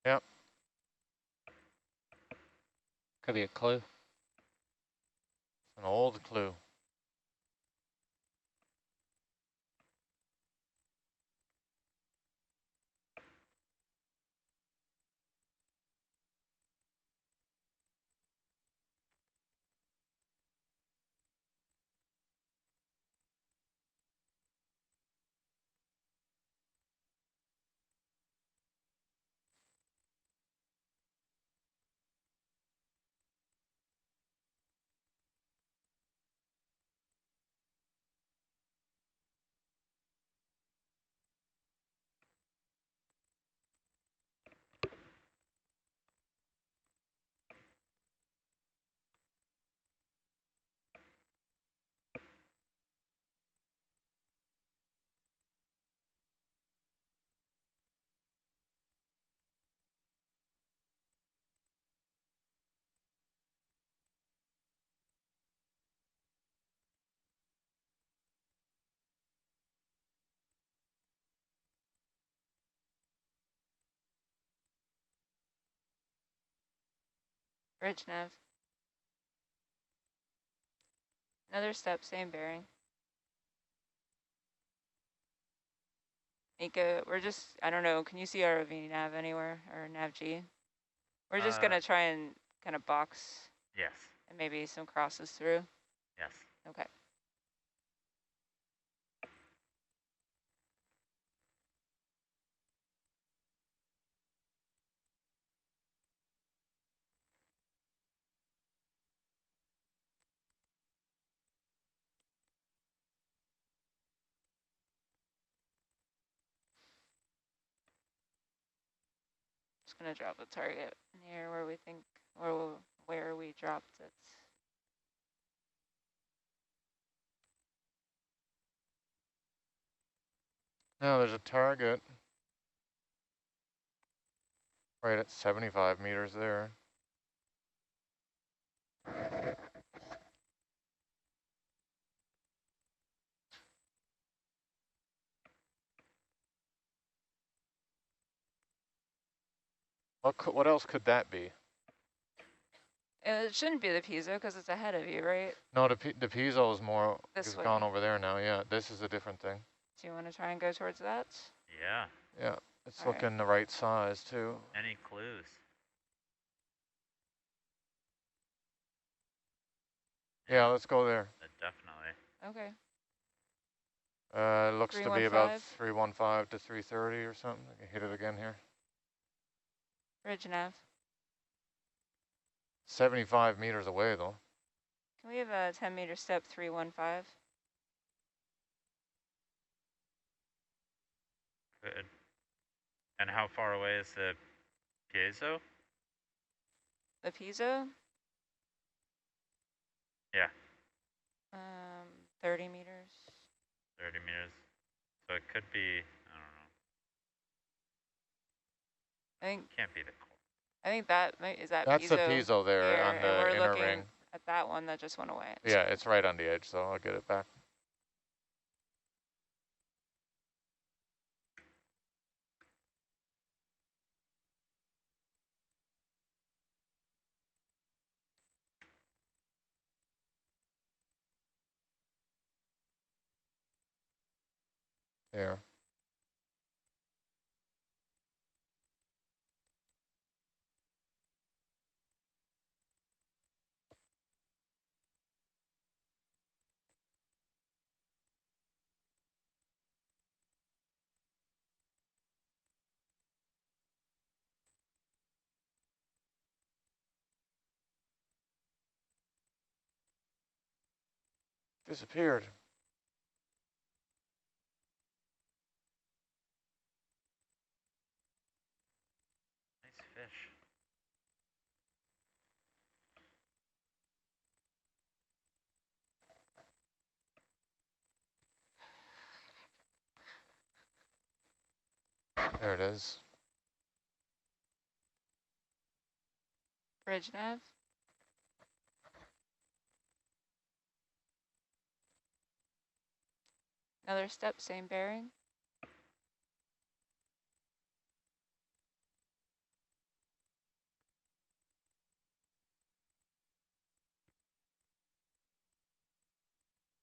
there. Yep. Could be a clue. An old clue. Bridge nav. Another step, same bearing. Nico, we're just, I don't know, can you see ROV nav anywhere, or nav G? We're just gonna try and kind of box. Yes. And maybe some crosses through. Yes. Okay. Just gonna drop the target near where we think, or where we dropped it. Now there's a target right at 75 meters there. What else could that be? It shouldn't be the piezo because it's ahead of you, right? No, the piezo is more, This is way. gone over there now. Yeah, this is a different thing. Do you want to try and go towards that? Yeah. Yeah, it's All right. looking the right size too. Any clues? Yeah, let's go there. Definitely. Okay. It looks to be about 315? 315 to 330 or something. I can hit it again here. Bridge nav. 75 meters away though. Can we have a 10-meter step 315? Good. And how far away is the piezo? The piezo? Yeah. 30 meters. 30 meters. So it could be, I don't know. I think Can't be the core. I think that is that. That's piezo the piezo there here, on and the we're inner looking ring. at that one that just went away. Yeah, it's right on the edge, so I'll get it back. There. Disappeared. Nice fish. There it is. Bridge nav. Another step, same bearing.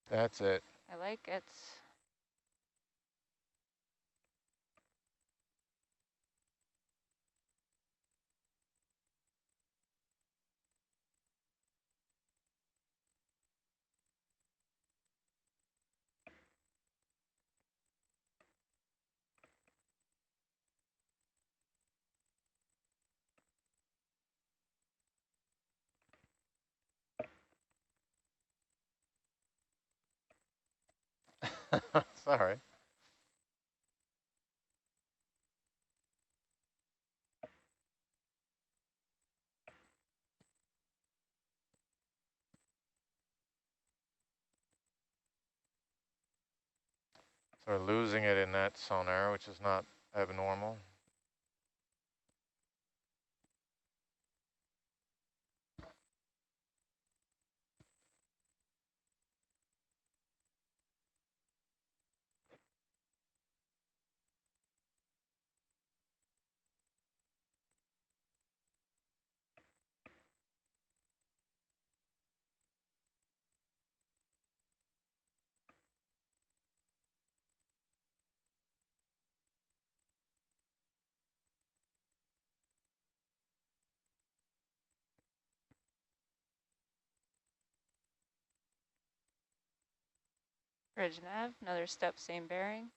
That's it. I like it. Sorry. So we're losing it in that sonar, which is not abnormal. Bridge nav, another step, same bearing.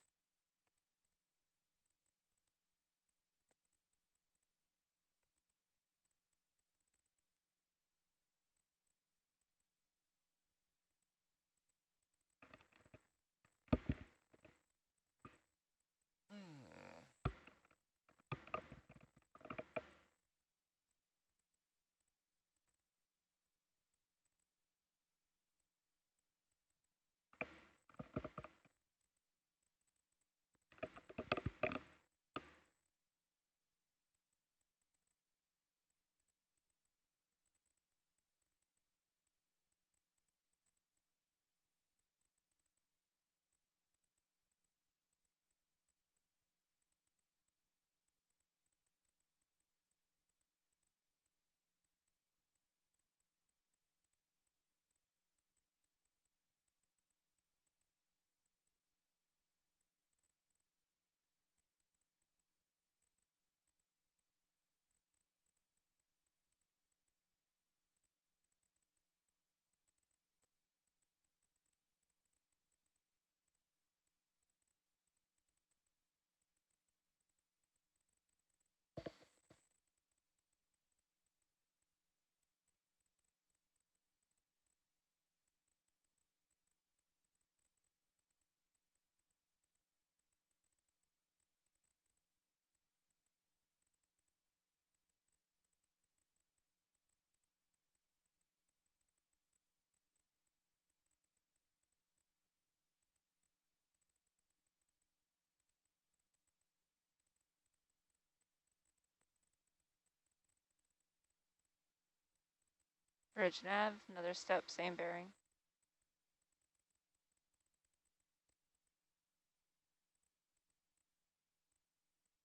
Bridge nav, another step, same bearing.